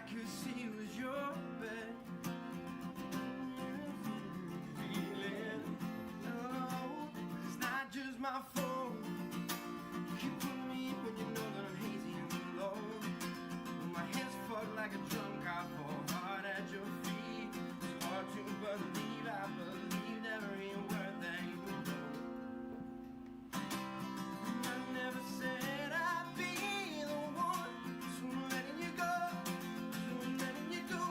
'cause he was your bed. Feeling alone, it's not just my fault. You put me when you know that I'm hazy and alone. When my head's fucked like a drunk, I fall hard at your feet. It's hard to believe, I believed every word that you wrote. I never said I'd be the one, so I'm letting you go, so I'm letting you go.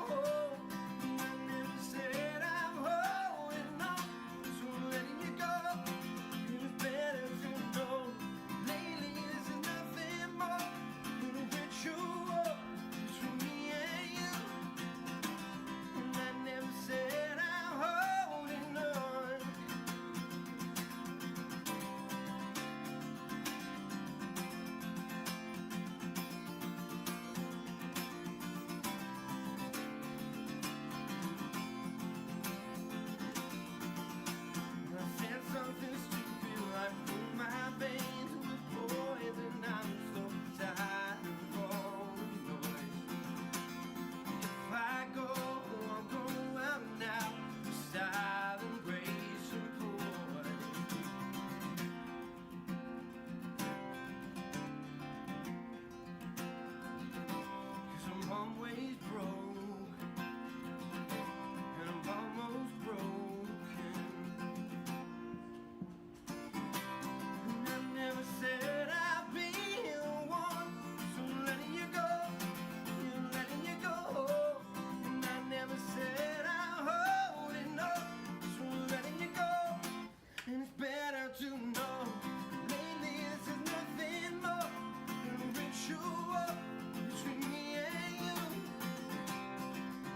I never said I'm holding on, so I'm letting you go. It was better to know. Lately this is nothing more than a ritual between me and you. And I never said I'm holding on. I said something stupid like through my veins with poison. I'm so tired of all the noise. If I go, I'll go out now. Silent grace and poise. 'Cause I'm always broke, and I'm almost broken. And I never said I'd be the one, so I'm letting you go, you're letting you go. And I never said I'm holding on, so I'm letting you go. And it's better to know, lately this is nothing more than a ritual between me and you.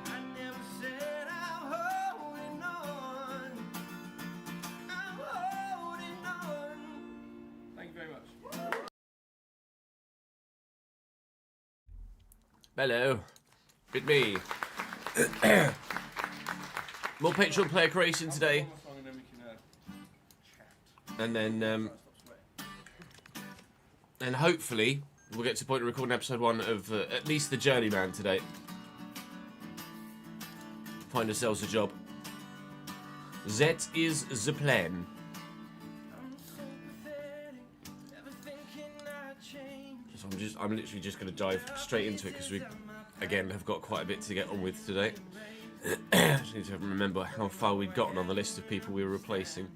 I never said I'm holding on, I'm holding on. Thank you very much. Hello, it's me. More Patreon player creation today, One more song and then we can chat. and then Stop sweating. and hopefully we'll get to the point of recording episode 1 of at least the Journeyman today. Find ourselves a job. That is the plan. I'm so pathetic, never thinking I'd change. So I'm literally just going to dive straight into it because we, again, have got quite a bit to get on with today. Just need to remember how far we'd gotten on the list of people we were replacing.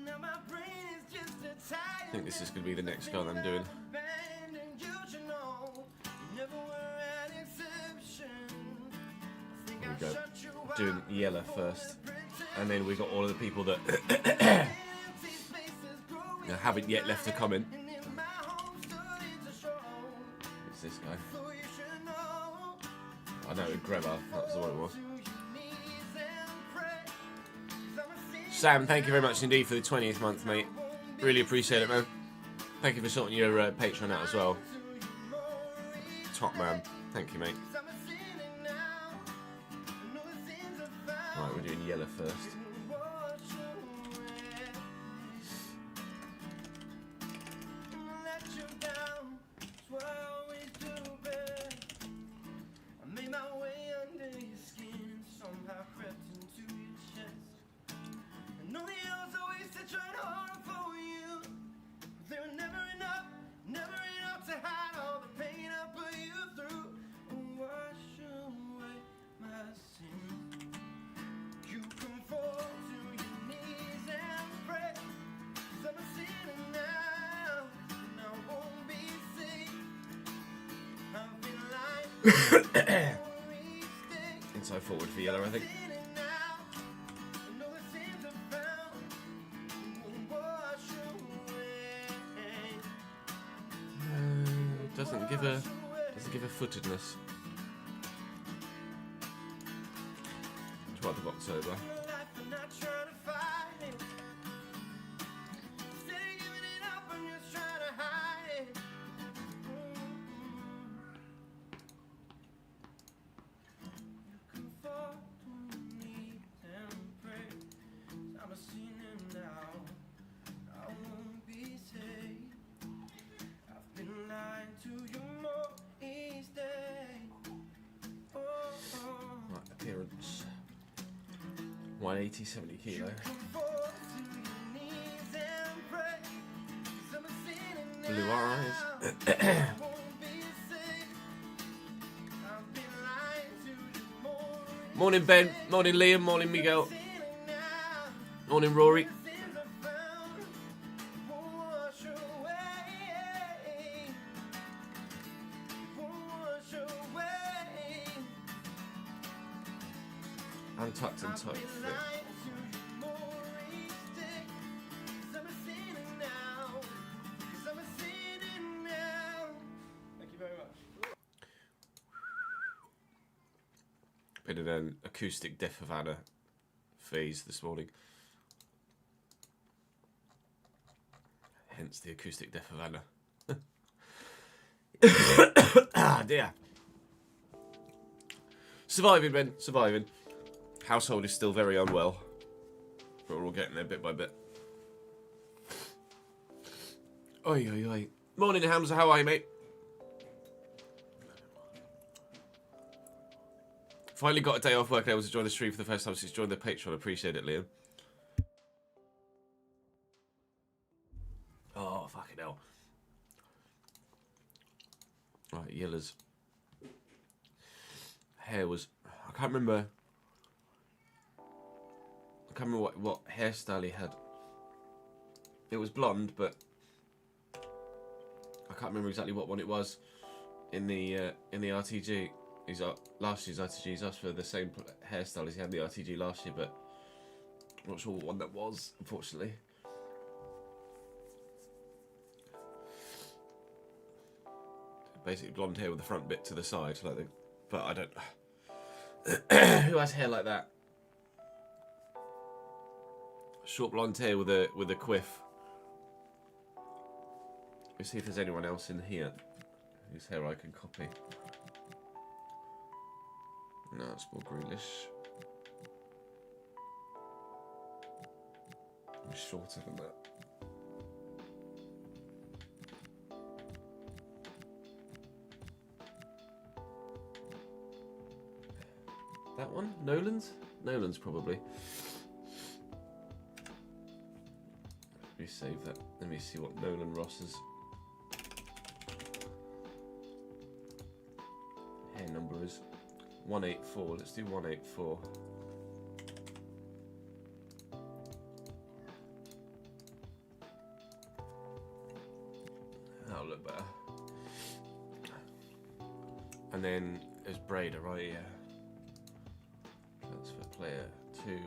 Now my brain is just a tired I think this is going to be the next guy that I'm doing. band, and you should know, you never were an exception. I think There I we go. shut you out Doing Yella first, and then we got all of the people that empty spaces growing haven't yet left a comment. in my home story to show. It's this guy. So you should know, I know, Greva. That's the one it was. to your knees and pray. 'Cause I'm a sinner. Sam, thank you very much indeed for the 20th month, mate. Really appreciate it, man. Thank you for sorting your Patreon out as well. Top man. Thank you, mate. Right, we're doing Yella first. Inside forward for Yella, I think. Doesn't give a footedness. 12th of October. 180, 70 kilo. Blue eyes. Morning Ben, morning Liam, morning Miguel, morning Rory. Untucked and tight fit. Thank you very much. Bit of an acoustic Death Havana phase this morning. Hence the acoustic Death Havana. Ah dear. Surviving, Ben, surviving. Household is still very unwell, but we're all getting there bit by bit. Oi, oi, oi. Morning, Hamza. How are you, mate? Finally got a day off work and able to join the stream for the first time since joined the Patreon. Appreciate it, Liam. Oh, fucking hell. Right, Yellers. Hair was... I can't remember what hairstyle he had. It was blonde, but I can't remember exactly what one it was in the RTG. He's last year's RTG. He's asked for the same hairstyle as he had in the RTG last year, but I'm not sure what one that was, unfortunately. Basically blonde hair with the front bit to the side, like the. But I don't. Who has hair like that? Short blonde hair with a quiff. Let's see if there's anyone else in here whose hair I can copy. No, it's more greenish. I'm shorter than that. That one? Nolan's? Nolan's probably. Let me save that. Let me see what Nolan Ross's hair number is. 184. Let's do 184. That'll look better. And then there's Brader, right? Yeah. Transfer player 2.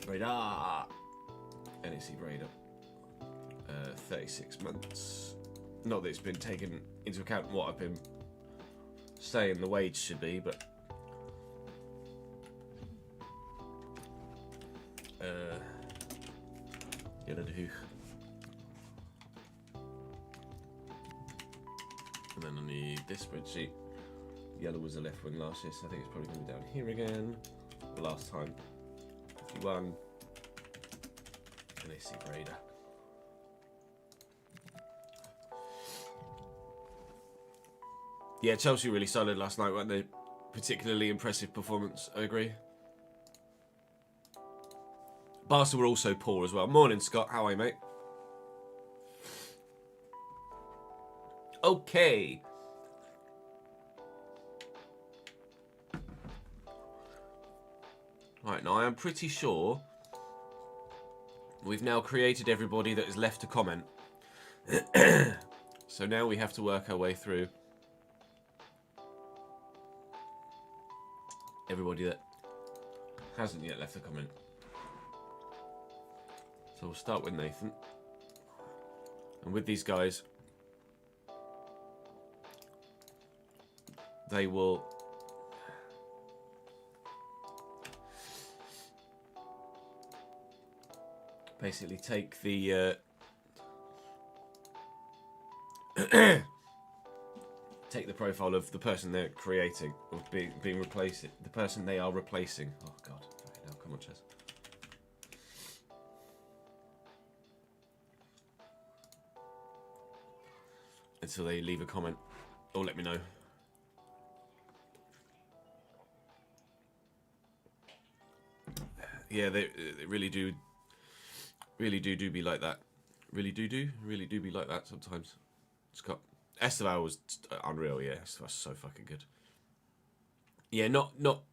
Brader. NEC Brader. 36 months. Not that it's been taken into account what I've been saying the wage should be, but and then on this spreadsheet, yellow was the left wing last year, so I think it's probably going to be down here again. The last time, 51, NAC Brader. Yeah, Chelsea really solid last night, weren't they? Particularly impressive performance, I agree. Barca were also poor as well. Morning, Scott. How are you, mate? Okay. Right, now I am pretty sure we've now created everybody that has left a comment. So now we have to work our way through everybody that hasn't yet left a comment. So we'll start with Nathan. And with these guys, they will basically take the take the profile of the person they're creating, or being replaced, the person they are replacing. Oh God, fucking hell, come on, Chess. Until they leave a comment or let me know. Yeah, they really do be like that. Really do be like that sometimes. It's got Esteval was unreal. Yeah, Esteval's so fucking good. Yeah, not not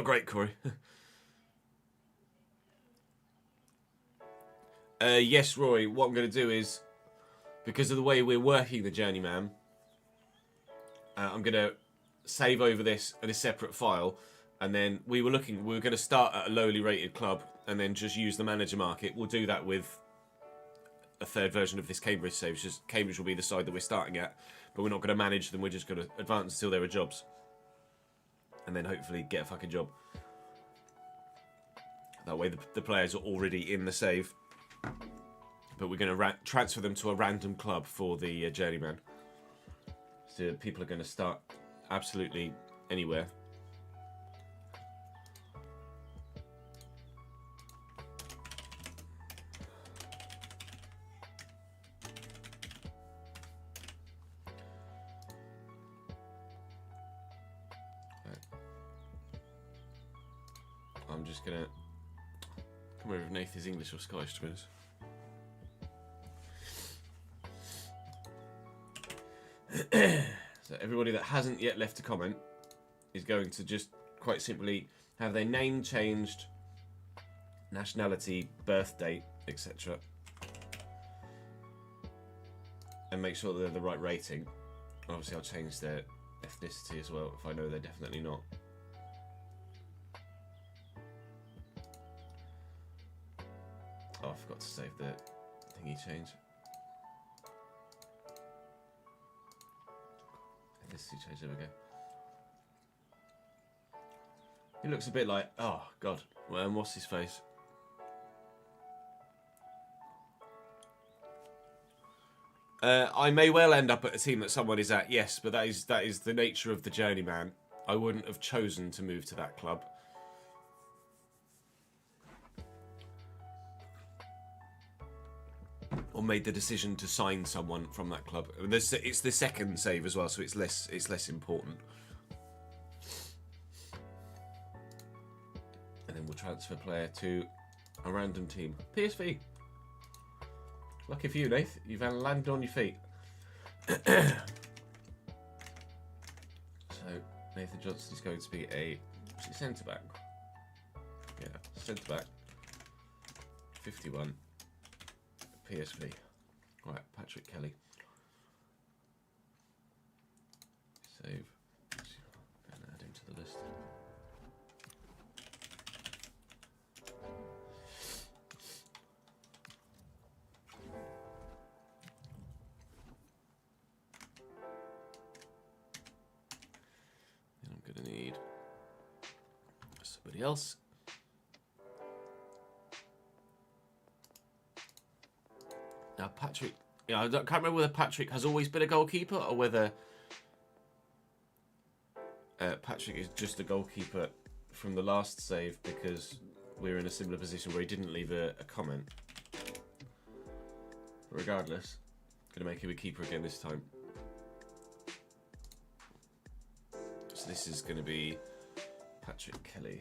great, Corey. Yes, Roy. What I'm going to do is, because of the way we're working the journeyman, I'm going to save over this in a separate file, and then we were going to start at a lowly rated club, and then just use the manager market. We'll do that with a third version of this Cambridge save. Just Cambridge will be the side that we're starting at, but we're not going to manage them. We're just going to advance until there are jobs, and then hopefully get a fucking job. That way the players are already in the save, but we're going to transfer them to a random club for the journeyman. So people are going to start absolutely anywhere. I'm just going to come over if Nathan's English or Scottish, to be honest. So everybody that hasn't yet left a comment is going to just quite simply have their name changed, nationality, birth date, etc. And make sure that they're the right rating. Obviously I'll change their ethnicity as well if I know they're definitely not. Oh, I forgot to save the thingy change. Ethnicity change, there we go. He looks a bit like, oh god, well, what's his face? I may well end up at a team that someone is at, yes, but that is the nature of the journeyman. I wouldn't have chosen to move to that club. Or made the decision to sign someone from that club. It's the second save as well, so it's less important. And then we'll transfer player to a random team. PSV. Lucky for you, Nath. You've landed on your feet. So Nathan Johnson is going to be a centre back. Yeah, centre back. 51. PSV. Right, Patrick Kelly. Save. And add him to the list. Then I'm going to need somebody else. Now Patrick, I can't remember whether Patrick has always been a goalkeeper or whether Patrick is just a goalkeeper from the last save because we're in a similar position where he didn't leave a comment. But regardless, going to make him a keeper again this time. So this is going to be Patrick Kelly.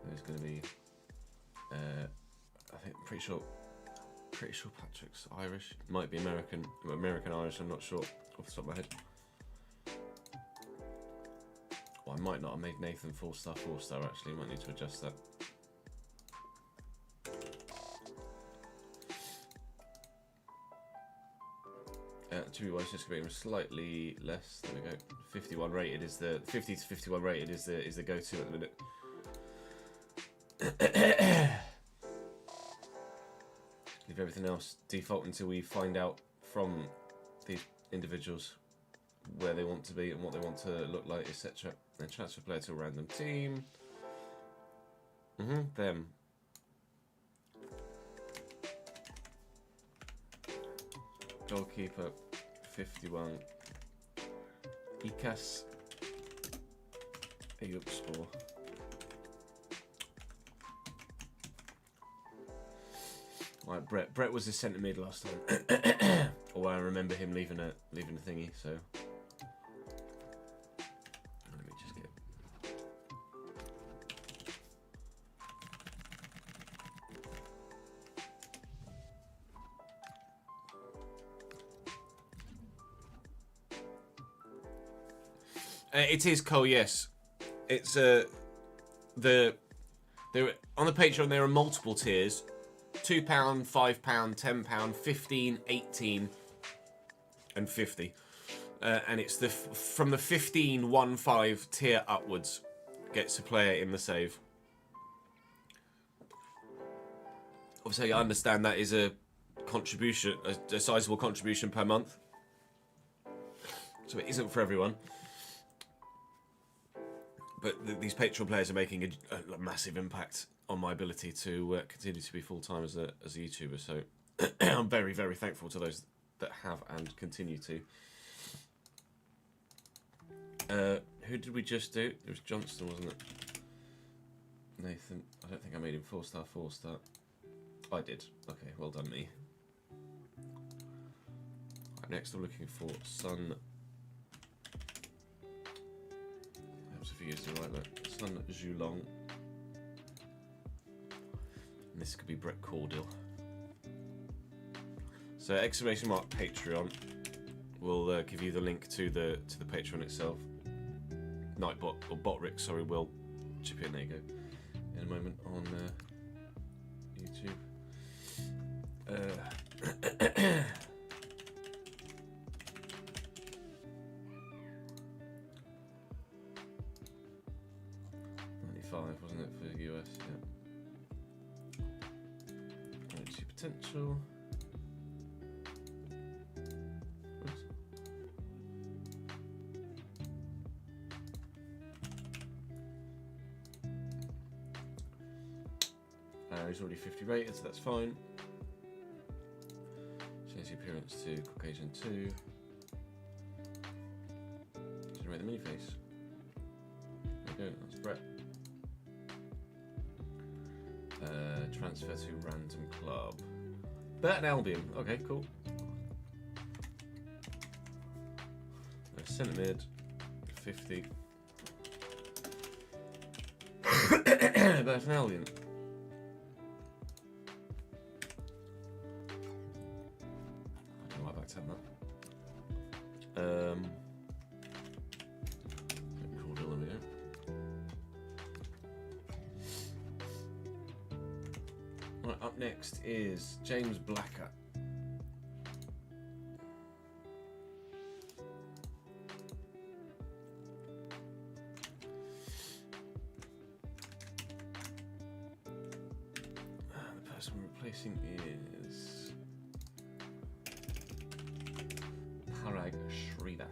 There's going to be, I think, pretty sure Patrick's Irish. Might be American Irish. I'm not sure off the top of my head. Well, I might not have made Nathan 4-star actually. Might need to adjust that. To be honest, just going to be slightly less. There we go. 51 rated is the 50 to 51 rated is the go-to at the minute. Leave everything else default until we find out from these individuals where they want to be and what they want to look like, etc. Then transfer player to a random team. Them. Goalkeeper 51. Ikas Eyüpspor. Right, Brett was the centre mid last time. Or I remember him leaving a thingy. So let me just get. It is Cole, yes. It's there on the Patreon there are multiple tiers. £2, £5, £10, £15, £18 and £50. And it's from the 15 tier upwards gets a player in the save. Obviously I understand that is a contribution, a sizable contribution per month. So it isn't for everyone. But these Patreon players are making a massive impact on my ability to continue to be full-time as a YouTuber. So I'm very, very thankful to those that have and continue to. Who did we just do? It was Johnston, wasn't it? Nathan. I don't think I made him 4-star, 4-star. I did. Okay, well done me. Right, next I'm looking for Sun. If you used it right there. Sun Zhulong. And this could be Brett Cordill. So exclamation mark Patreon will give you the link to the Patreon itself. Nightbot or Botrick, sorry, will chip in. There you go. In a moment on YouTube. 95, wasn't it, for the US? Yeah. Energy potential. Oops. He's already 50 rated, so that's fine. Change the appearance to Caucasian 2. Generate the mini face. There we go, that's Brett. Transfer to random club. Burton Albion. Okay, cool. Centre mid. 50. Burton Albion. I don't know why I backed that. There we go. Right, up next is James Blacker. The person we're replacing is Parag Shrivas.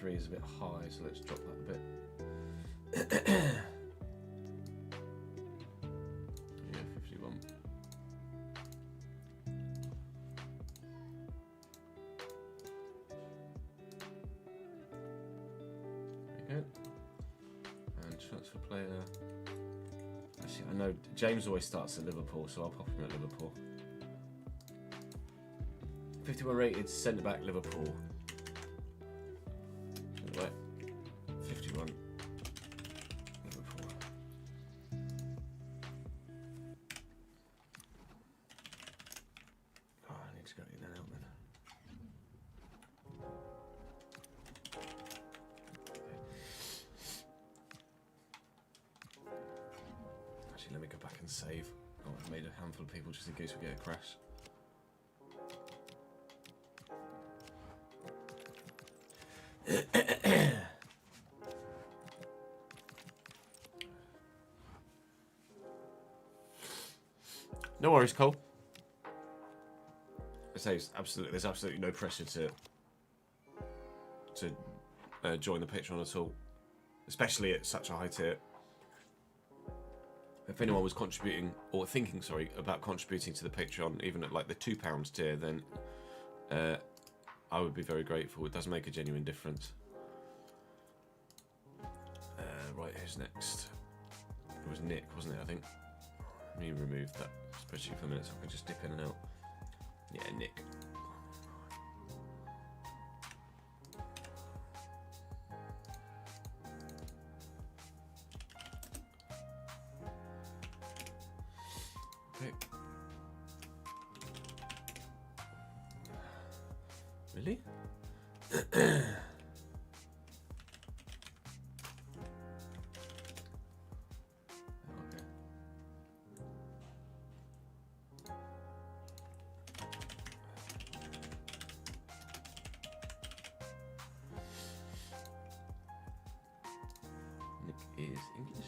Is a bit high, so let's drop that a bit. Yeah, 51. There we go. And transfer player. Actually, I know James always starts at Liverpool, so I'll pop him at Liverpool. 51 rated centre back Liverpool. 51 Liverpool. Oh, I need to go in and out then. Actually, let me go back and save. Oh, I've made a handful of people just in case we get a crash. No worries, Cole. I say there's absolutely no pressure to join the Patreon at all, especially at such a high tier. if anyone was contributing or thinking, sorry, about contributing to the Patreon, even at like the £2 tier, then I would be very grateful. It does make a genuine difference. Right, who's next? It was Nick, wasn't it? I think. Let me remove that spreadsheet for a minute so I can just dip in and out. Yeah, Nick. Okay. Really? Nick is English.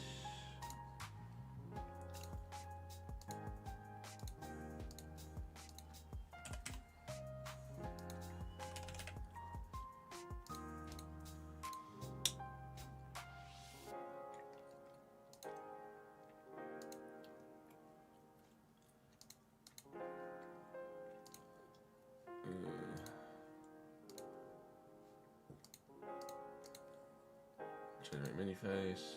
Generate mini face.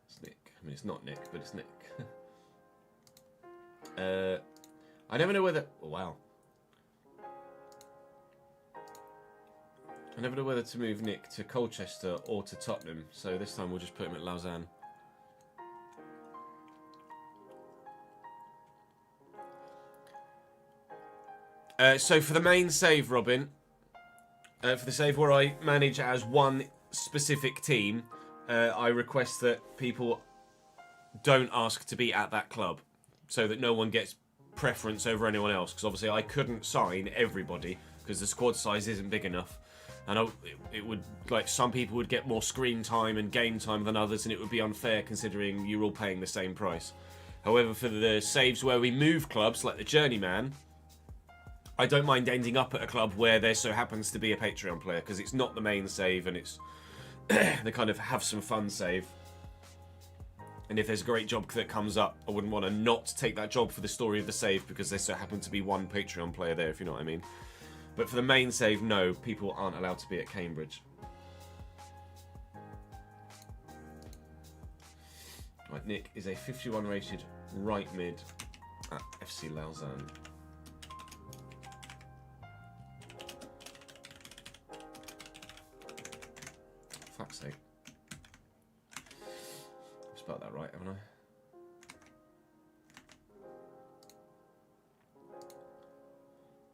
It's Nick. I mean, it's not Nick, but it's Nick. I never know whether. Oh, wow. I never know whether to move Nick to Colchester or to Tottenham, so this time we'll just put him at Lausanne. So for the main save, Robin, for the save where I manage as one specific team, I request that people don't ask to be at that club, so that no one gets preference over anyone else, because obviously I couldn't sign everybody because the squad size isn't big enough, and it would, like, some people would get more screen time and game time than others, and it would be unfair considering you're all paying the same price. However, for the saves where we move clubs, like the Journeyman, I don't mind ending up at a club where there so happens to be a Patreon player, because it's not the main save, and it's the kind of have some fun save. And if there's a great job that comes up, I wouldn't want to not take that job for the story of the save because there so happen to be one Patreon player there, if you know what I mean. But for the main save, no, people aren't allowed to be at Cambridge. Right, Nick is a 51 rated right mid at FC Lausanne. Fuck's sake. I've spelled that right, haven't I?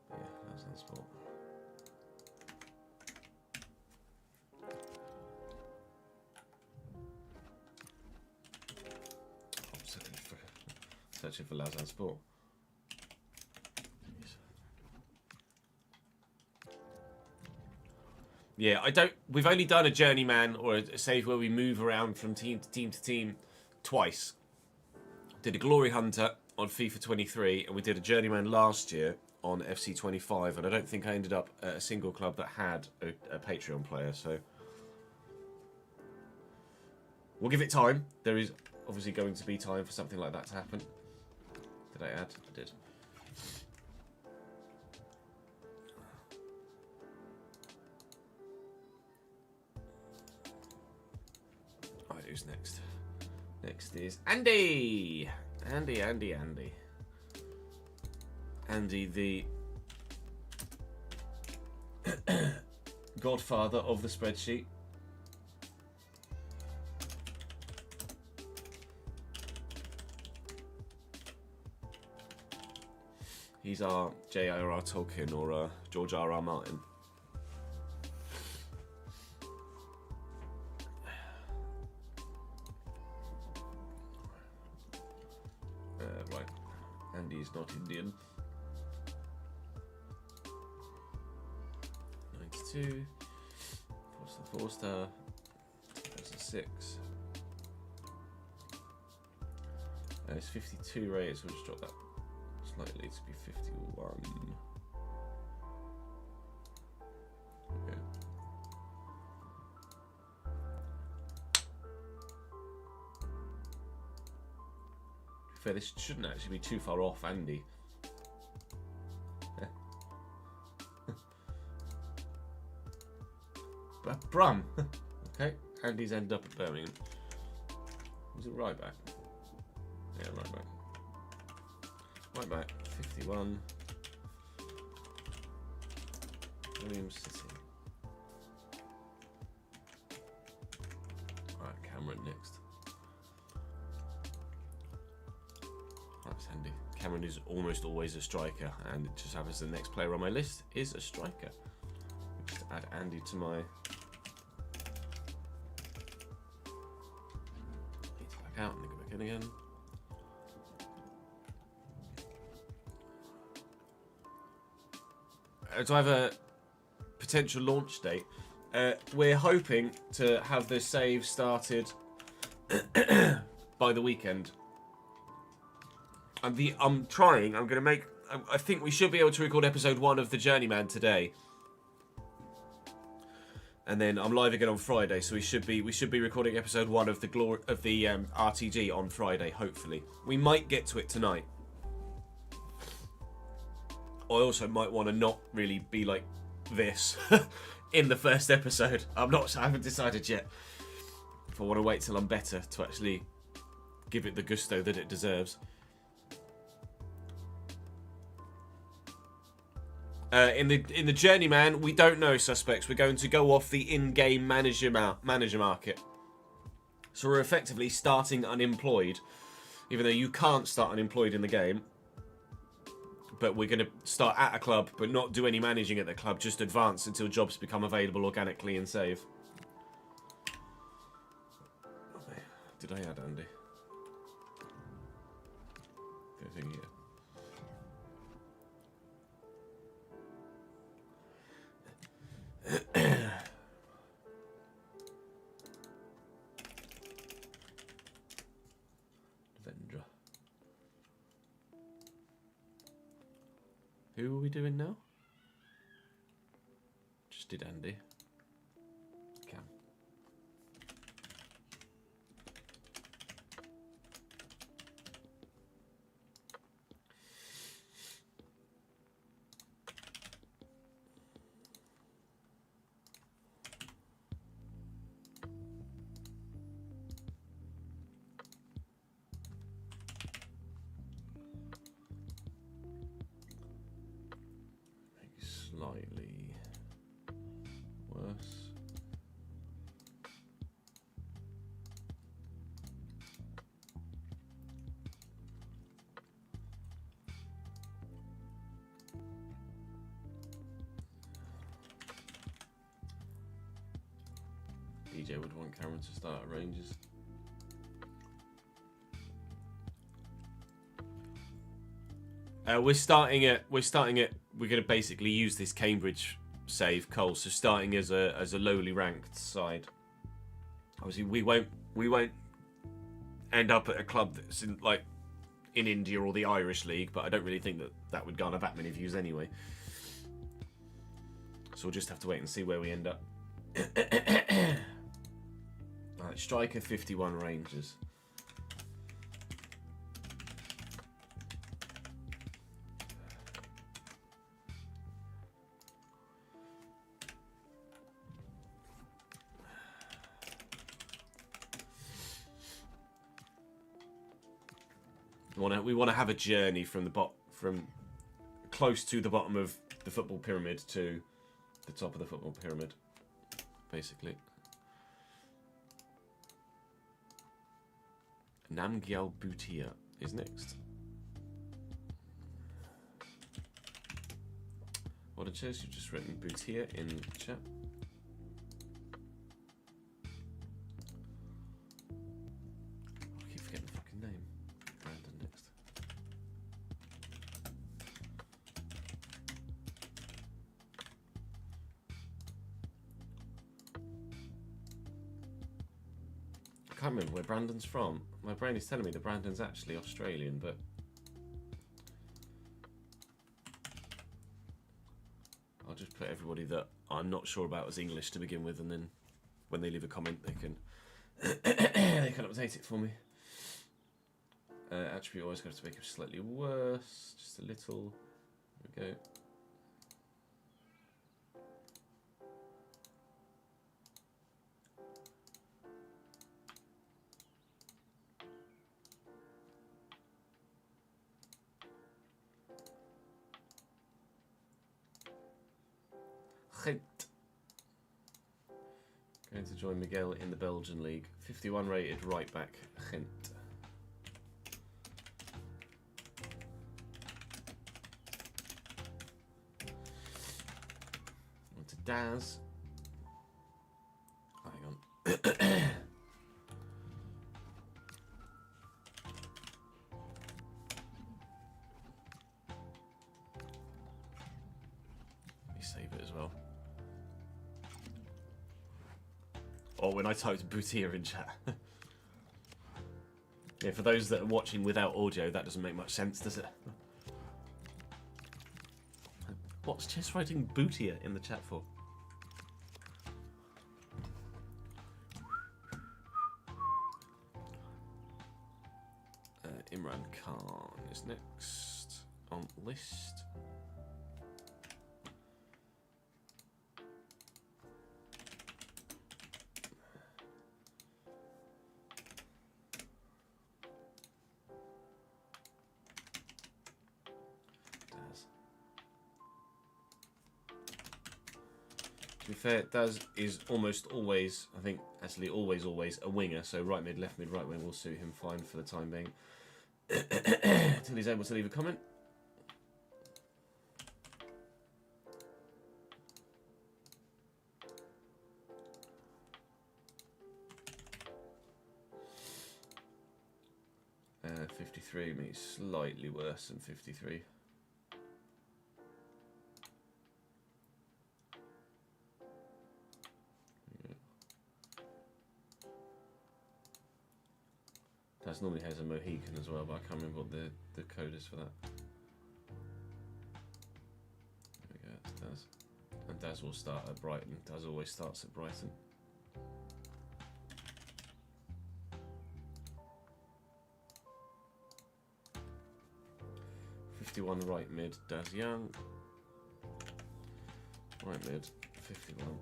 Yeah, Lausanne Sport. Searching for Lausanne Sport. Yeah, I don't. We've only done a Journeyman or a save where we move around from team to team to team twice. Did a Glory Hunter on FIFA 23, and we did a Journeyman last year on FC25, and I don't think I ended up at a single club that had a Patreon player, so we'll give it time. There is obviously going to be time for something like that to happen. Did I add? I did. Alright, who's next? Next is Andy! Andy. Andy, the godfather of the spreadsheet. He's our J.R.R. Tolkien or George R.R. Martin. Right, Andy's not Indian. 92. Four-star. 2006. It's 52 rated, so we'll just drop that slightly to be 51. Okay. fair, this shouldn't actually be too far off Andy. Brum. Okay, Andy's ended up at Birmingham. Was it right back? Yeah, right back. Right back. 51. William City. Alright, Cameron next. That's handy. Cameron is almost always a striker, and it just happens the next player on my list is a striker. Just add Andy to my... Need to back out and then go back in again. So I have a potential launch date. We're hoping to have the save started by the weekend. I'm trying. I'm going to make... I think we should be able to record episode 1 of The Journeyman today. And then I'm live again on Friday, so we should be recording episode 1 of the RTG on Friday, hopefully. We might get to it tonight. I also might want to not really be like this in the first episode. I haven't decided yet if I want to wait till I'm better to actually give it the gusto that it deserves. In the Journeyman, we don't know suspects. We're going to go off the in-game manager market. So we're effectively starting unemployed, even though you can't start unemployed in the game. But we're going to start at a club, but not do any managing at the club, just advance until jobs become available organically and save. Did I add Andy? I think, yeah. Vendra. Who are we doing now? Just did Andy. Cam. Slightly worse. DJ would want Cameron to start at Rangers. We're starting at. We're going to basically use this Cambridge save, Cole. So starting as a lowly ranked side. Obviously, we won't end up at a club that's in India or the Irish League, but I don't really think that would garner that many views anyway. So we'll just have to wait and see where we end up. Alright, striker 51 Rangers. We want to have a journey from close to the bottom of the football pyramid to the top of the football pyramid, basically. Namgyal Bhutia is next. What a chase, you've just written Bhutia in chat. I keep forgetting the fucking name. Brandon next. I can't remember where Brandon's from. My brain is telling me that Brandon's actually Australian, but I'll just put everybody that I'm not sure about as English to begin with, and then when they leave a comment, they can they can update it for me. Attribute always got to make it slightly worse, just a little. There we go. Gent. Going to join Miguel in the Belgian league. 51 rated right back, Gent. On to Daz. Oh, hang on. Let me save it as well. Or when I typed Boutia in chat. Yeah, for those that are watching without audio, that doesn't make much sense, does it? What's Chess writing Boutia in the chat for? Imran Khan is next on the list. To be fair, Daz is almost always, I think, actually always a winger, so right mid, left mid, right wing will suit him fine for the time being. Until he's able to leave a comment. Uh, 53 means slightly worse than 53. Daz normally has a Mohican as well, but I can't remember what the code is for that. There we go, that's Daz. And Daz will start at Brighton. Daz always starts at Brighton. '51 right mid, Daz Young. Right mid, 51.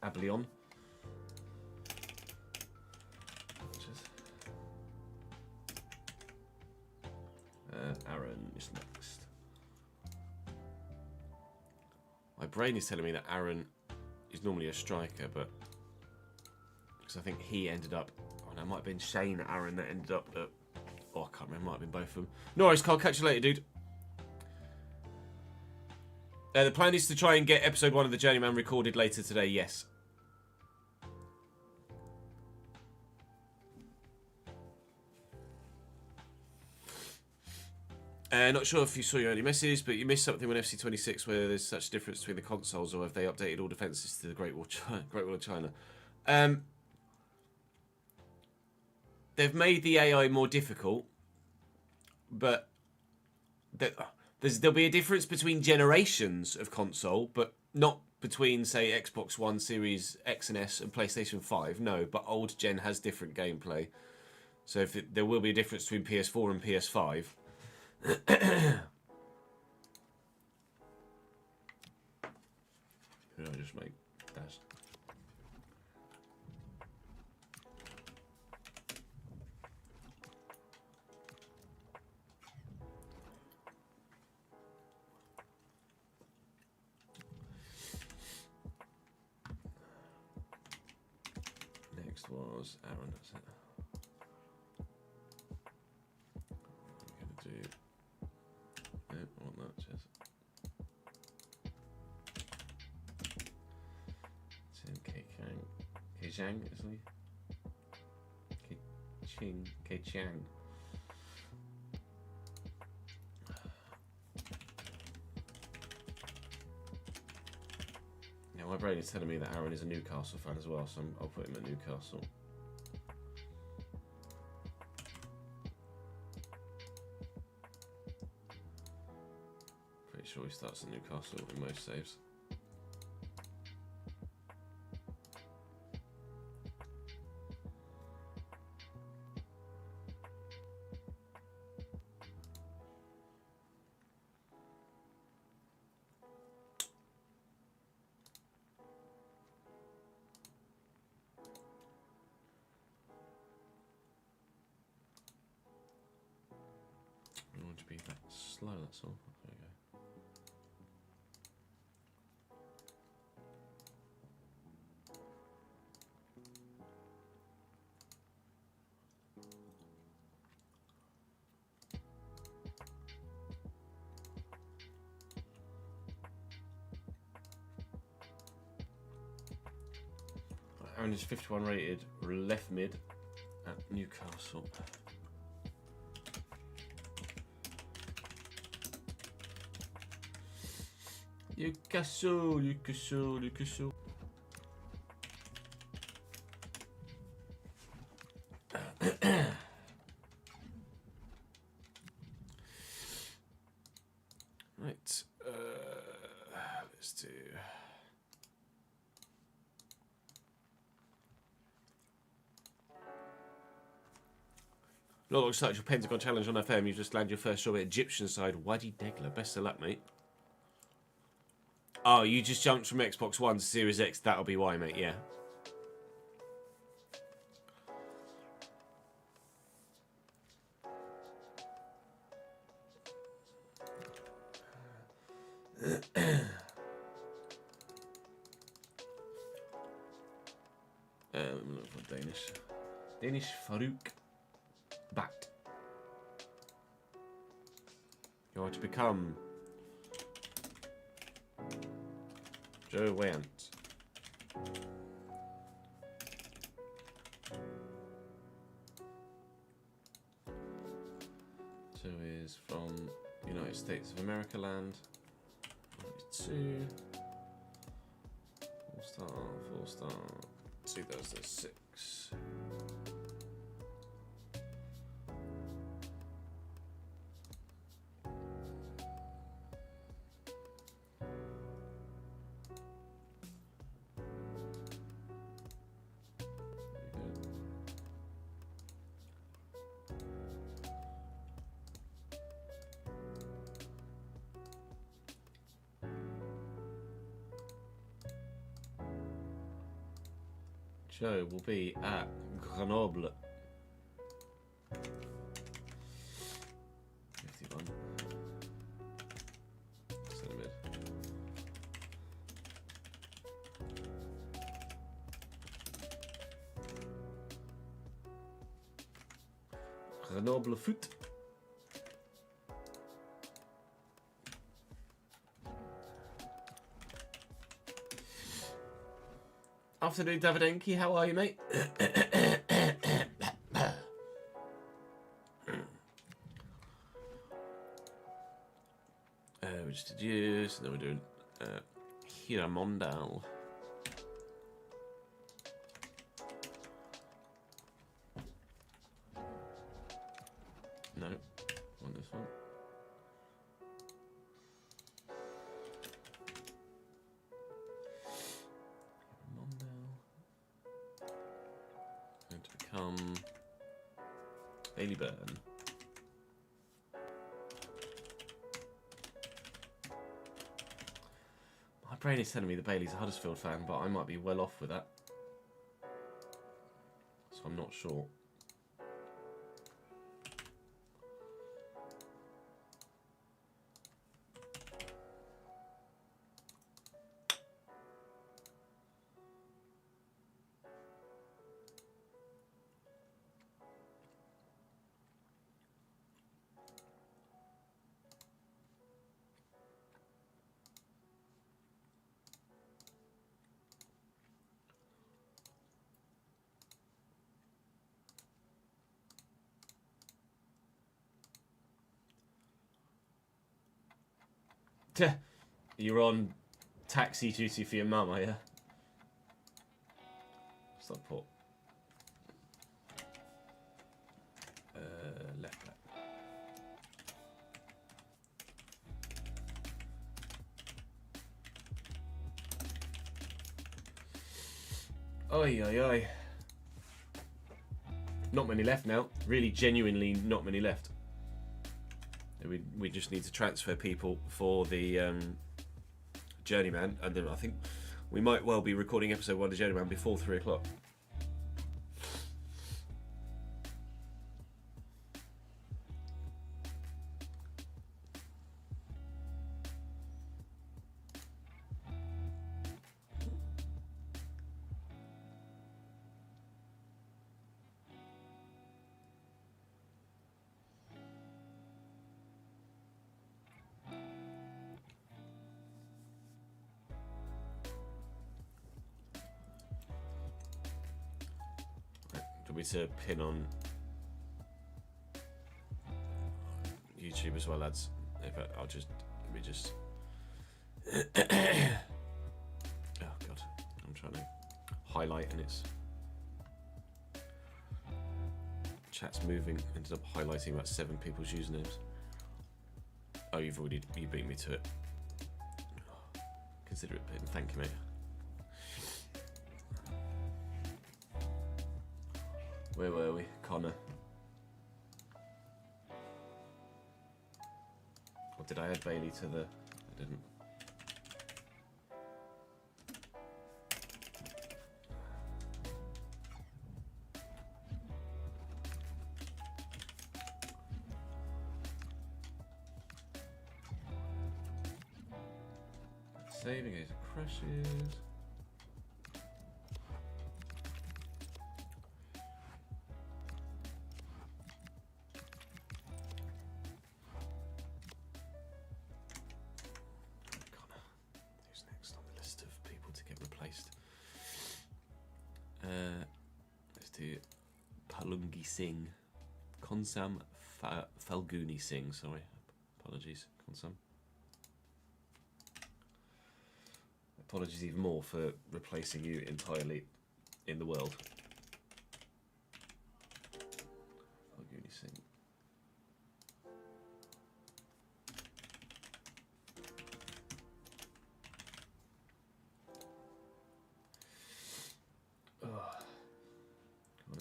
Ablion. Aaron is next. My brain is telling me that Aaron is normally a striker, but because I think he ended up. Oh no, it might have been Shane Aaron that ended up at. Oh, I can't remember. It might have been both of them. No worries, Carl. Catch you later, dude. The plan is to try and get episode 1 of the Journeyman recorded later today. Yes. Not sure if you saw your early message, but you missed something with FC26 where there's such a difference between the consoles, or have they updated all defences to the Great Wall of China? They've made the AI more difficult, but there'll be a difference between generations of console, but not between, say, Xbox One, Series X and S and PlayStation 5. No, but old gen has different gameplay. So there will be a difference between PS4 and PS5. Who did I just make? Dash. Next was Aaron, that's it. I'm going to do... No, I want that, cheers. K-Chang, isn't he? K-Chang. Now my brain is telling me that Aaron is a Newcastle fan as well, so I'll put him at Newcastle. Pretty sure he starts at Newcastle in most saves. to be that slow, that's all. There we go. Aaron is 51 rated left mid at Newcastle. Newcastle. Right, let's do. Not looks like your Pentagon Challenge on FM. You just landed your first job at Egyptian side, Wadi Degla. Best of luck, mate. Oh, you just jumped from Xbox One to Series X. That'll be why, mate. Yeah. Look for Danish. Danish Farouk Bat. You are to become Joe Wayant. Joe is from United States of America land. 92. 4-star, 2006. Joe will be at Grenoble. 51. Centre mid. Grenoble foot. Afternoon, Davidenki. How are you, mate? We just did use, and then we're doing Hiramondal. No, on this one. Going to become Bailey Burn. My brain is telling me that Bailey's a Huddersfield fan, but I might be well off with that. So I'm not sure. You're on taxi duty for your mum, are you? Stop put. Left back. Oi, oi, oi. Not many left now. Really, genuinely, not many left. We just need to transfer people for the Journeyman, and then I think we might well be recording episode 1 of Journeyman before 3 o'clock. me to pin on YouTube as well, lads. I'll just let me just. Oh god, I'm trying to highlight and it's chat's moving. Ended up highlighting about 7 people's usernames. Oh, you beat me to it. Consider it pin. Thank you, mate. Where were we? Connor. Or did I add Bailey to the... I didn't. Saving as it crashes. Let's do Palungi Singh. Konsam Falguni Singh, sorry. Apologies, Konsam. Apologies even more for replacing you entirely in the world. Falguni Singh.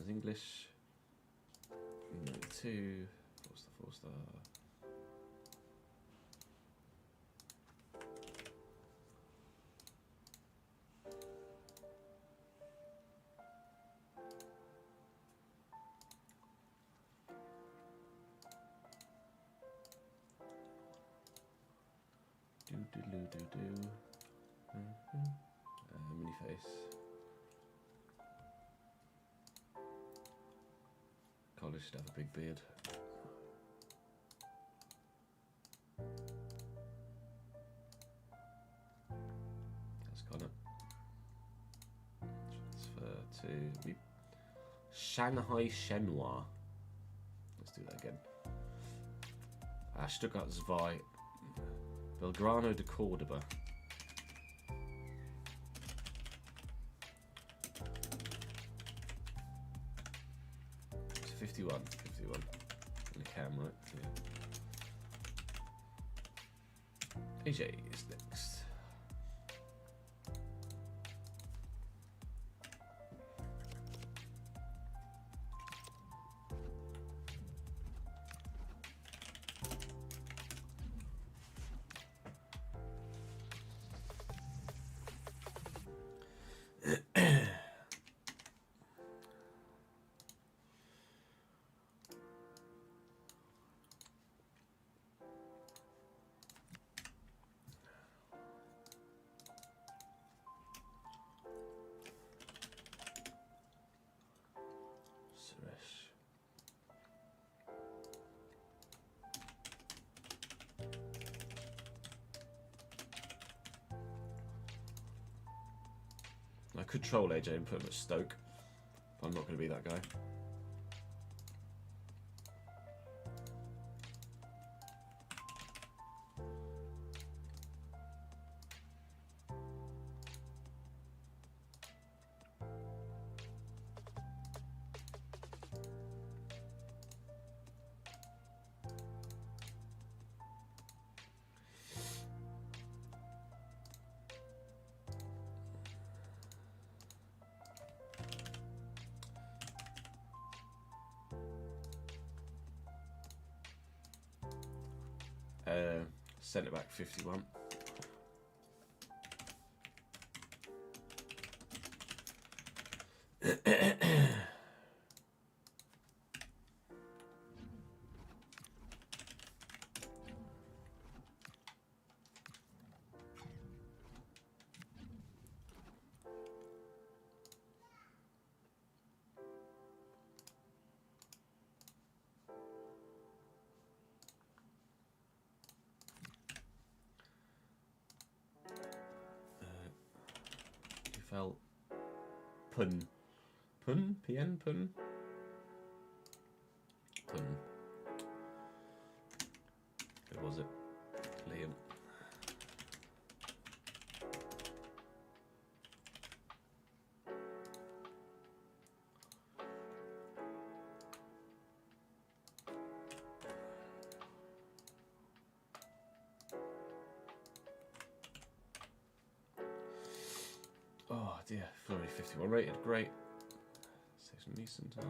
English. No, 2. 4 star. Do. Mini face. Collar should have a big beard. That's Connor. Transfer to Shanghai Shenhua. Let's do that again. Stuttgart Zwei. Belgrano de Cordoba. 51 in the camera. Yeah. AJ is next. I could troll AJ and put him at Stoke, but I'm not going to be that guy. Centre back 51. Pun. PN? Pun? 60. Already 51 rated. Great. Saves me some time.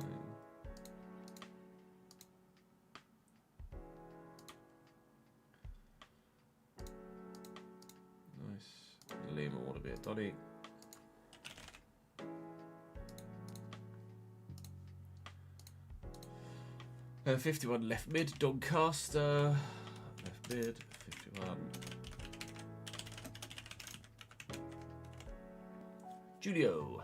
Nice. Liam will want to be a Donny. 51 left mid, Doncaster. Left mid, 51. Julio.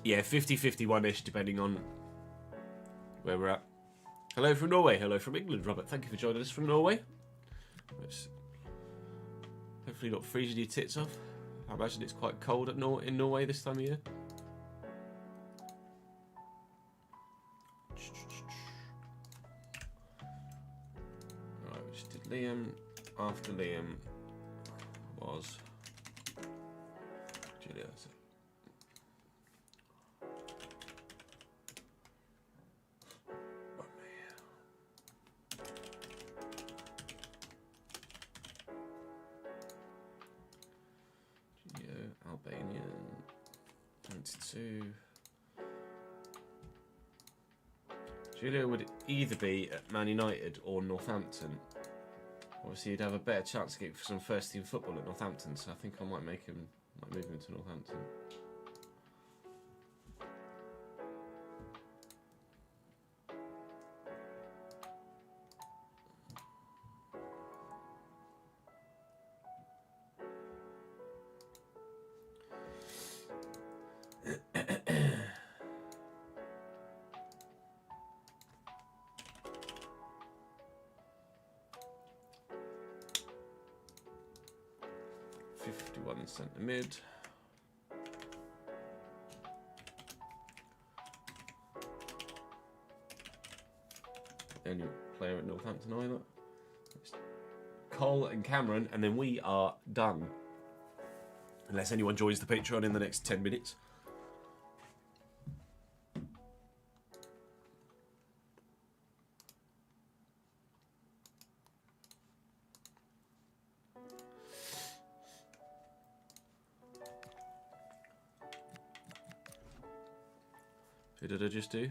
Yeah, 50-51-ish, depending on where we're at. Hello from Norway. Hello from England, Robert. Thank you for joining us from Norway. It's hopefully not freezing your tits off. I imagine it's quite cold in Norway this time of year. Alright, we just did Liam. After Liam was Julia. Albanian 22. Julio would either be at Man United or Northampton. Obviously, you'd have a better chance to get some first team football at Northampton, so I think I might move him to Northampton. Centre mid. The only player at Northampton either. It's Cole and Cameron, and then we are done. Unless anyone joins the Patreon in the next 10 minutes. Who did I just do?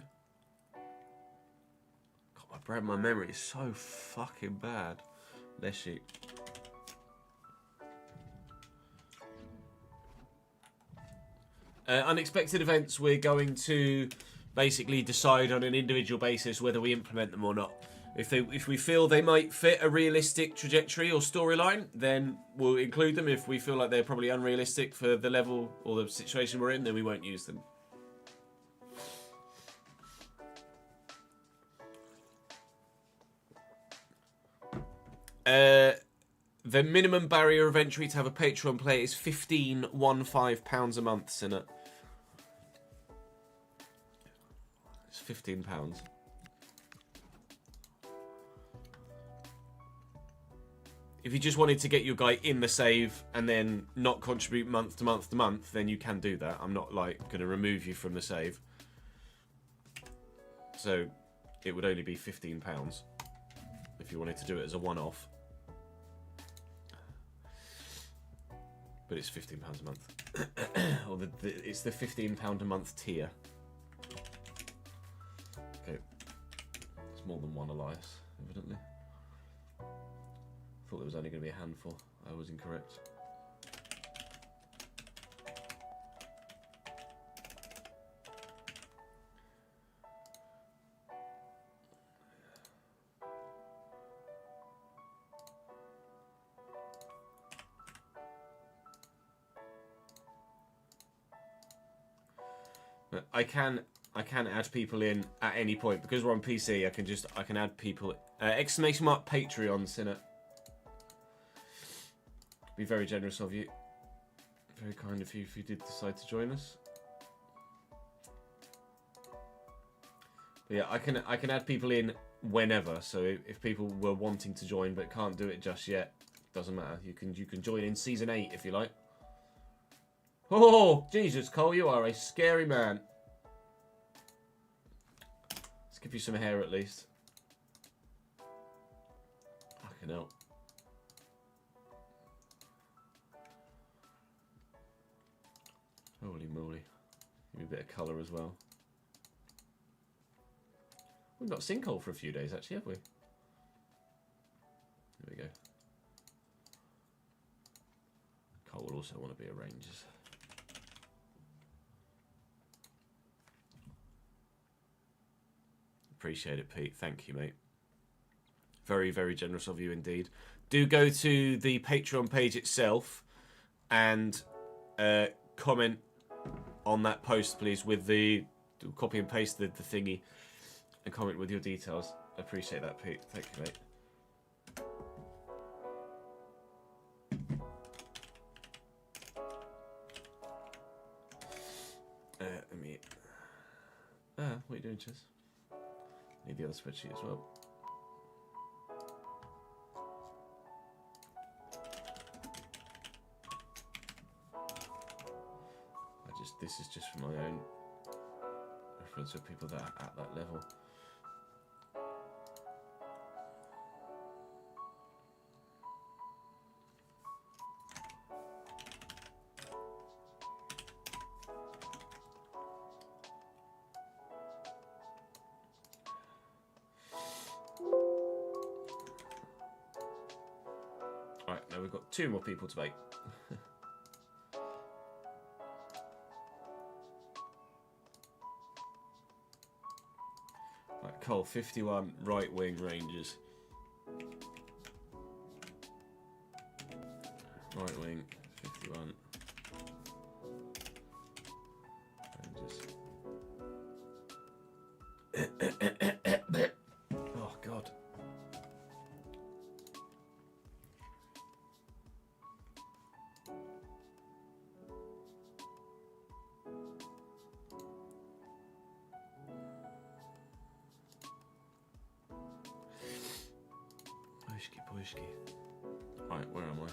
God, my memory is so fucking bad. Leshy. Unexpected events, we're going to basically decide on an individual basis whether we implement them or not. If we feel they might fit a realistic trajectory or storyline, then we'll include them. If we feel like they're probably unrealistic for the level or the situation we're in, then we won't use them. The minimum barrier of entry to have a Patreon play is £15 a month, Sinner. It's £15. If you just wanted to get your guy in the save and then not contribute month to month to month, then you can do that. I'm not like going to remove you from the save. So it would only be £15 if you wanted to do it as a one-off. But it's £15 a month. Or it's the £15 a month tier. Okay. It's more than one Elias, evidently. Thought there was only going to be a handful. I was incorrect. I can add people in at any point because we're on PC. I can add people. Exclamation mark Patreon, Sinner. Be very generous of you. Very kind of you if you did decide to join us. But yeah, I can add people in whenever. So if people were wanting to join but can't do it just yet, Doesn't matter. You can join in season 8 if you like. Oh, Jesus, Cole, you are a scary man. Let's give you some hair at least. Fucking hell. Holy moly. Give me a bit of colour as well. We've not seen Cole for a few days, actually, have we? There we go. Cole will also want to be a Rangers. Appreciate it, Pete. Thank you, mate. Very, very generous of you indeed. Do go to the Patreon page itself and comment on that post, please, with the copy and paste the thingy and comment with your details. Appreciate that, Pete. Thank you, mate. Let me... what are you doing, Chess? Need the other spreadsheet as well. This is just for my own reference of people that are at that level. Right, now we've got 2 more people to make. Right, Cole, 51 right wing Rangers. Right wing, 51 Rangers. Oh, God. Pushki. Right, where am I?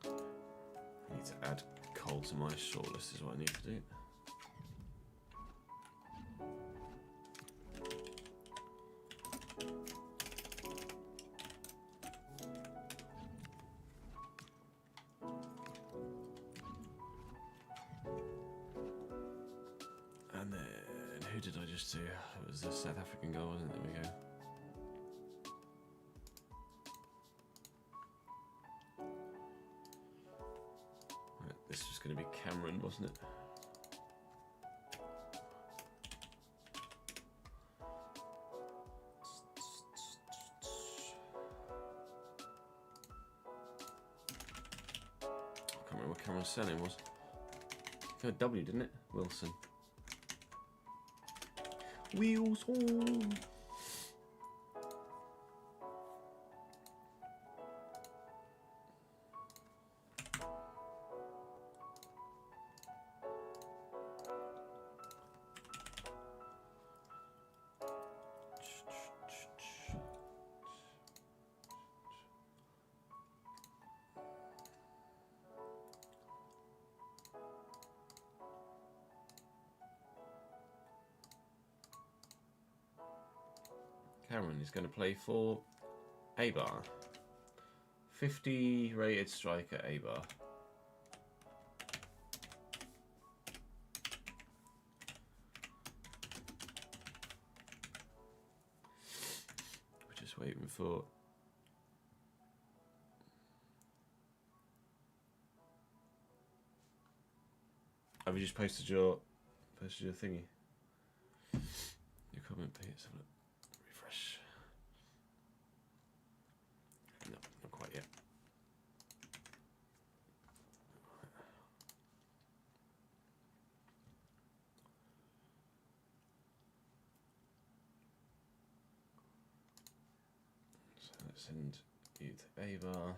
I need to add Cole to my shortlist is what I need to do. And then, who did I just do? It was the South African guy, wasn't it? There we go. This was going to be Cameron, wasn't it? I can't remember what Cameron's surname was. It had a W, didn't it? Wilson. Wilson. Cameron is going to play for A-Bar. 50 rated striker A-Bar. We're just waiting for... Have you just posted your thingy? Your comment, Pete. Let's have a look. Refresh. No, not quite yet. So let's send you to A-Bar.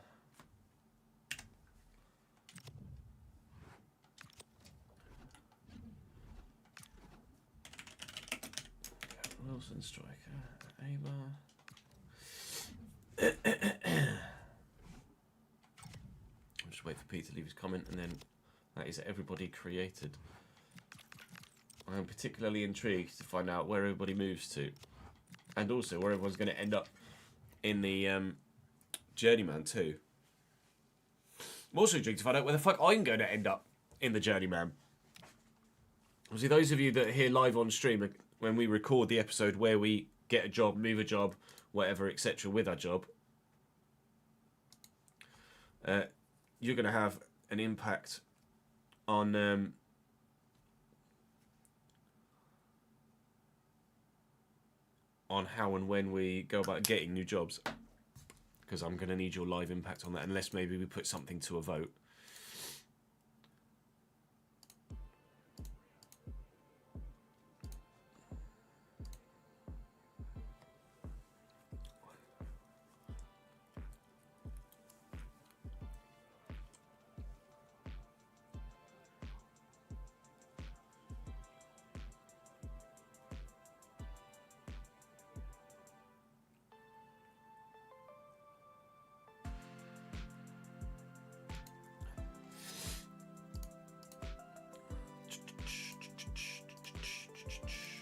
Wilson striker, A-Bar. to leave his comment, and then that is everybody created. I am particularly intrigued to find out where everybody moves to, and also where everyone's going to end up in the Journeyman too. I'm also intrigued to find out where the fuck I'm going to end up in the Journeyman. Obviously, those of you that are here live on stream, when we record the episode where we get a job, move a job, whatever, etc., with our job, you're going to have an impact on how and when we go about getting new jobs, because I'm going to need your live impact on that, unless maybe we put something to a vote.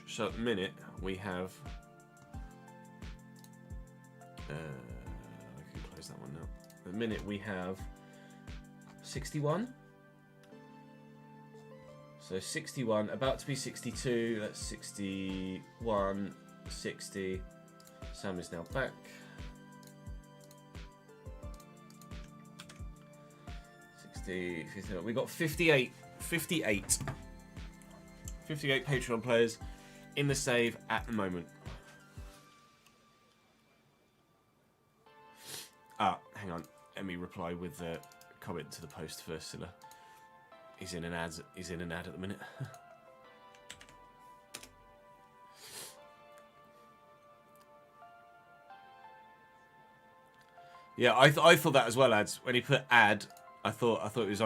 So at the minute we have I can close that one now. At the minute we have 61. So 61, about to be 62, that's 61, 60. Sam is now back. 60, 59. We got 58 Patreon players in the save at the moment. Hang on. Let me reply with the comment to the post first, Silla. He's in an ad at the minute. Yeah, I thought that as well, ads. When he put ad, I thought it was he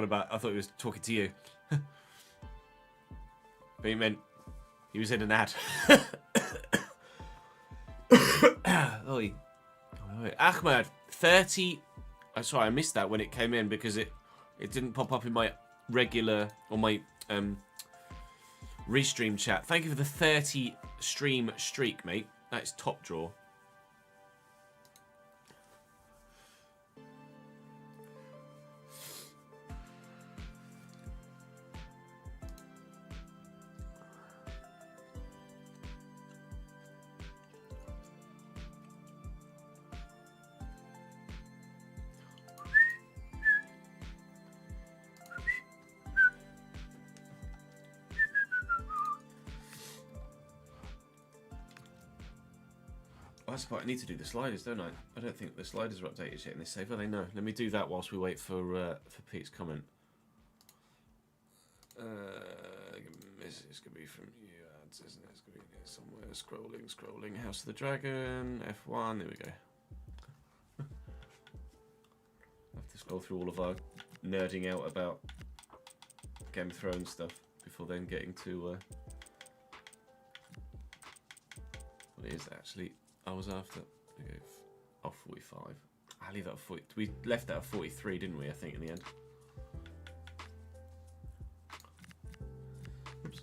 was talking to you. But he meant he was in an ad. Oi. Ahmad, 30. Sorry, I missed that when it came in because it didn't pop up in my regular or my restream chat. Thank you for the 30 stream streak, mate. That is top draw. I need to do the sliders, don't I? I don't think the sliders are updated yet in this save, are they? No. Let me do that whilst we wait for Pete's comment. It's going to be from you, ads, isn't it? It's going to be here somewhere. Scrolling. House of the Dragon, F1. There we go. I have to scroll through all of our nerding out about Game of Thrones stuff before then getting to what it is actually. I was after. Okay, 45. I leave that at 40. We left that at 43, didn't we? I think in the end. Oops.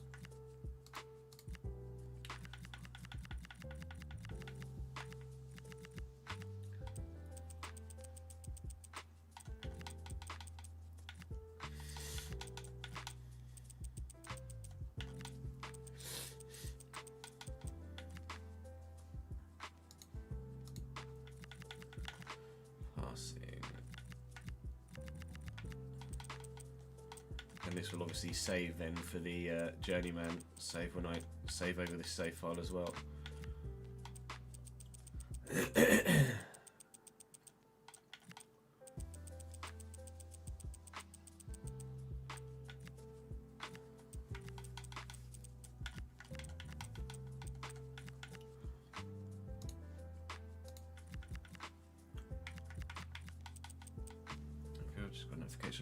And this will obviously save then for the Journeyman save when I save over this save file as well.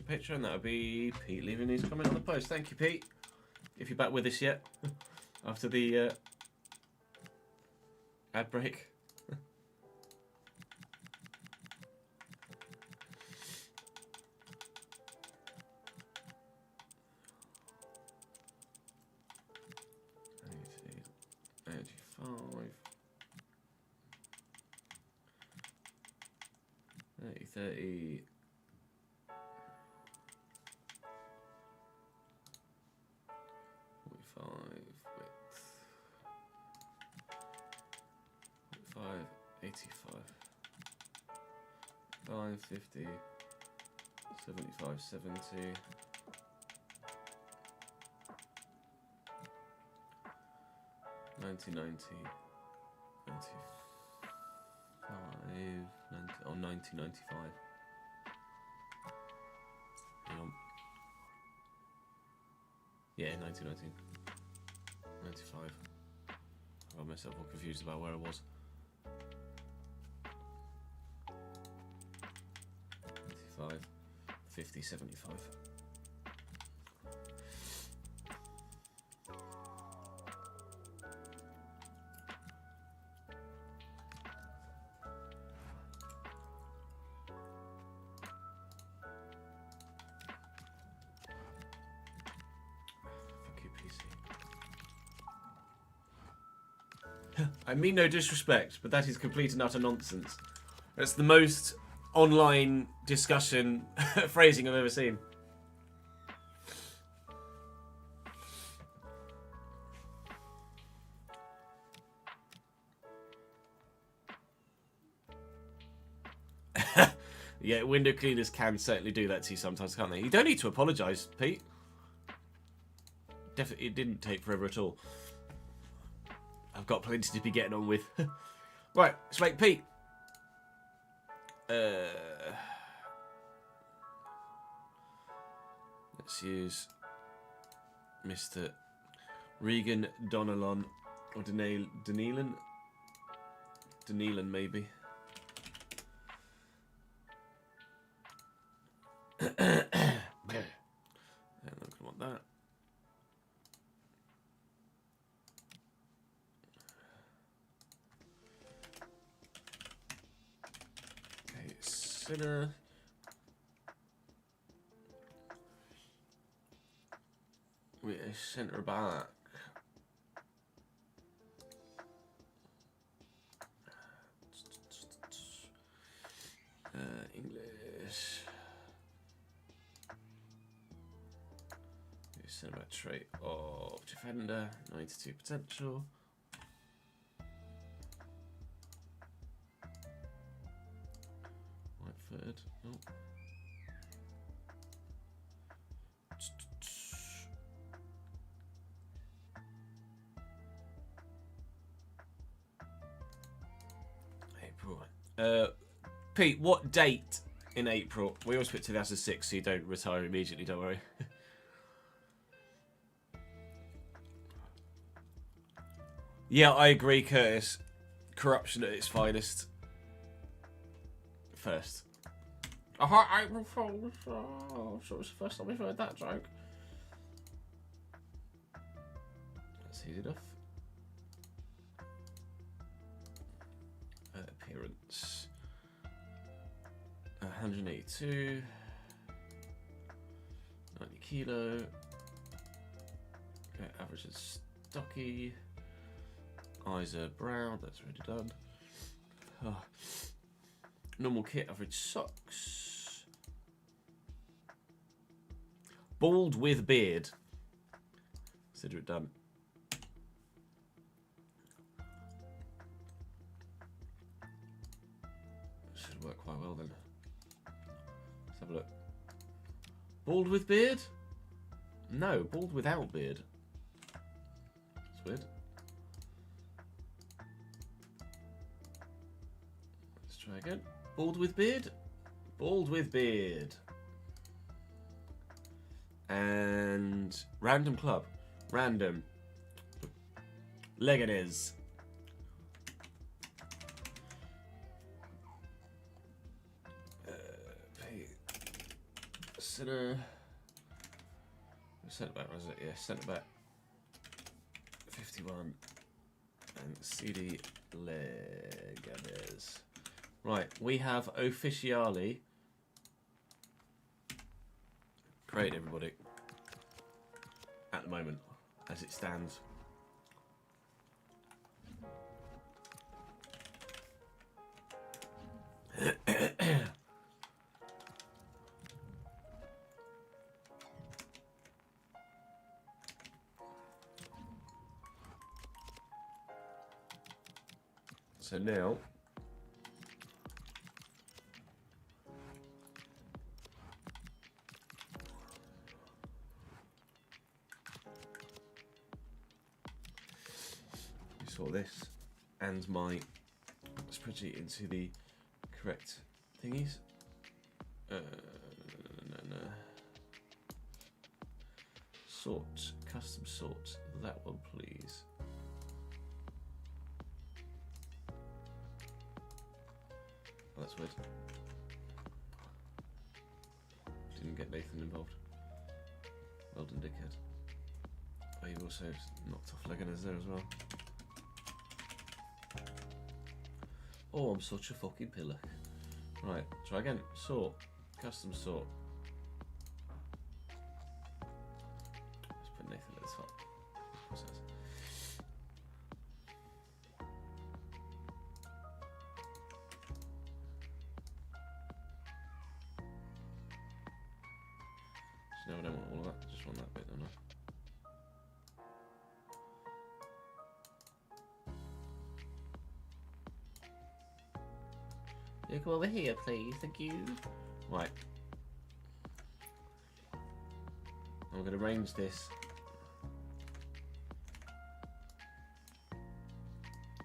Picture, and that would be Pete leaving his comment on the post. Thank you, Pete. If you're back with us yet after the ad break. 30. 45 width. 45, 85. 5, 50, 75, 70. 90, 90, 95, 90, oh, 90, 95. Hang on. Yeah, 90, 90, 95. I got myself all confused about where I was. 95, 50, 75. I mean no disrespect, but that is complete and utter nonsense. That's the most online discussion phrasing I've ever seen. Yeah, window cleaners can certainly do that to you sometimes, can't they? You don't need to apologise, Pete. Definitely, it didn't take forever at all. I've got plenty to be getting on with. Right, let's make Pete. Let's use Mr. Regan Donnellan or Danelan. Danelan, maybe. I don't want that. Okay, center. Wait, centre back. English. Centre back trait of defender, 92 potential. Right third. Oh. April. Pete, what date in April? We always put 2006 so you don't retire immediately, don't worry. Yeah, I agree, Curtis. Corruption at its finest. First. April Fool's. Oh, so it was the first time we've heard that joke. That's easy enough. Appearance. 182. 90 kilo. Okay, average is stocky. Eyes are brown, that's already done. Oh. Normal kit, average socks. Bald with beard. Consider it done. Should work quite well then. Let's have a look. Bald with beard? No, bald without beard. That's weird. Try again. Bald with beard. Bald with beard. And random club. Random. Leganés. Centre. Centre back, was it? Yeah, centre back. 51. And CD Leganés. Right, we have officially created everybody at the moment, as it stands. So now, you saw this and my spreadsheet into the correct thingies. No. Sort, custom sort, that one please. Oh, that's weird. Didn't get Nathan involved. Well done, dickhead. Oh, you also knocked off Leganes there as well. Oh, I'm such a fucking pillar. Right, try again. Sort, custom sort. Let's put Nathan at the top. No, I don't want all of that, just want that bit, don't I? Yeah, come over here, please, thank you. Right. I'm going to arrange this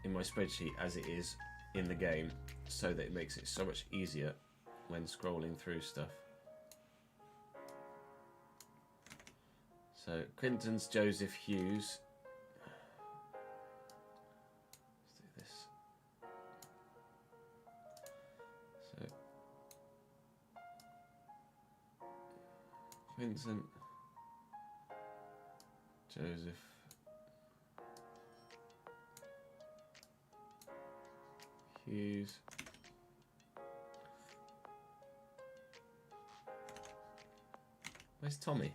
in my spreadsheet as it is in the game, so that it makes it so much easier when scrolling through stuff. So, Quinton's Joseph Hughes. Let's do this. So, Quinton, Joseph, Hughes. Where's Tommy?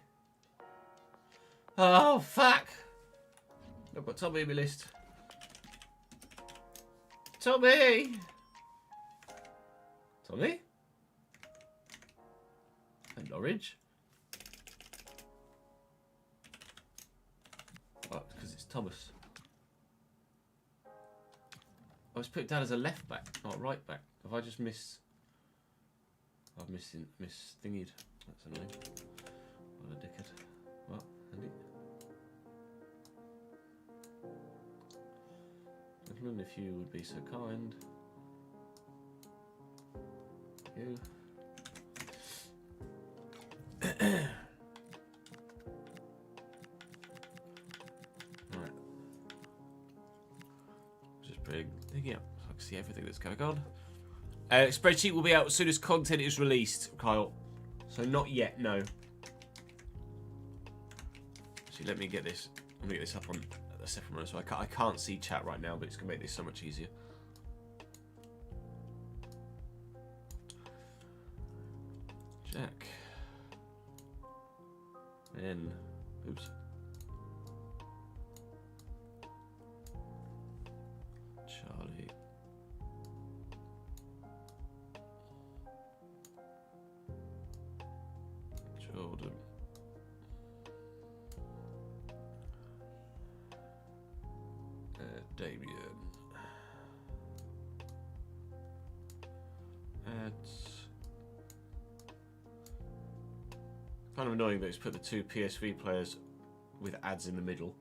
Oh, fuck! I've got Tommy in my list. Tommy! Tommy? And Norwich? Oh, because it's Thomas. I was put down as a left back, not a right back. Have I just missed... I've missed thingied. That's annoying. What a dickhead. Well, Andy. Gentlemen, if you would be so kind. You. Right. Just bring thingy up so I can see everything that's going on. Spreadsheet will be out as soon as content is released, Kyle. So not yet, no. Actually, let me get this. I'm gonna get this up on a separate one, so I can't see chat right now, but it's gonna make this so much easier. Jack. Then, oops. Charlie. Jordan. Damien. Ads. Kind of annoying that it's put the two PSV players with ads in the middle.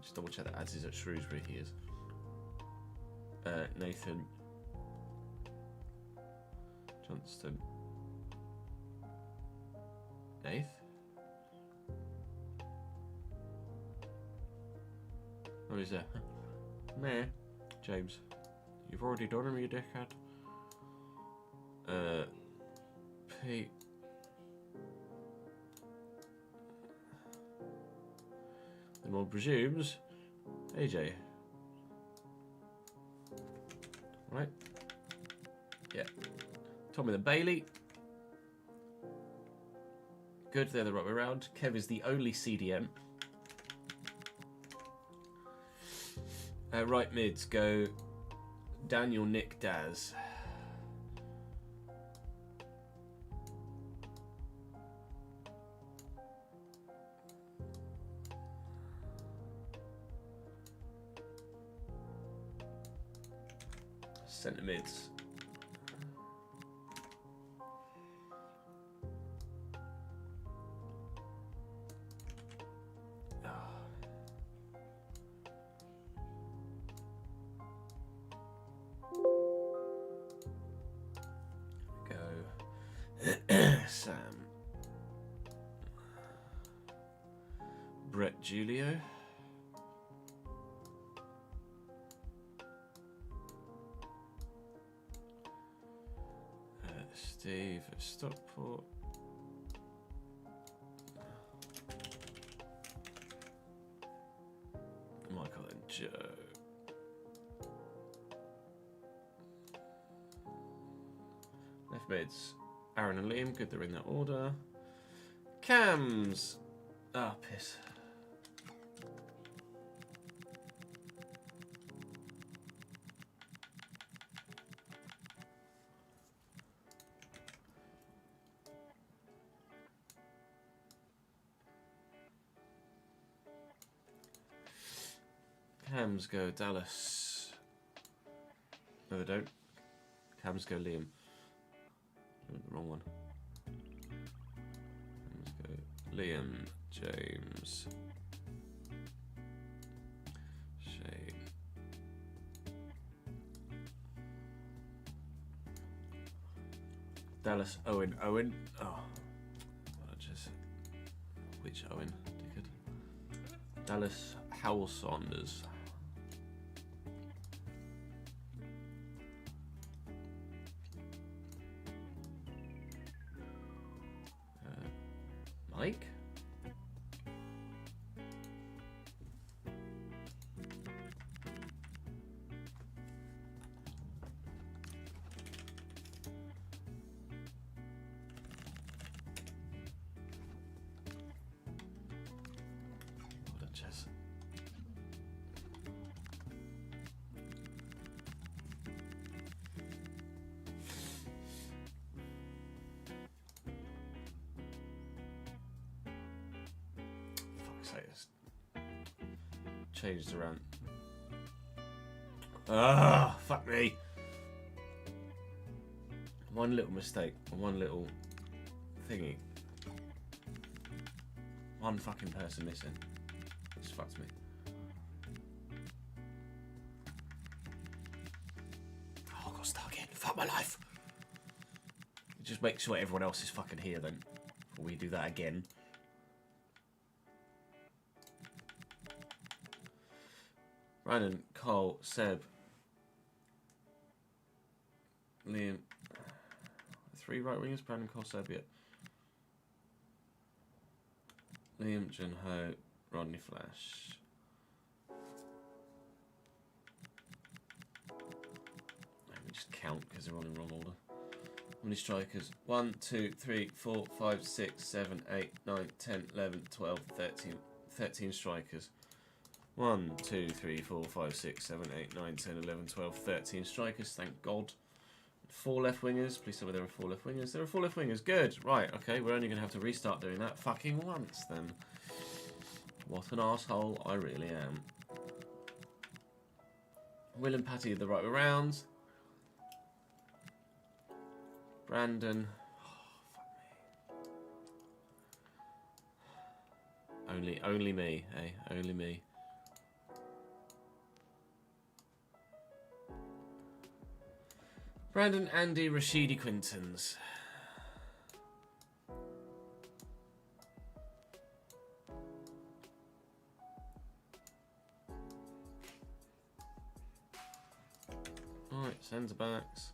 Just double check that ads is at Shrewsbury. He is. Nathan Johnston. Nath? Oh, he's there. Nah. James. You've already done him, you dickhead. Pete. Then one presumes AJ. Right. Yeah. Tommy the Bailey. Good, they're the right way around. Kev is the only CDM. Right mids go Daniel, Nick, Daz. Centre mids. Sam. Brett Julio. Steve Stockport. Michael and Joe. Left mids. Aaron and Liam, good, they're in that order. Cams. Ah, piss. Cams go Dallas. No, they don't. Cams go Liam. The wrong one. Cams go Liam, James, Shane. Dallas, Owen. Oh, which Owen? Dickhead. Dallas, Howell Saunders. Mike? What a chess. Changed around. Ah, fuck me. One little mistake, one little thingy. One fucking person missing. It just fucks me. Oh, I've got to start again. Fuck my life. Just make sure everyone else is fucking here then. Before we do that again. Brandon, Cole, Seb, Liam. 3 right wingers, Brandon, Cole, Seb, yeah. Liam, Jun Ho, Rodney Flash. Let me just count because they're all in the wrong order. How many strikers? 1, 2, 3, 4, 5, 6, 7, 8, 9, 10, 11, 12, 13. 13 strikers. 1, 2, 3, 4, 5, 6, 7, 8, 9, 10, 11, 12, 13 strikers, thank God. 4 left wingers. Please tell me there are 4 left wingers. There are 4 left wingers. Good. Right, okay, we're only going to have to restart doing that fucking once then. What an arsehole I really am. Will and Patty the right way round. Brandon. Oh, fuck me. Only me, hey? Only me. Brandon, Andy, Rashidi, Quintons. Alright, centre backs.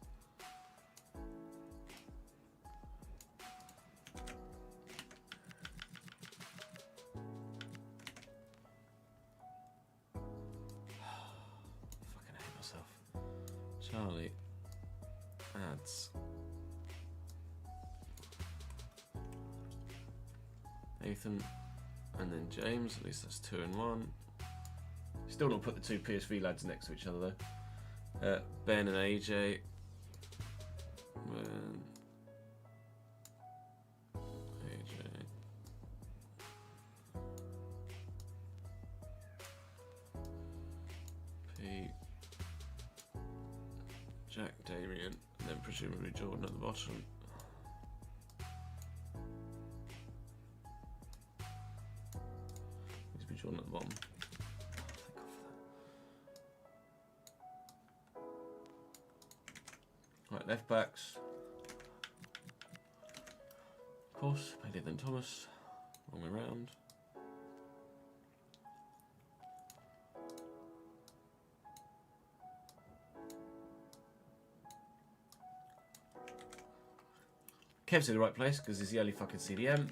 Fucking hate myself. Charlie. Ads. Nathan. And then James. At least that's 2 and 1. Still not put the 2 PSV lads next to each other though. Ben and AJ. Jack, Damien, and then presumably Jordan at the bottom. Needs to be Jordan at the bottom. Right, left backs. Of course, Bailey then Thomas. Wrong way round. Kev's in the right place because he's the only fucking CDM.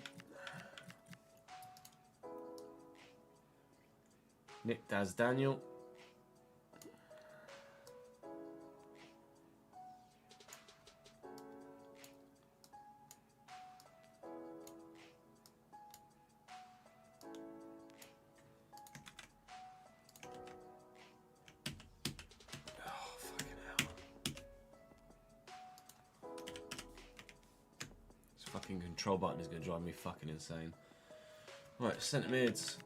Nick Daz Daniel. Fucking control button is going to drive me fucking insane. Right, centre mids.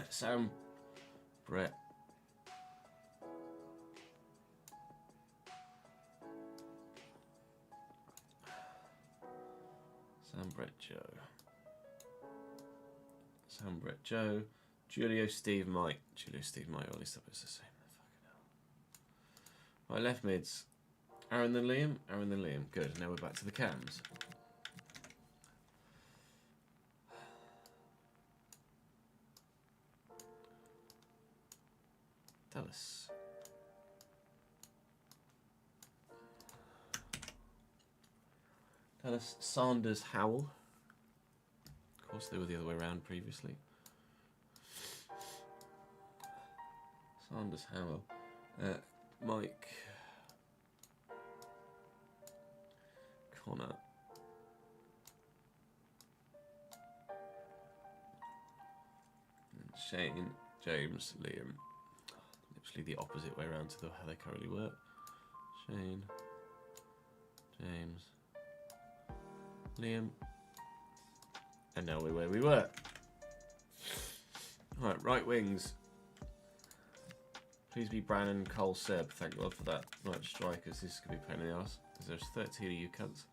Sam, Brett. Sam, Brett, Joe. Sam, Brett, Joe. Julio, Steve, Mike. Julio, Steve, Mike. All these stuff is the same. Fucking hell. Right, left mids. Aaron then Liam, Aaron then Liam. Good, now we're back to the cams. Dallas. Dallas, Sanders, Howell. Of course, they were the other way around previously. Sanders, Howell. Mike. Connor. And Shane, James, Liam. Literally the opposite way around to how they currently work. Shane, James, Liam. And now we're where we were. Right, right wings. Please be Brannon, Cole, Seb. Thank God for that. Right, strikers. This is going to be a pain in the ass. Because there's 13 of you cunts.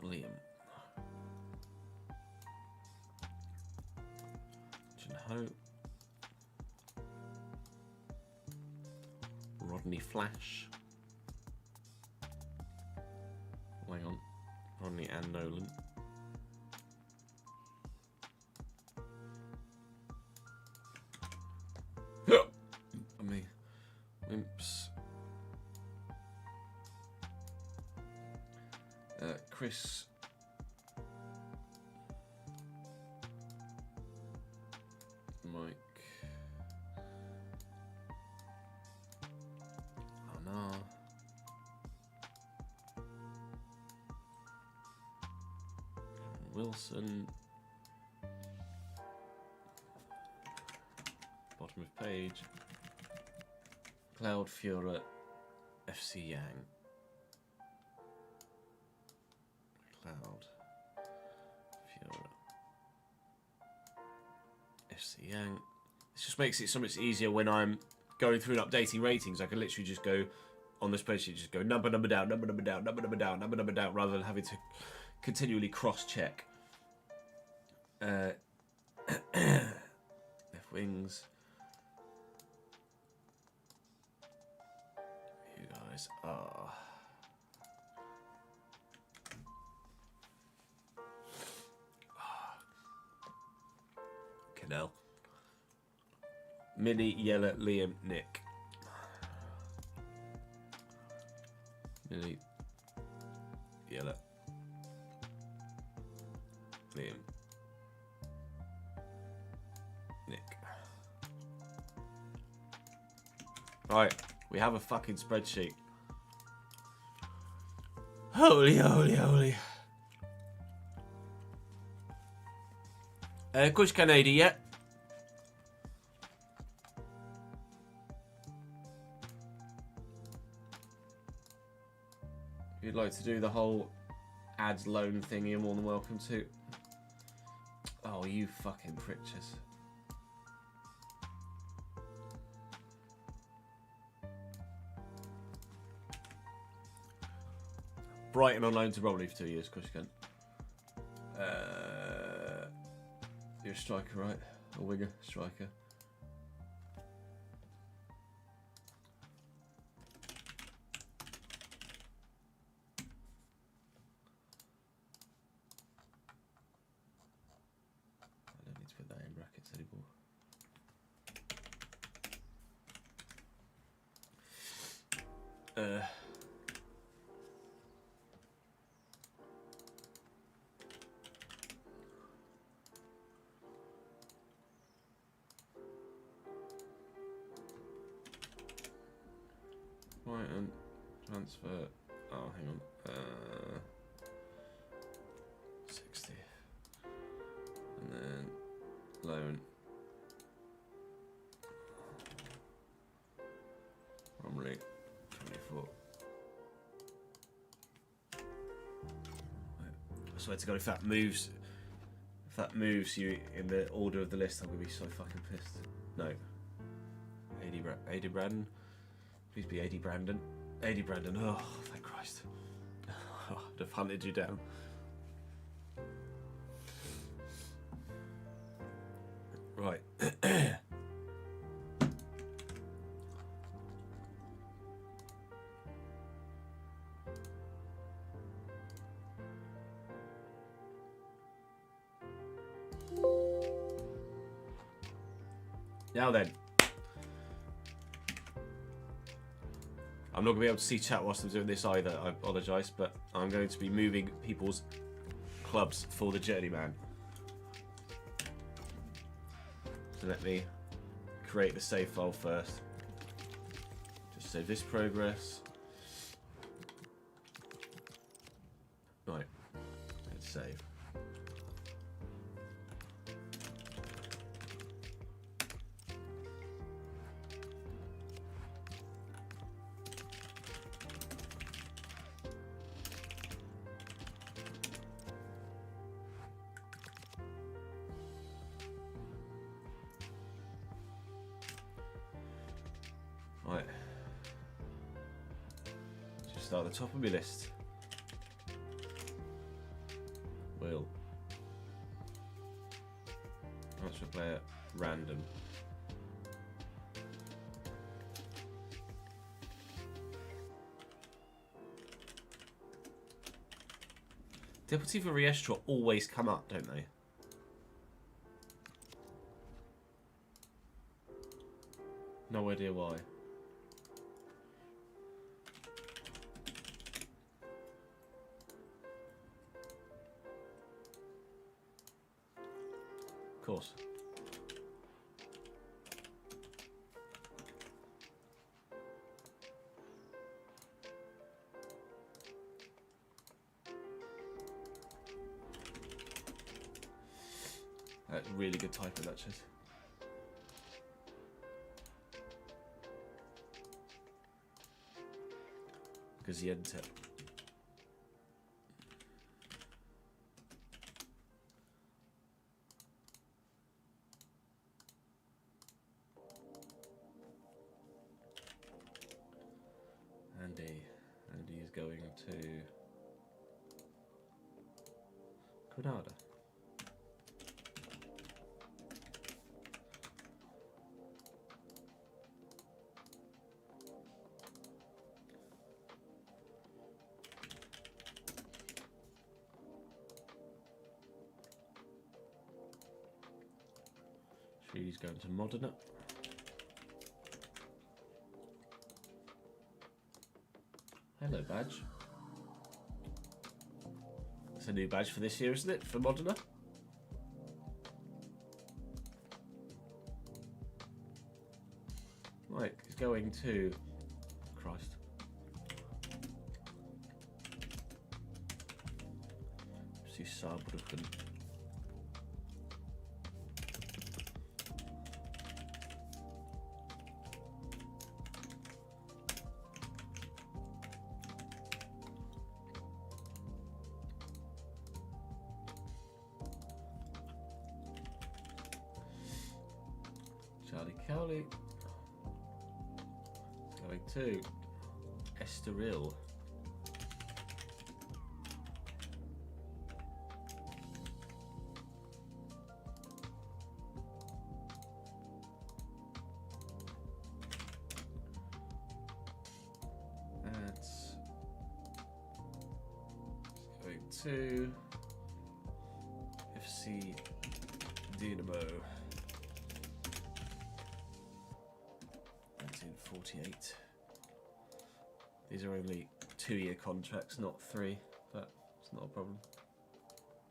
Liam. Jinho. Rodney Flash. Hang on. Rodney and Nolan. Me. Wimps. Chris. Mike. Anna. Wilson. Bottom of page. Cloud Fuhrer, FC Yang. Cloud Fuhrer, FC Yang. This just makes it so much easier when I'm going through and updating ratings. I can literally just go on the spreadsheet, just go number down, number down, number down, rather than having to continually cross-check. Left wings. You guys are... Canal. Millie, Yella, Liam, Nick. Millie, Yella, Liam, Nick. Right, we have a fucking spreadsheet. Holy, holy, holy. Kush Canady, yeah. If you'd like to do the whole ads loan thing, you're more than welcome to. Oh, you fucking pritches. Brighton on loan to Bromley for 2 years, of course you can. You're a striker, right? A winger, striker. I don't need to put that in brackets anymore. Brighton transfer. Oh, hang on. 60, and then loan. Bromley 24. I swear to God, if that moves you in the order of the list, I'm gonna be so fucking pissed. No. AD Brandon. Please be AD Brandon. AD Brandon. Oh, thank Christ. I'd have hunted you down. Right. Now then. I'm not going to be able to see chat whilst I'm doing this either, I apologise, but I'm going to be moving people's clubs for the journeyman. So let me create the save file first. Just save this progress. Right, let's save. Right, just start at the top of my list. Will. Transfer player, random. Deputy for Riestra always come up, don't they? No idea why. Of course. That's really good typing, that says. Gaziente. Andy is going to Granada. She's going to Modena. Hello, badge. It's a new badge for this year, isn't it? For Modena. Right, it's going to... Christ. See Saarbrücken. Cowley. Going to Estoril. That's going to FC Dynamo. 1948. These are only 2-year contracts, not 3, but it's not a problem.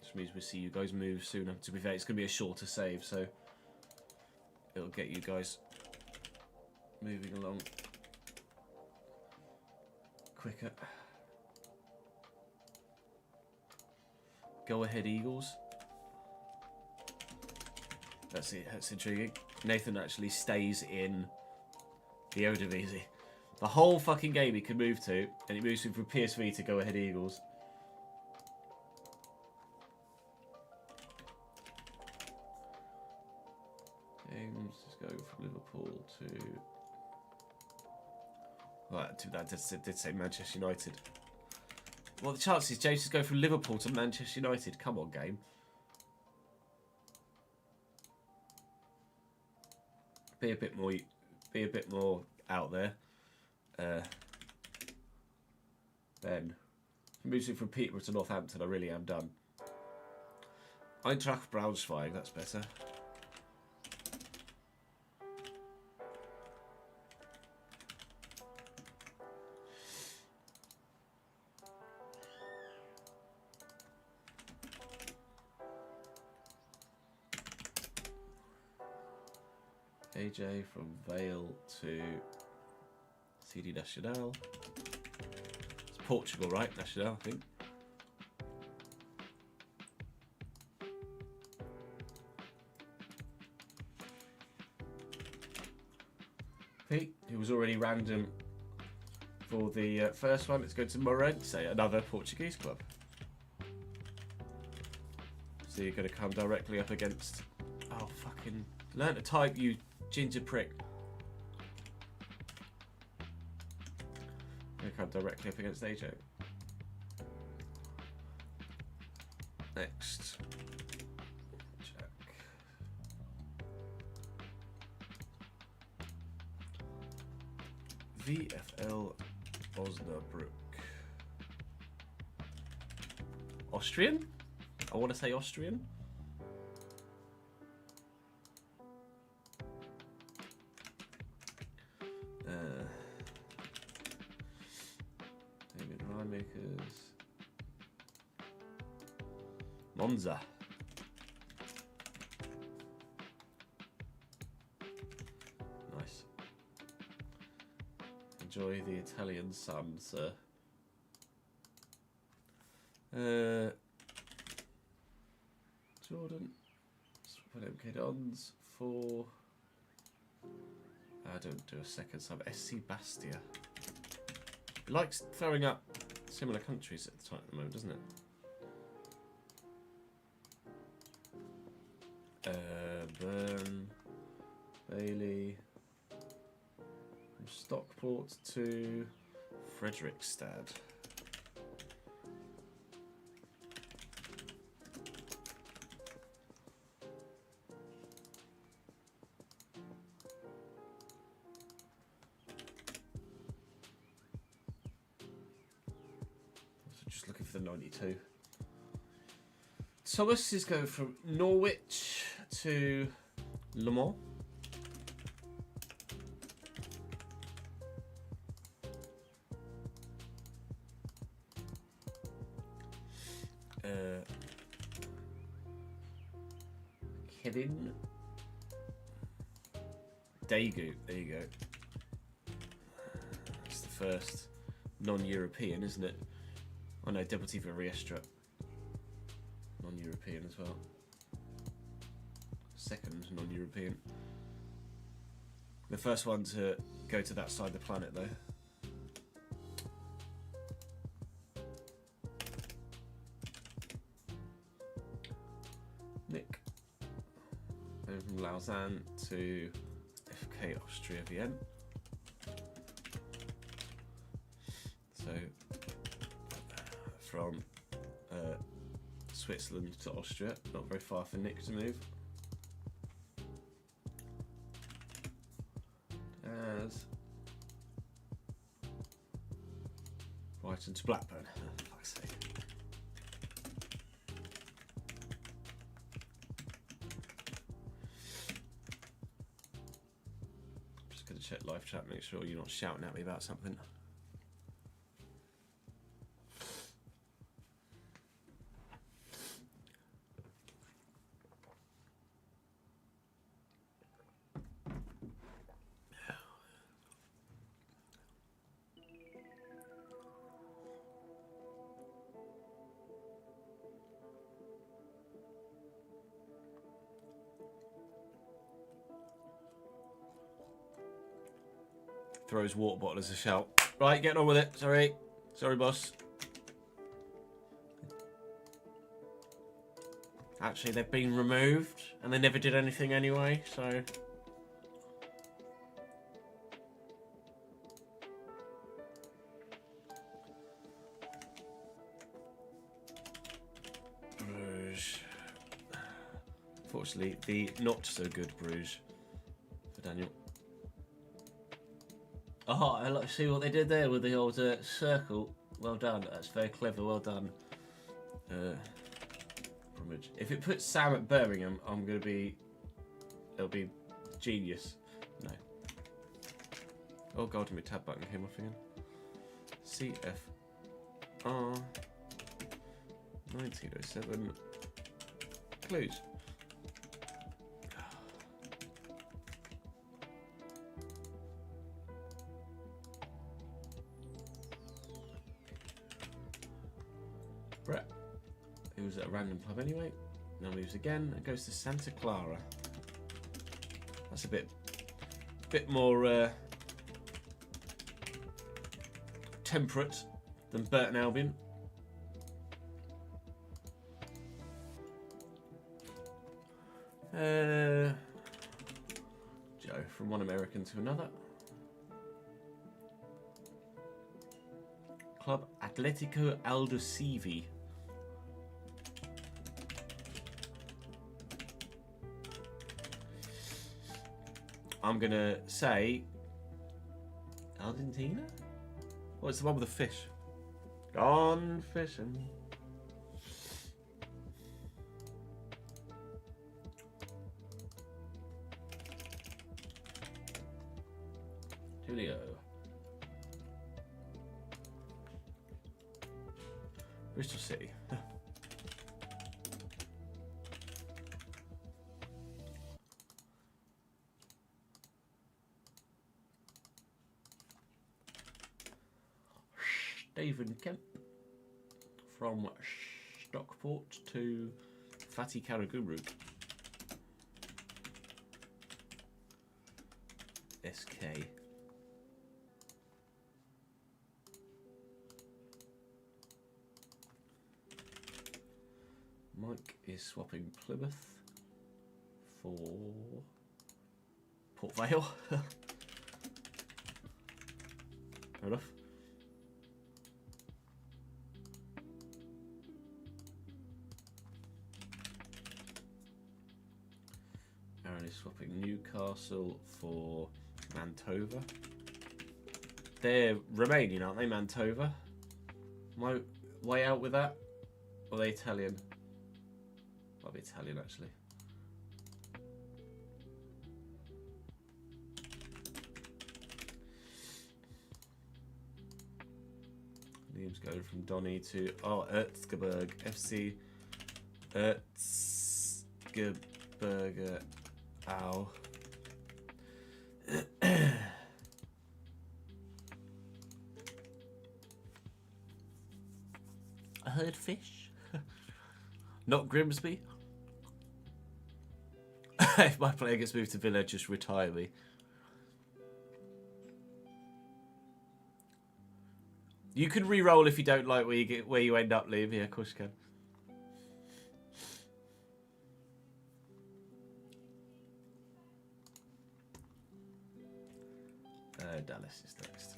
Just means we see you guys move sooner. To be fair, it's going to be a shorter save, so it'll get you guys moving along quicker. Go ahead, Eagles. That's it. That's intriguing. Nathan actually stays in the Eredivisie. The whole fucking game he can move to, and he moves him from PSV to Go Ahead Eagles. James is going from Liverpool to... Well, that did say Manchester United. Well, the chances James is going from Liverpool to Manchester United. Come on, game. Be a bit more out there. Then moving from Peterborough to Northampton, I really am done. Eintracht Braunschweig, that's better. AJ from Vale to CD Nacional. It's Portugal, right? Nacional, I think. Pete, who was already random for the first one, let's go to Morense, another Portuguese club. So you're going to come directly up against... Oh, fucking... Learn to type, you ginger prick. Going to come directly up against AJ. Next. Check. VfL Osnabrück. Austrian? I want to say Austrian. David Rhinemakers. Monza. Nice. Enjoy the Italian sun, sir. Jordan. MK Dons for... I don't do a second sub. SC Bastia. It likes throwing up similar countries at the time at the moment, doesn't it? Bern, Bailey, from Stockport to Fredrikstad. Just looking for the 92. Thomas is going from Norwich to Le Mans. Kevin Daegu, there you go. It's the first non-European, isn't it? Oh no, Deportivo Riestra. Non-European as well. Second non-European. The first one to go to that side of the planet though. Nick. Going from Lausanne to FK UK, Austria, Vienna. So from Switzerland to Austria, not very far for Nick to move. As Brighton to Blackburn, for fuck's sake. Just gonna check live chat, make sure you're not shouting at me about something. Throw his water bottle as a shout. Right, getting on with it. Sorry. Sorry, boss. Actually, they've been removed, and they never did anything anyway, so... Bruges. Unfortunately, the not-so-good Bruges for Daniel. Oh, I like to see what they did there with the old circle. Well done. That's very clever. Well done. If it puts Sam at Birmingham, I'm going to be... It'll be genius. No. Oh god, my tab button came off again. CFR 1907. Clues. Brett, who was at a random club anyway, now moves again and goes to Santa Clara. That's a bit more temperate than Burton Albion. Joe, from one American to another. Club Atletico Aldosivi. I'm gonna say Argentina? Oh, it's the one with the fish. Gone fishing. Julio. Bristol City. Stephen Kemp from Stockport to Fatty Karaguru. SK. Mike is swapping Plymouth for Port Vale. Fair enough. Aaron is swapping Newcastle for Mantova. They're Romanian, aren't they, Mantova? Am I way out with that? Or are they Italian? Might be Italian, actually. Liam's going from Donny to Erzgebirge FC. Erzgebirge. Ow. I heard fish. Not Grimsby. If my player gets moved to Villa, just retire me. You can re-roll if you don't like where you end up, Liam. Yeah, of course you can. Dallas is next.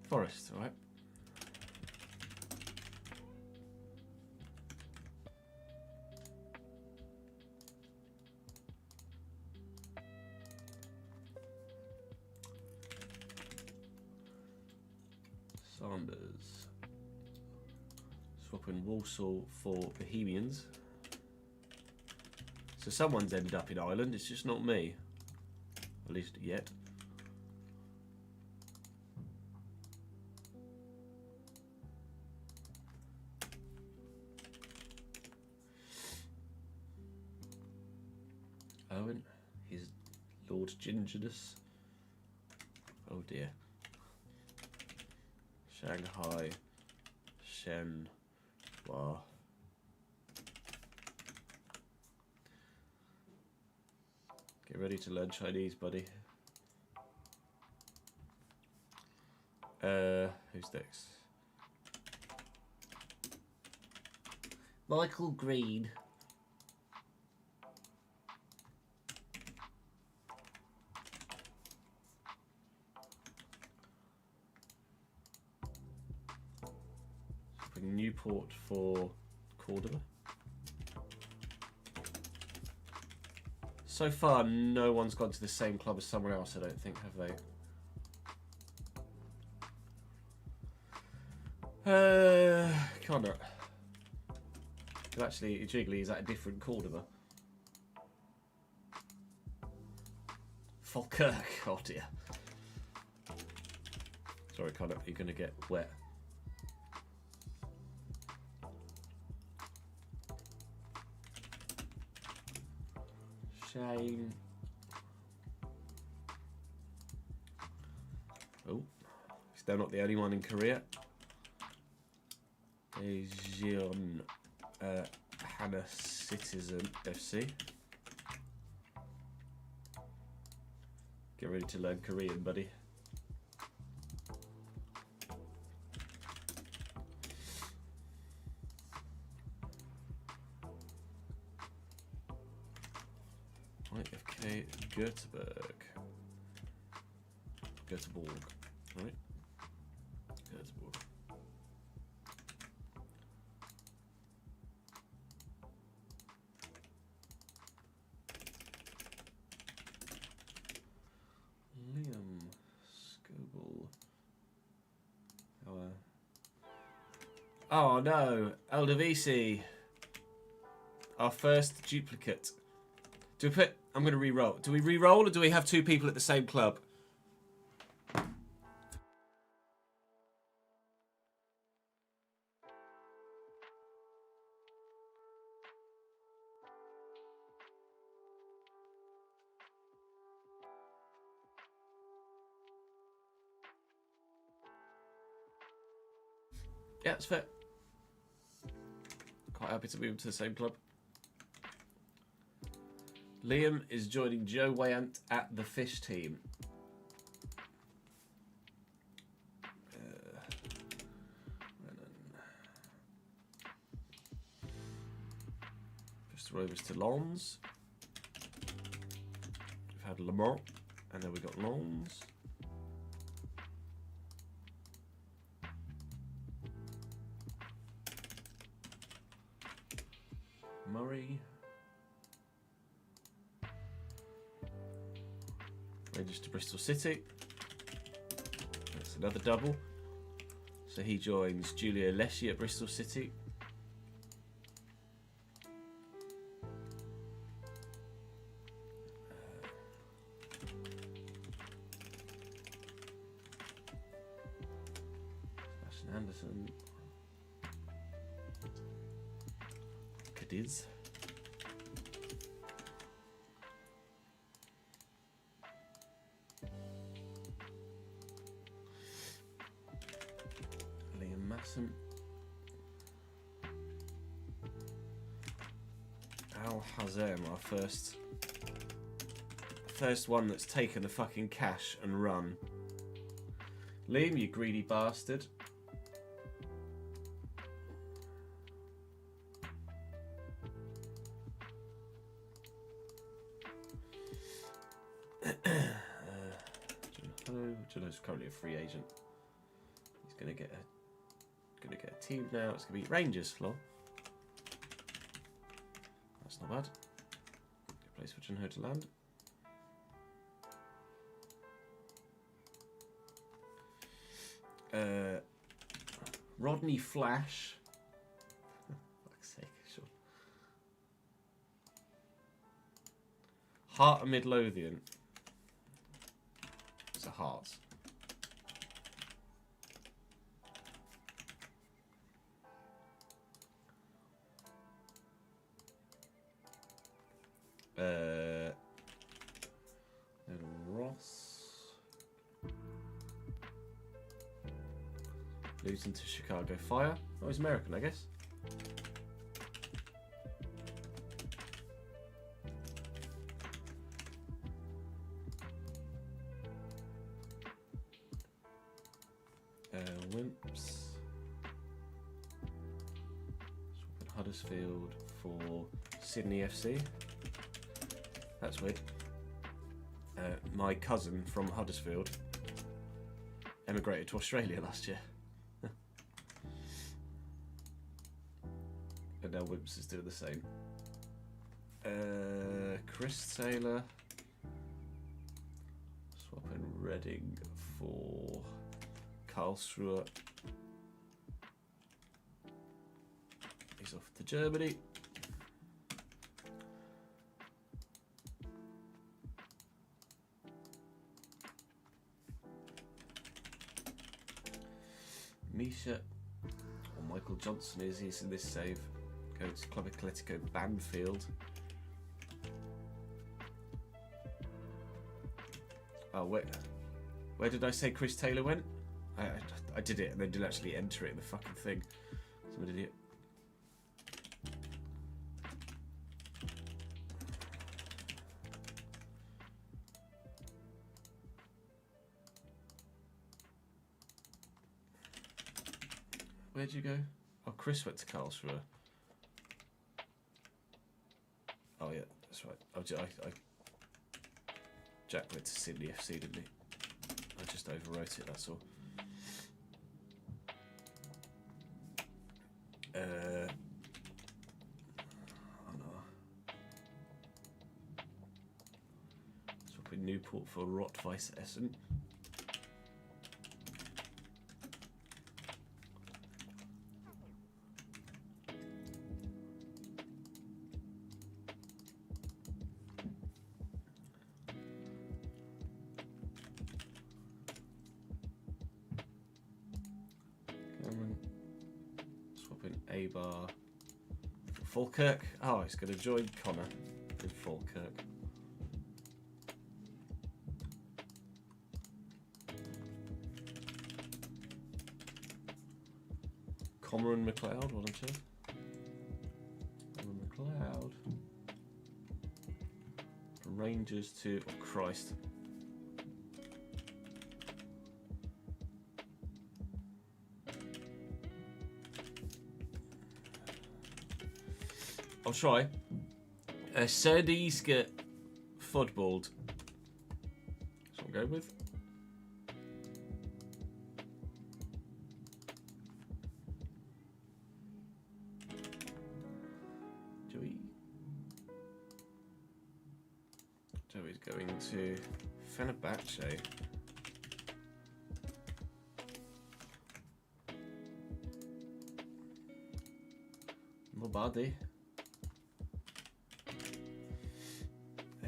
Forest, all right. Sanders. Swapping Walsall for Bohemians. So someone's ended up in Ireland, it's just not me. At least yet. Owen, his Lord Gingerness. Oh dear. Shanghai, Shenhua. Get ready to learn Chinese, buddy. Who's next? Michael Green. Newport for Cordoba. So far, no one's gone to the same club as someone else, I don't think, have they? Connor. Actually, Jiggly is at a different Cordoba. Falkirk, oh dear. Sorry, Connor, you're going to get wet. Shane. Oh, still not the only one in Korea. Asian Hannah Citizen FC. Get ready to learn Korean, buddy. FK Göteborg. Göteborg, right? Göteborg. Liam Scoble. Oh no, Eldavisi. Our first duplicate. Do we put... I'm going to re-roll. Do we re-roll or do we have two people at the same club? Yeah, that's fair. Quite happy to move to the same club. Liam is joining Joe Wayant at the Fish team. Just Rovers to Lons. We've had Lamont, and then we got Lons. Murray. Rangers to Bristol City. That's another double. So he joins Julio Leschi at Bristol City. Sebastian Anderson. Cadiz. Al Hazem, our first one that's taken the fucking cash and run. Liam, you greedy bastard. Jono's currently a free agent. He's gonna get a team now. It's gonna be Rangers, Flo. That's not bad. Good place for Jono to land. Rodney Flash. Fuck's sake, sure. Heart of Midlothian. It's a Hearts. Ross. Losing to Chicago Fire. Oh, he's American, I guess. Wimps. Swapping Huddersfield for Sydney FC. That's weird. My cousin from Huddersfield emigrated to Australia last year. And now Wimps is doing the same. Chris Taylor. Swapping Reading for Karlsruhe. He's off to Germany. Misha or Michael Johnson is in this save. Goes to Club Atletico Banfield. Oh, where did I say Chris Taylor went? I did it and then didn't actually enter it in the fucking thing. I'm an idiot. Where'd you go? Oh, Chris went to Karlsruhe. Oh yeah, that's right. Jack went to Sydney FC, didn't he? I just overwrote it, that's all. Oh no. Swapping Newport for Rot-Weiss Essen. Abar. Falkirk. Oh, he's going to join Connor in Falkirk. Cameron McLeod, what I'm saying. Cameron McLeod. From Rangers to... Oh, Christ. I'll try. Serdiska Fodballed. That's what I'm going with. Joey's going to Fenerbahce. Mobadi.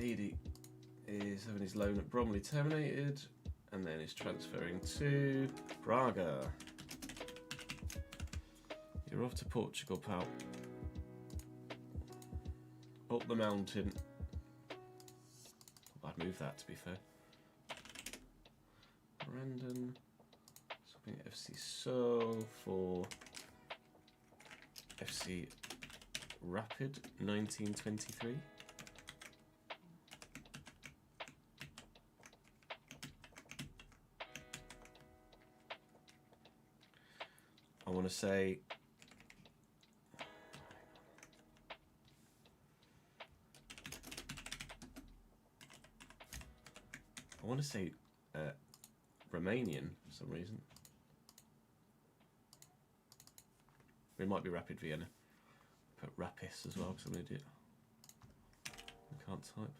80 is having his loan at Bromley terminated and then is transferring to Braga. You're off to Portugal, pal. Up the mountain. I'd move that, to be fair. Brandon. Swapping FC Seoul for FC Rapid 1923. want to say Romanian for some reason. It might be Rapid Vienna. Put Rapis as well because I'm an idiot. I can't type.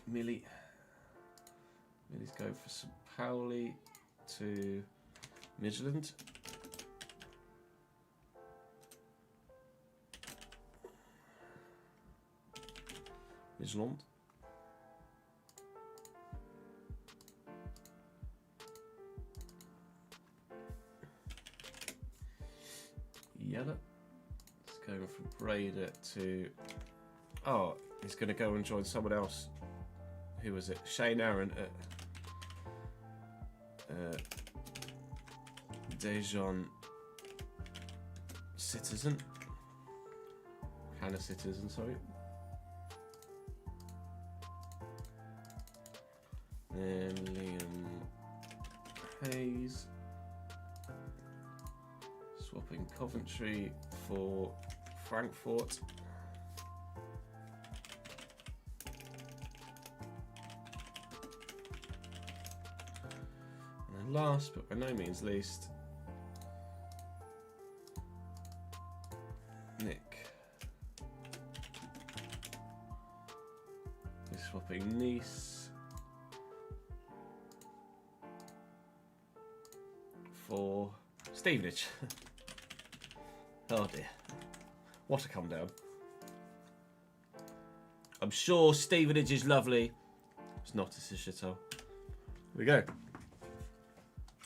Millie's go for St. Pauli to Midland. Midland. Yellow. It's going from Breda to... Oh, he's going to go and join someone else. Who was it? Shane Aaron at Dijon Citizen. Hannah Citizen, sorry. Then Liam Hayes. Swapping Coventry for Frankfurt. And then last, but by no means least, Nick is swapping Nice for Stevenage. Oh dear. What a come down. I'm sure Stevenage is lovely. It's not, it's a shithole. Here we go.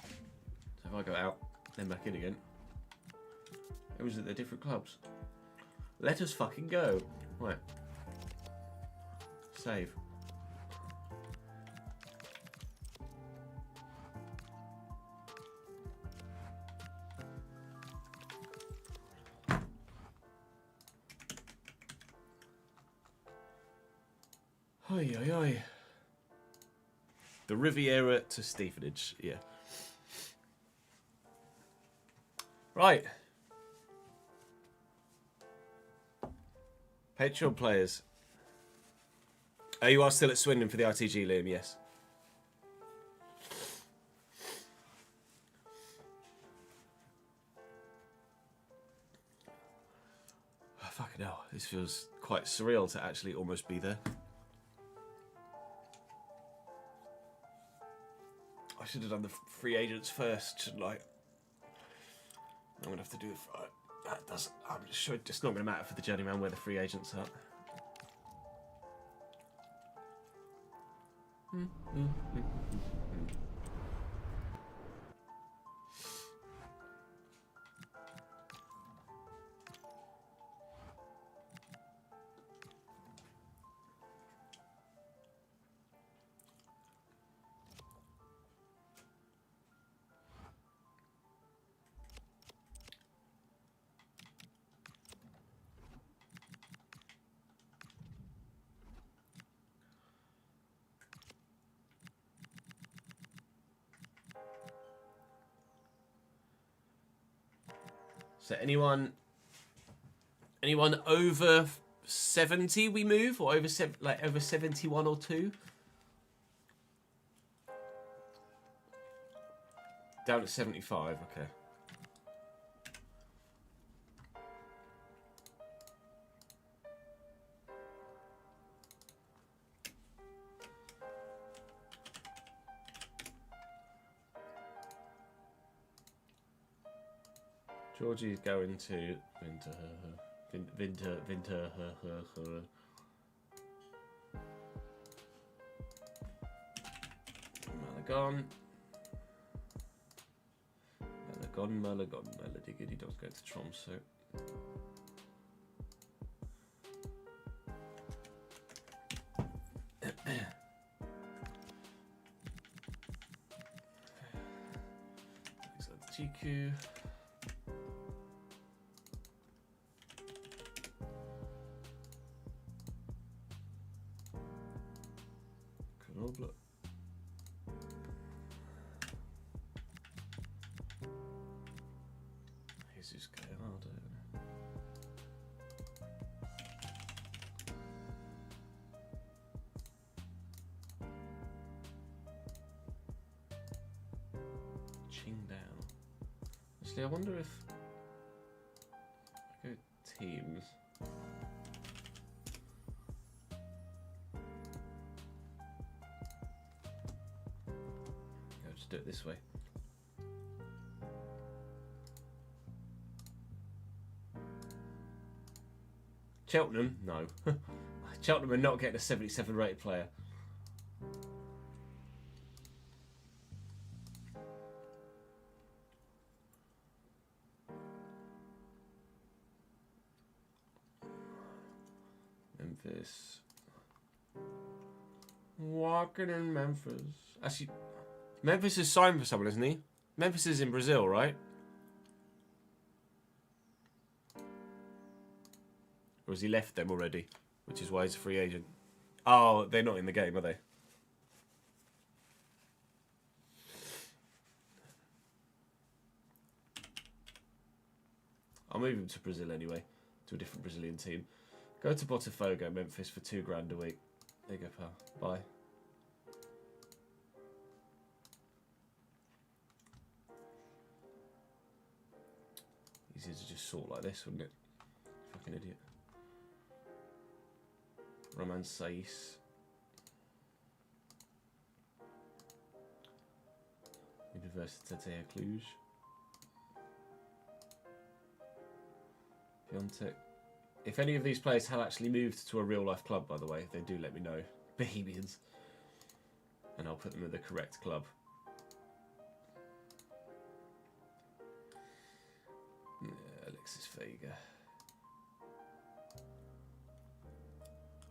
So if I go out, then back in again. Or is it they're different clubs? Let us fucking go. Right. Save. Oi, oi, oi. The Riviera to Stevenage, yeah. Right. Patreon players. You are still at Swindon for the ITG, Liam, yes. Oh, fucking hell, this feels quite surreal to actually almost be there. I should have done the free agents first, shouldn't I? I'm gonna have to do it. That doesn't. I'm sure it's not gonna matter for the journeyman where the free agents are. So anyone over 70 we move, or over over 71 or 2? Down to 75, okay. Georgie's going to Winter. Malagon. Melody does go to Tromsø. GQ. Jesus Gallardo. Ching down. Actually, I wonder if I go teams. I'll just do it this way. Cheltenham? No. Cheltenham are not getting a 77 rated player. Memphis. Walking in Memphis. Actually, Memphis is signed for someone, isn't he? Memphis is in Brazil, right? Or has he left them already? Which is why he's a free agent. Oh, they're not in the game, are they? I'll move him to Brazil anyway. To a different Brazilian team. Go to Botafogo, Memphis for £2,000 a week. There you go, pal. Bye. Easier to just sort like this, wouldn't it? Fucking idiot. Roman Saiz. Université Cluj. Piontek. If any of these players have actually moved to a real life club, by the way, they do let me know. Bohemians. And I'll put them in the correct club. Yeah, Alexis Vega.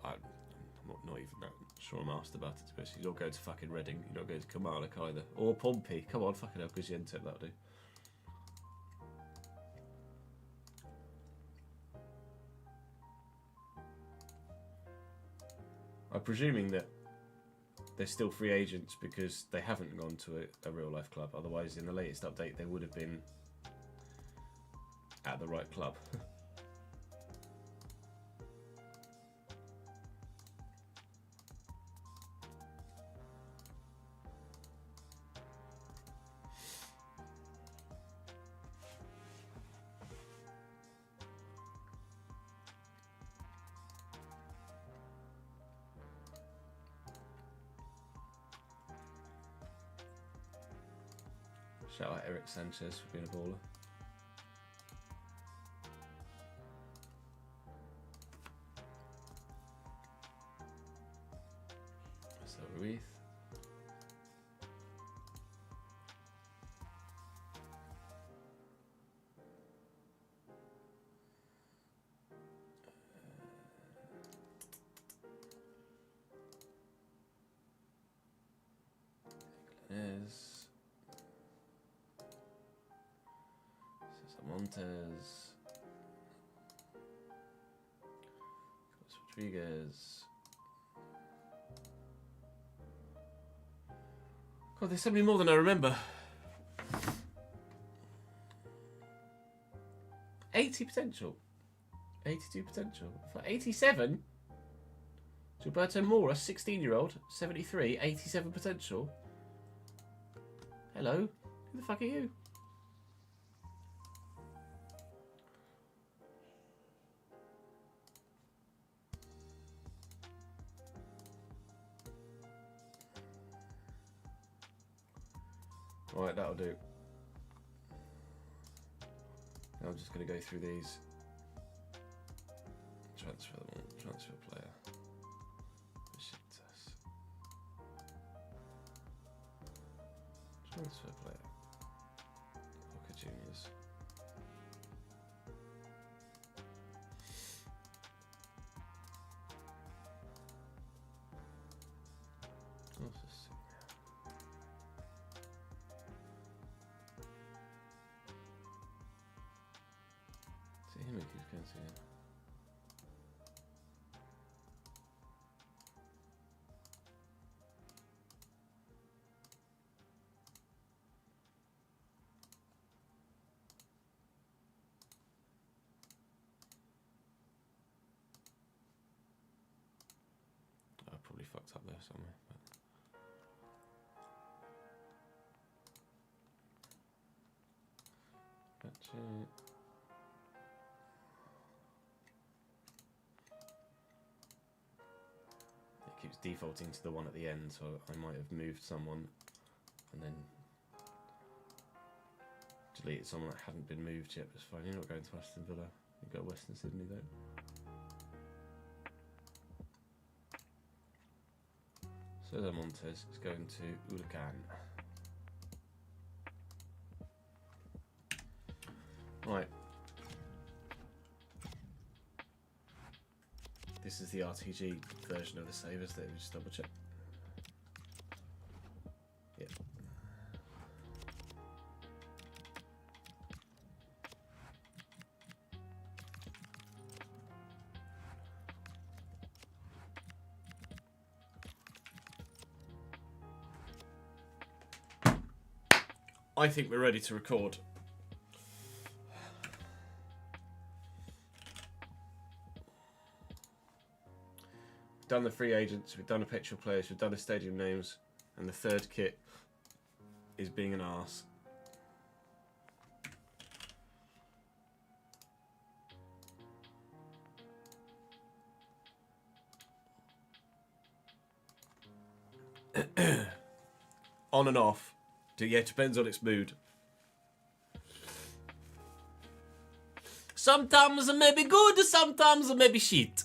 I'm not even that sure I'm asked about it, to be. You don't go to fucking Reading. You don't go to Kilmarnock either. Or Pompey. Come on, fucking hell, Gaziantep, that'll do. I'm presuming that they're still free agents because they haven't gone to a real life club. Otherwise, in the latest update, they would have been at the right club. Shout out Eric Sanchez for being a baller. So Ruiz. Montes. Rodriguez. God, there's so many more than I remember. 80 potential. 82 potential. 87? Gilberto Mora, 16-year-old, 73, 87 potential. Hello? Who the fuck are you? Right, that'll do. Now I'm just going to go through these. Transfer them all. Transfer player. Transfer player. Boca Juniors. See him if he's going to. probably fucked up there somewhere. But it keeps defaulting to the one at the end, so I might have moved someone and then deleted someone that hadn't been moved yet. But it's fine. You're not going to Aston Villa. You go Western Sydney though. Cesar Montes is going to Huracan. Right. This is the RTG version of the save, isn't it? Just double check. Yeah. I think we're ready to record. We've done the free agents, we've done the petrol players, we've done the stadium names, and the third kit is being an arse. On and off. Yeah, it depends on its mood. Sometimes it may be good, sometimes it may be shit.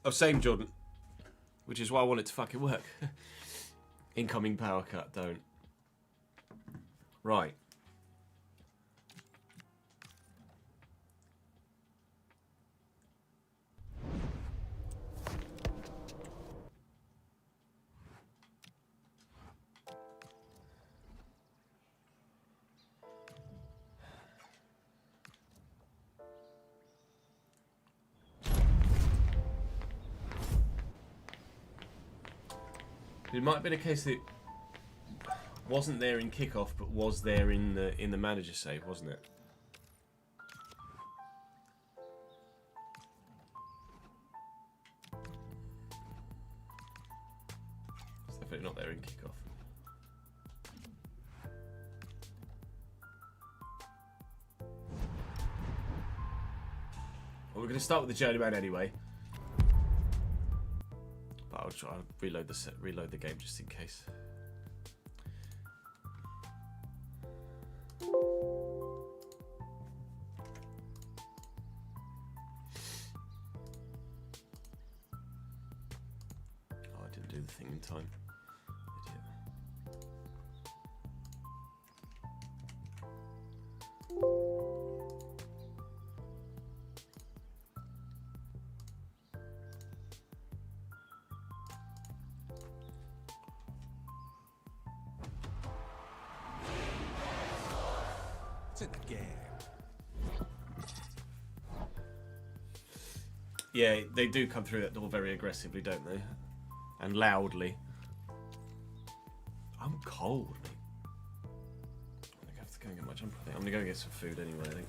Oh, same, Jordan. Which is why I want it to fucking work. Incoming power cut, don't. Right. It might have been a case that it wasn't there in kickoff, but was there in the manager save, wasn't it? It's definitely not there in kickoff. Well, we're going to start with the journeyman anyway. I'll try and reload the game just in case. Oh, I didn't do the thing in time. Idiot. Yeah, they do come through that door very aggressively, don't they? And loudly. I'm cold, mate. I'm gonna have to go and get my jumper. I'm gonna go and get some food anyway, I think.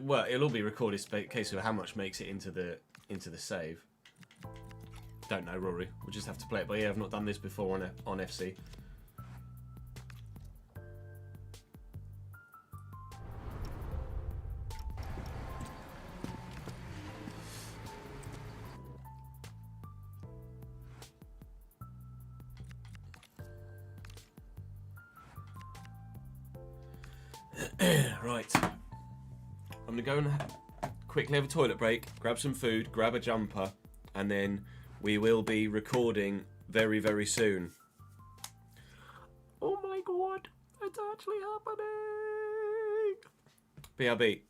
Well, it'll all be recorded case of how much makes it into the save. Don't know, Rory. We'll just have to play it by ear. I've not done this before on FC. Right. I'm going to go and quickly have a toilet break, grab some food, grab a jumper, and then we will be recording very, very soon. Oh my god, it's actually happening! BRB.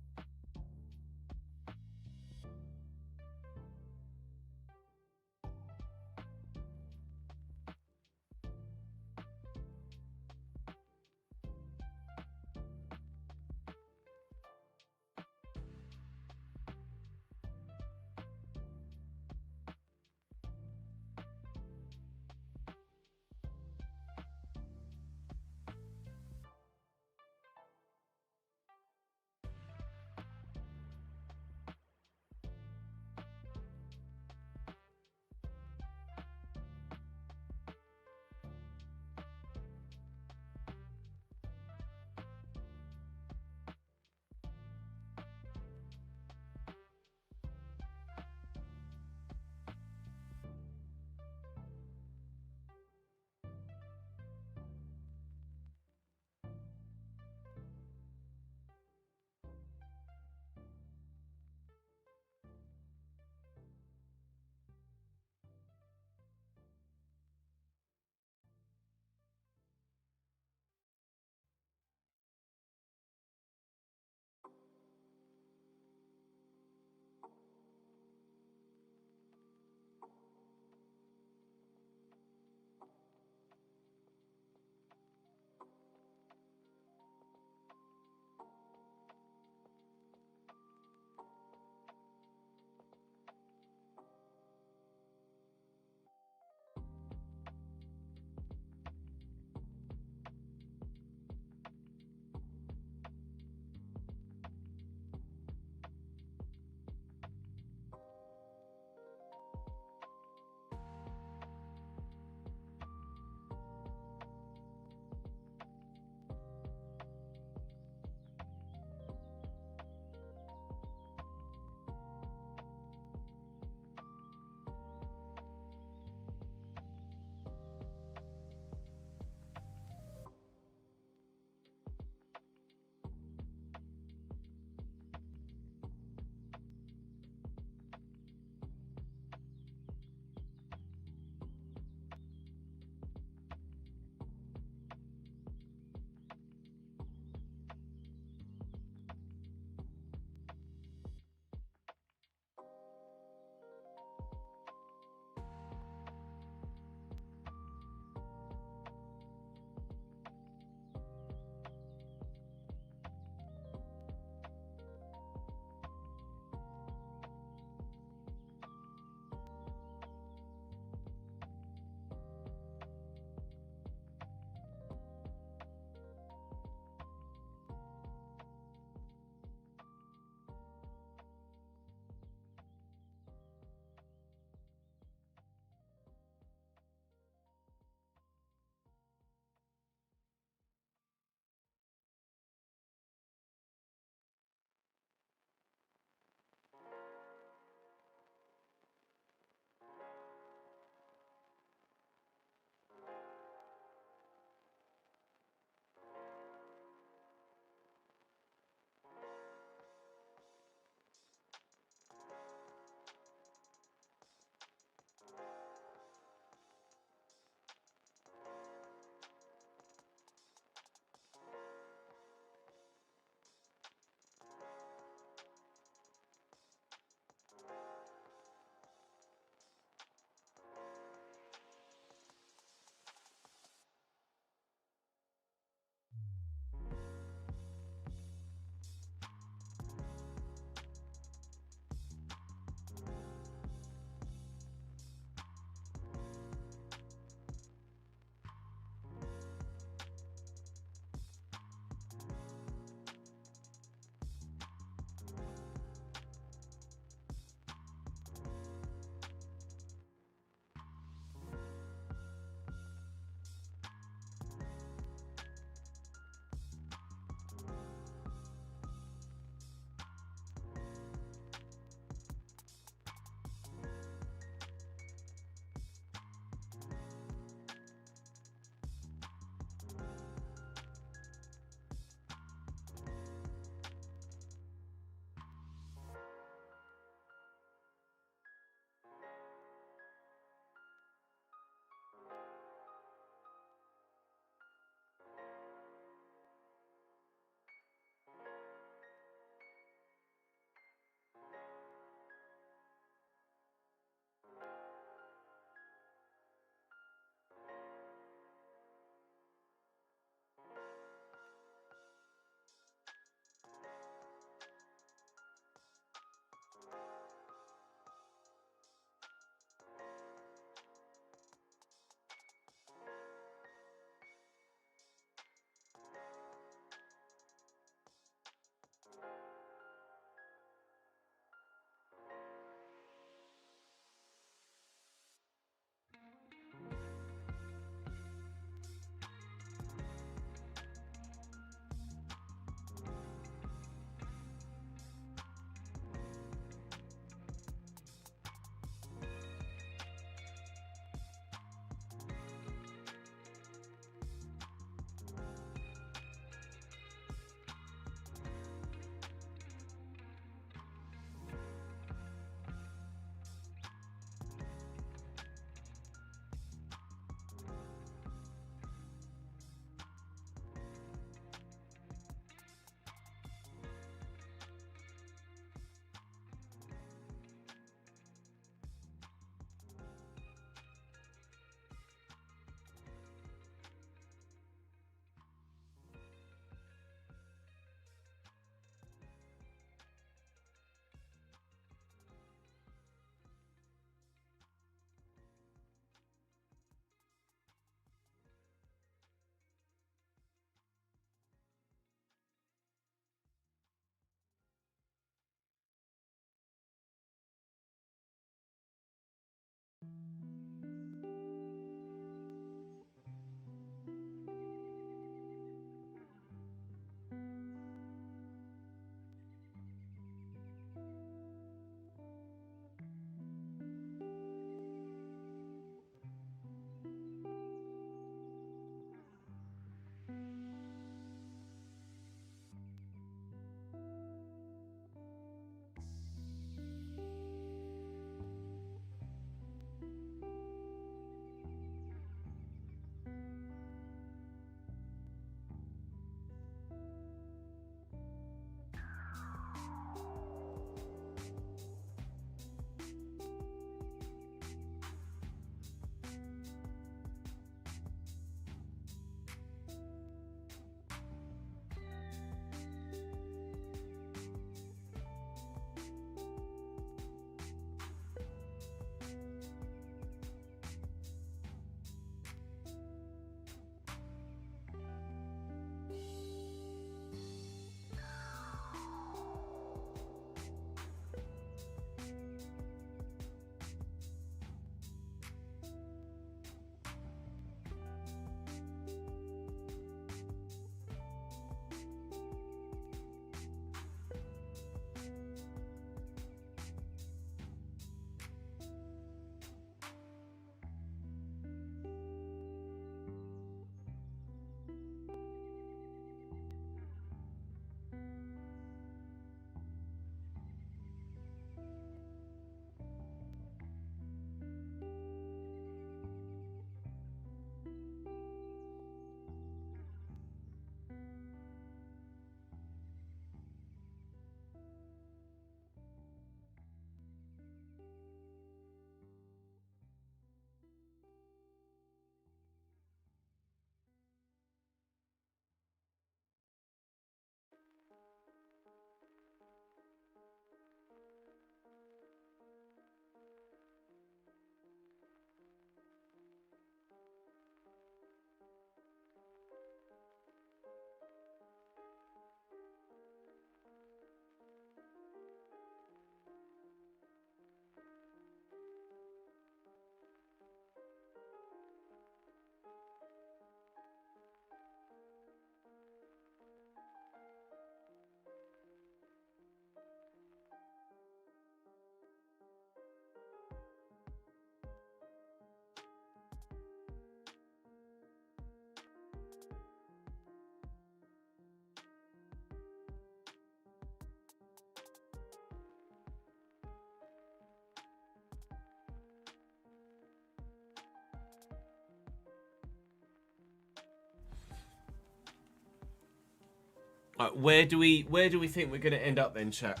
Where do we think we're going to end up then, chat?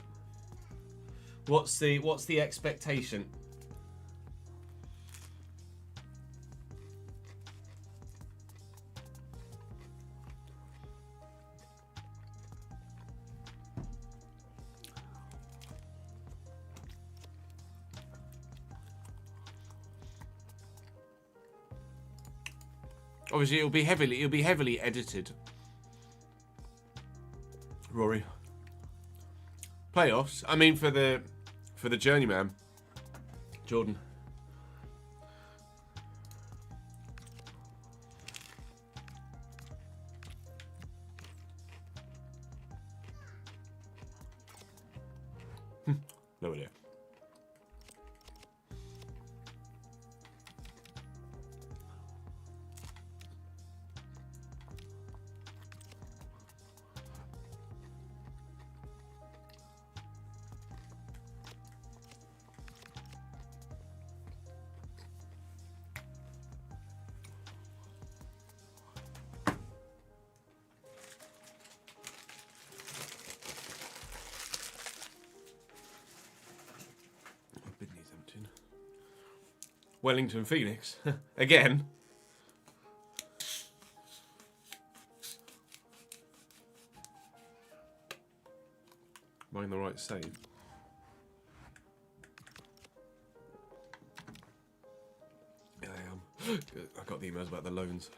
What's the expectation? Obviously, it'll be heavily edited. Rory. Playoffs. I mean, for the journeyman, Jordan. No idea. Wellington Phoenix. Again. Am I in the right save? Yeah, I am. I got the emails about the loans.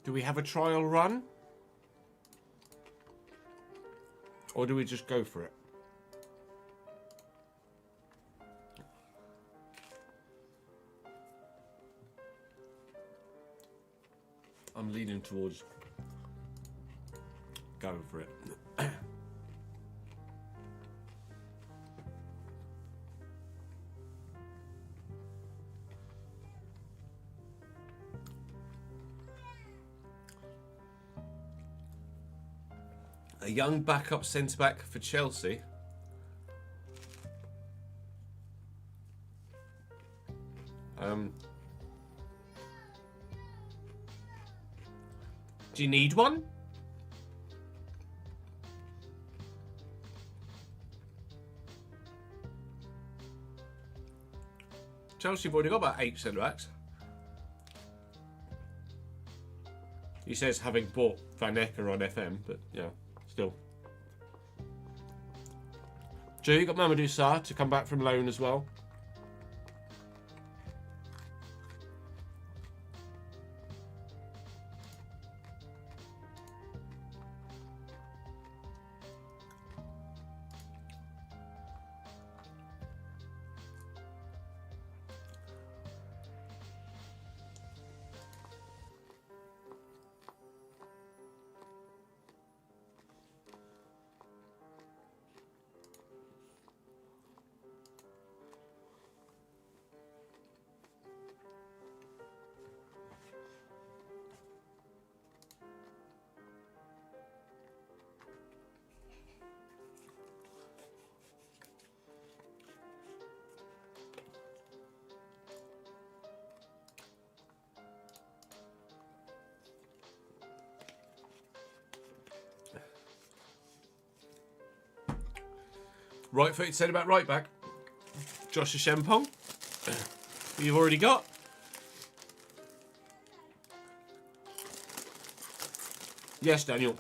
Do we have a trial run? Or do we just go for it? I'm leaning towards going for it. A young backup centre-back for Chelsea. Do you need one? Chelsea have already got about 8 centre-backs. He says having bought Van Ecker on FM, but yeah. Still. Joe, you got Mamadou Sarr to come back from loan as well. Right-footed centre-back, right-back. Joshua Shempong. You've already got. Yes, Daniel.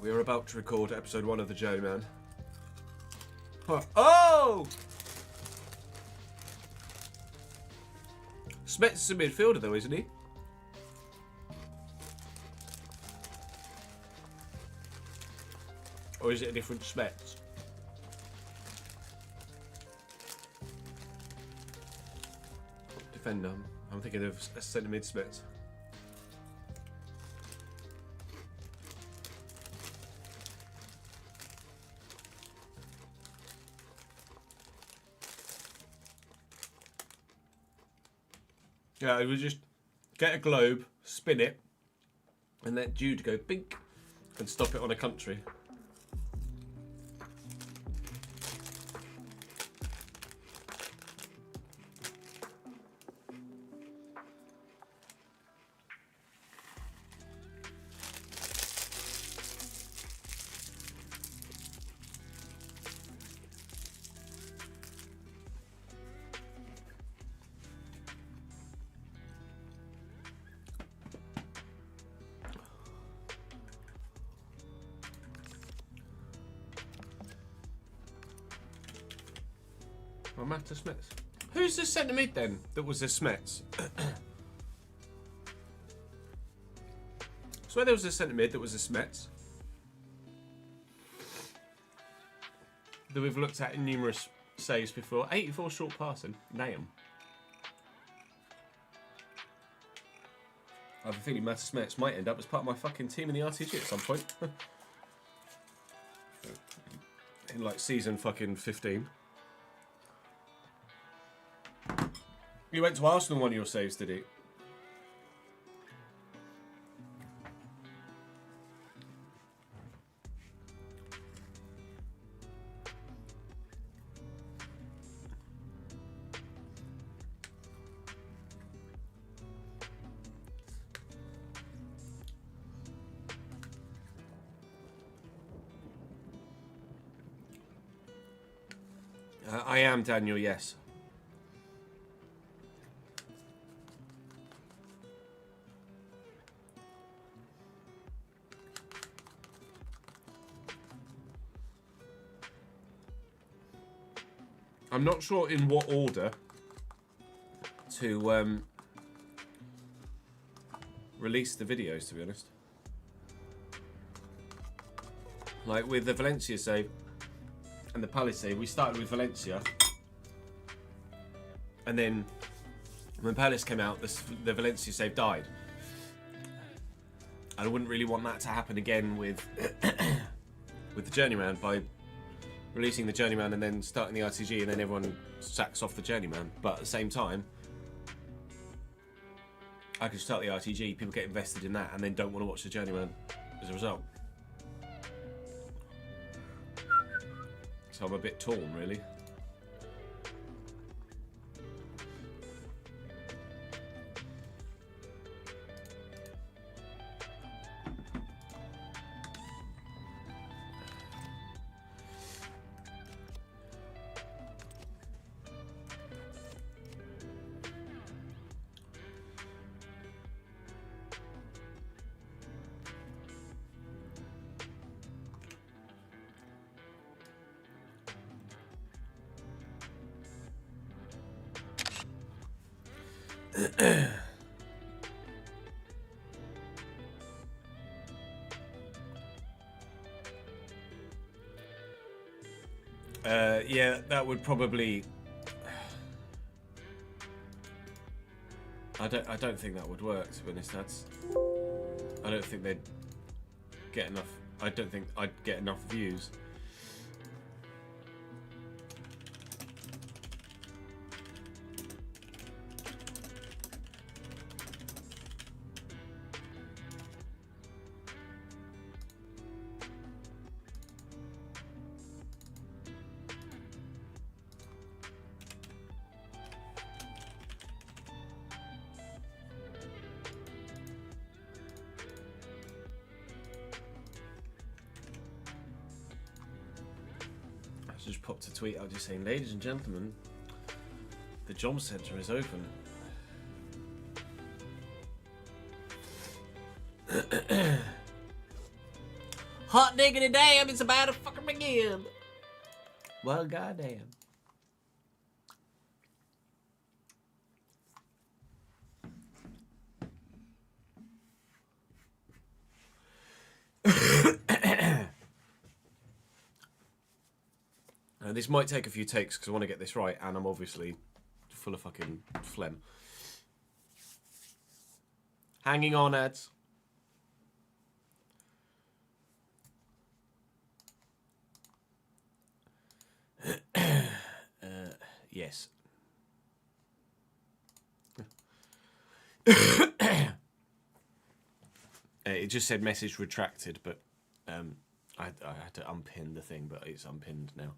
We are about to record episode 1 of The Journeyman. Oh! Smets is a midfielder though, isn't he? Or is it a different Smets? Defender. I'm thinking of a centre mid Smets. Yeah, it would just get a globe, spin it, and let Jude go bink and stop it on a country. Oh, Matta Smets. Who's the centre mid then that was the Smets? So there was a centre mid that was the Smets that we've looked at in numerous saves before. 84 short passing. Damn. I have a feeling Matta Smets might end up as part of my fucking team in the RTG at some point. In like season fucking 15. You went to Arsenal one of your saves, did he? I am, Daniel, yes. I'm not sure in what order to release the videos, to be honest. Like with the Valencia save and the Palace save, we started with Valencia, and then when Palace came out, the Valencia save died. And I wouldn't really want that to happen again with with the Journeyman by releasing the Journeyman and then starting the RTG, and then everyone sacks off the Journeyman. But at the same time, I could start the RTG, people get invested in that, and then don't want to watch the Journeyman as a result. So I'm a bit torn, really. Yeah, that would probably. I don't think that would work, to be honest. I don't think they'd get enough. I don't think I'd get enough views. Just popped a tweet out just saying, ladies and gentlemen, the Job Centre is open. Hot diggity damn, it's about to fucking begin. Well, goddamn. This might take a few takes because I want to get this right, and I'm obviously full of fucking phlegm. Hanging on, ads. Yes. It just said message retracted, but I had to unpin the thing, but it's unpinned now.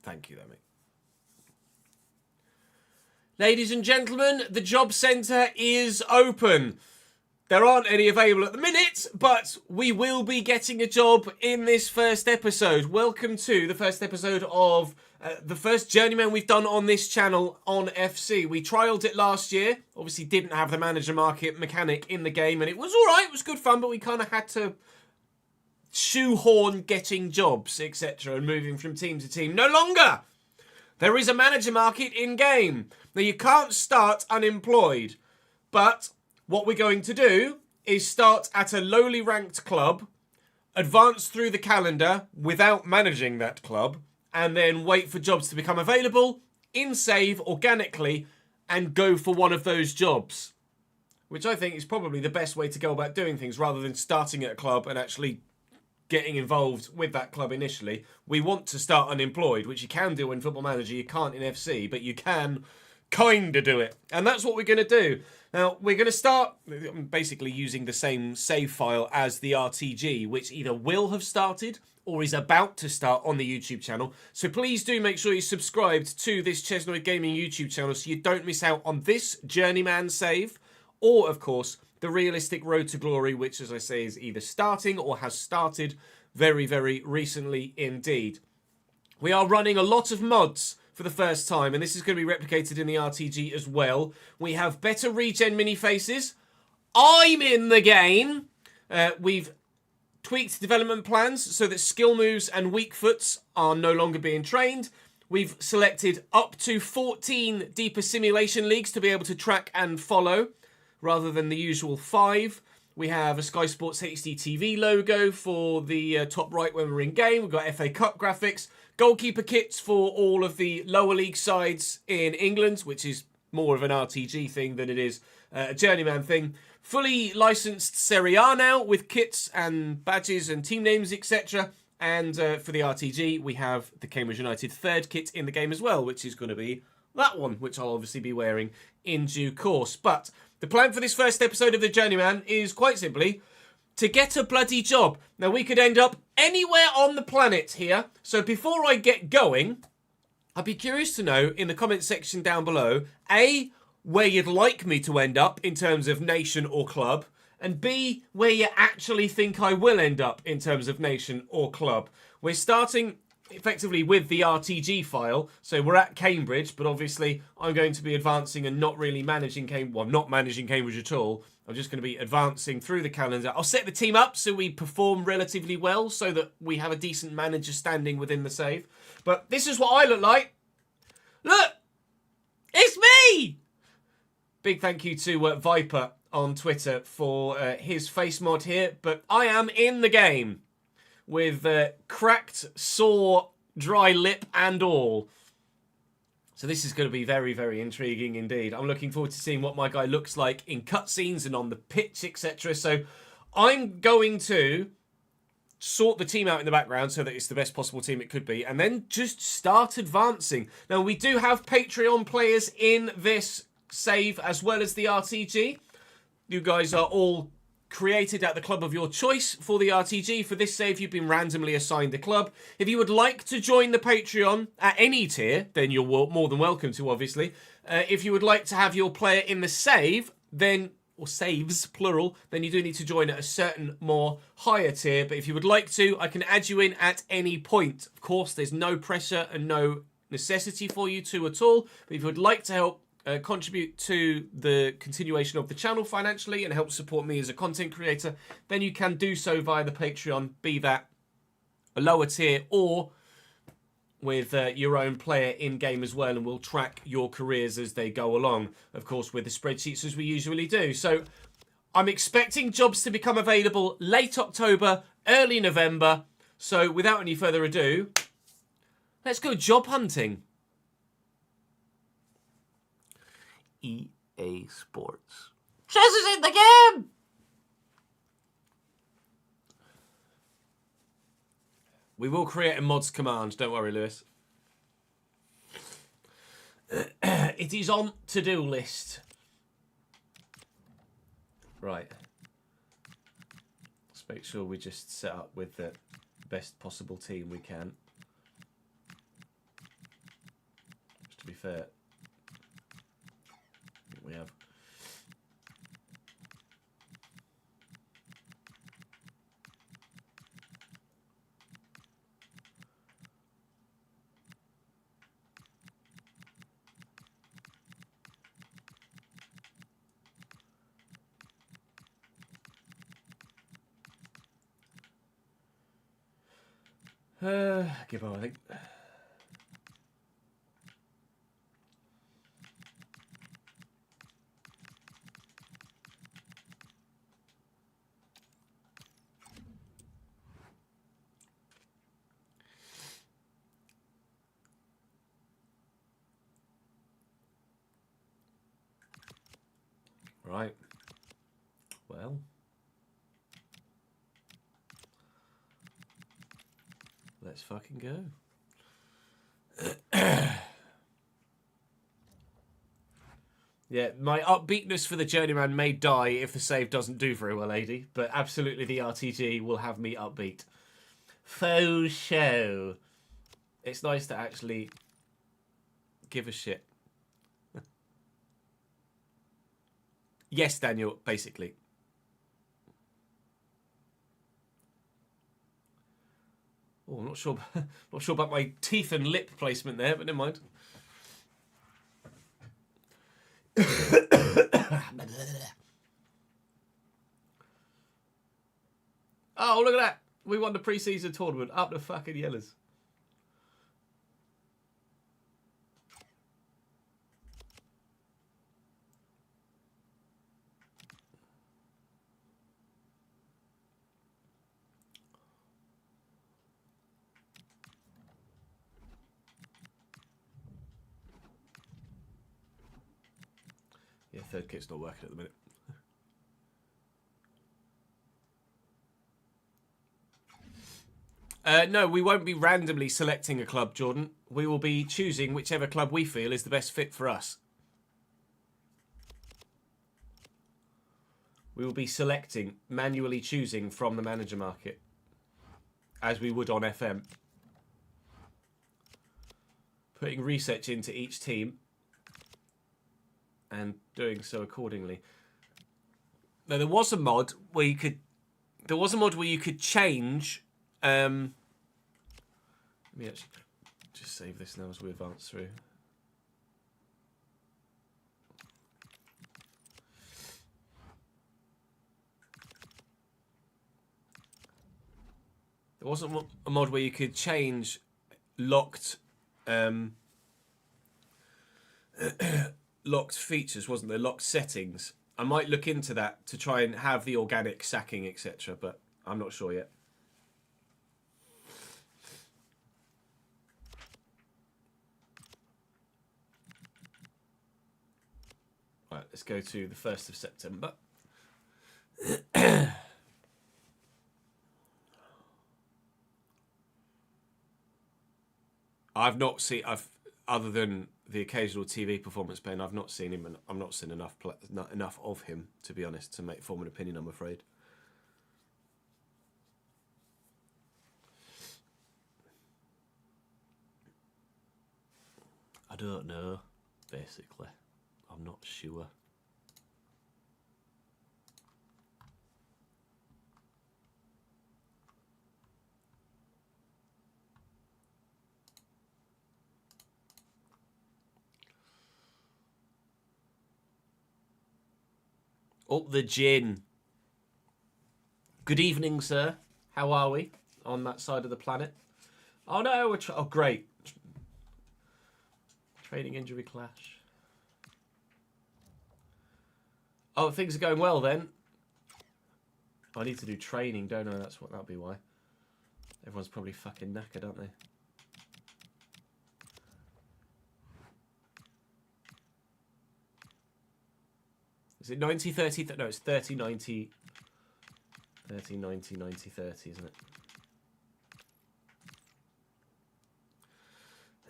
Thank you, though, mate. Ladies and gentlemen, the job centre is open. There aren't any available at the minute, but we will be getting a job in this first episode. Welcome to the first episode of the first journeyman we've done on this channel on FC. We trialled it last year. Obviously didn't have the manager market mechanic in the game, and it was alright, it was good fun, but we kind of had to shoehorn getting jobs, etc., and moving from team to team. No longer! There is a manager market in-game. Now, you can't start unemployed, but what we're going to do is start at a lowly ranked club, advance through the calendar without managing that club, and then wait for jobs to become available, in-save organically, and go for one of those jobs. Which I think is probably the best way to go about doing things, rather than starting at a club and actually getting involved with that club initially. We want to start unemployed, which you can do in Football Manager, you can't in FC, but you can kind of do it. And that's what we're going to do. Now, we're going to start basically using the same save file as the RTG, which either will have started or is about to start on the YouTube channel. So please do make sure you're subscribed to this Chesnoid Gaming YouTube channel so you don't miss out on this Journeyman save, or, of course, the Realistic Road to Glory, which, as I say, is either starting or has started very, very recently indeed. We are running a lot of mods for the first time, and this is going to be replicated in the RTG as well. We have better regen mini faces. I'm in the game. We've tweaked development plans so that skill moves and weak foots are no longer being trained. We've selected up to 14 deeper simulation leagues to be able to track and follow, rather than the usual 5. We have a Sky Sports HD TV logo for the top right when we're in game. We've got FA Cup graphics, goalkeeper kits for all of the lower league sides in England, which is more of an RTG thing than it is a Journeyman thing. Fully licensed Serie A now with kits and badges and team names, etc. And for the RTG, we have the Cambridge United third kit in the game as well, which is going to be that one, which I'll obviously be wearing in due course. But the plan for this first episode of the Journeyman is quite simply to get a bloody job. Now, we could end up anywhere on the planet here. So before I get going, I'd be curious to know in the comment section down below, A, where you'd like me to end up in terms of nation or club, and B, where you actually think I will end up in terms of nation or club. We're starting effectively with the RTG file, so we're at Cambridge, but obviously I'm going to be advancing and not really managing Cambridge. Well, I'm not managing Cambridge at all. I'm just going to be advancing through the calendar. I'll set the team up so we perform relatively well, so that we have a decent manager standing within the save. But this is what I look like. Look! It's me! Big thank you to Viper on Twitter for his face mod here, but I am in the game with cracked, sore, dry lip and all. So this is going to be very, very intriguing indeed. I'm looking forward to seeing what my guy looks like in cutscenes and on the pitch, etc. So I'm going to sort the team out in the background so that it's the best possible team it could be, and then just start advancing. Now, we do have Patreon players in this save as well as the RTG. You guys are all created at the club of your choice for the RTG. For this save, you've been randomly assigned a club. If you would like to join the Patreon at any tier, then you're more than welcome to, obviously. If you would like to have your player in the save, then, or saves, plural, then you do need to join at a certain more higher tier. But if you would like to, I can add you in at any point. Of course, there's no pressure and no necessity for you to at all. But if you would like to help contribute to the continuation of the channel financially and help support me as a content creator, then you can do so via the Patreon, be that a lower tier or with your own player in-game as well, and we'll track your careers as they go along, of course, with the spreadsheets as we usually do. So I'm expecting jobs to become available late October, early November. So without any further ado, let's go job hunting. EA Sports. Treasures in the game! We will create a mods command, don't worry, Lewis. It is on to-do list. Right. Let's make sure we just set up with the best possible team we can. Just to be fair, I think we have. Give up, I think. Right. Well. Let's fucking go. Yeah, my upbeatness for the journeyman may die if the save doesn't do very well, AD, but absolutely the RTG will have me upbeat. Faux show. It's nice to actually give a shit. Yes, Daniel, basically. Oh, I'm not sure about my teeth and lip placement there, but never mind. Oh, look at that. We won the pre-season tournament. Up the fucking yellows. Yeah, third kit's not working at the minute. No, we won't be randomly selecting a club, Jordan. We will be choosing whichever club we feel is the best fit for us. We will be selecting, manually choosing from the manager market, as we would on FM. Putting research into each team and doing so accordingly. Now, there was a mod where you could change. Let me actually just save this now as we advance through. There wasn't a mod where you could change locked locked features, wasn't there? Locked settings. I might look into that to try and have the organic sacking, etc., but I'm not sure yet. Right, let's go to the 1st of September. Other than the occasional TV performance pen, I've not seen him, and I've not seen enough of him, to be honest, to form an opinion, I'm afraid. I don't know, basically. I'm not sure. Up the gin. Good evening, sir. How are we on that side of the planet? Oh no, oh great. Training injury clash. Oh, things are going well then. I need to do training, don't I? That'll be why. Everyone's probably fucking knackered, aren't they? Is it 90-30? No, it's 30-90. 30-90, 90-30, isn't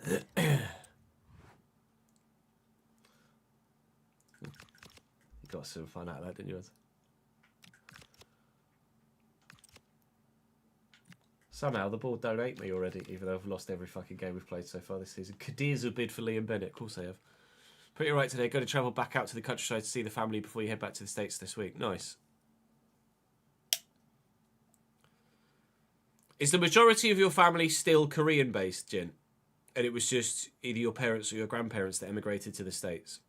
it? You got some fun out of that, didn't you? Somehow the board don't hate me already, even though I've lost every fucking game we've played so far this season. Kadir's a bid for Liam Bennett. Of course I have. Pretty right today. Got to travel back out to the countryside to see the family before you head back to the States this week. Nice. Is the majority of your family still Korean-based, Jin? And it was just either your parents or your grandparents that emigrated to the States?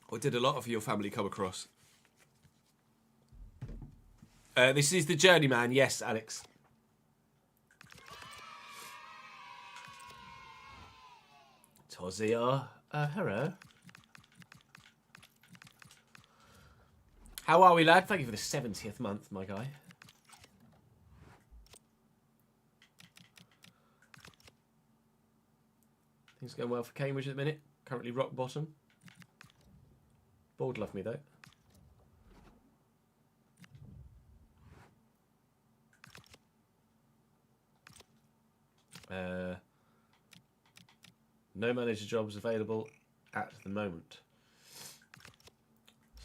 Or did a lot of your family come across? This is the Journeyman. Yes, Alex. Tozia. Hello. How are we, lad? Thank you for the 70th month, my guy. Things going well for Cambridge at the minute. Currently rock bottom. Board love me, though. No manager jobs available at the moment.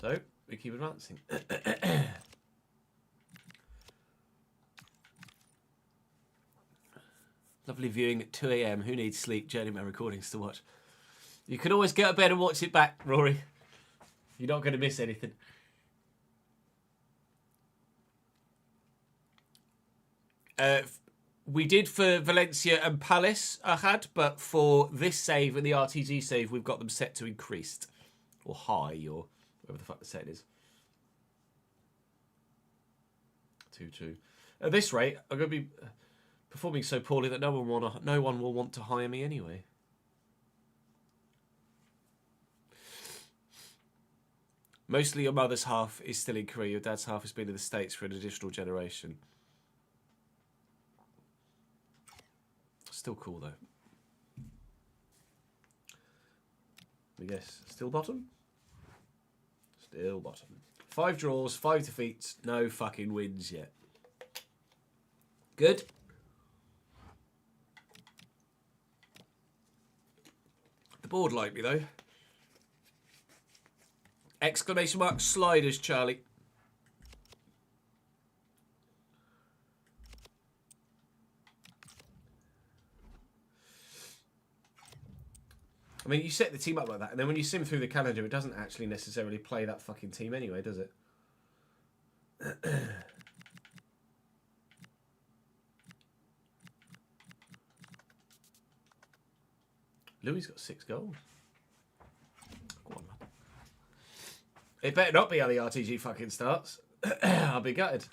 So, we keep advancing. Lovely viewing at 2 AM. Who needs sleep? Journeyman recordings to watch. You can always get to bed and watch it back, Rory. You're not going to miss anything. We did for Valencia and Palace, Ahad, but for this save and the RTG save, we've got them set to increased. Or high, or whatever the fuck the set is. 2-2. At this rate, I'm going to be performing so poorly that no one will want to hire me anyway. Mostly your mother's half is still in Korea. Your dad's half has been in the States for an additional generation. Still cool, though. I guess. Still bottom? Still bottom. 5 draws, 5 defeats, no fucking wins yet. Good. The board like me, though. Exclamation mark sliders, Charlie. I mean, you set the team up like that, and then when you sim through the calendar, it doesn't actually necessarily play that fucking team anyway, does it? Louis got 6 goals. Go on, man. It better not be how the RTG fucking starts. I'll be gutted.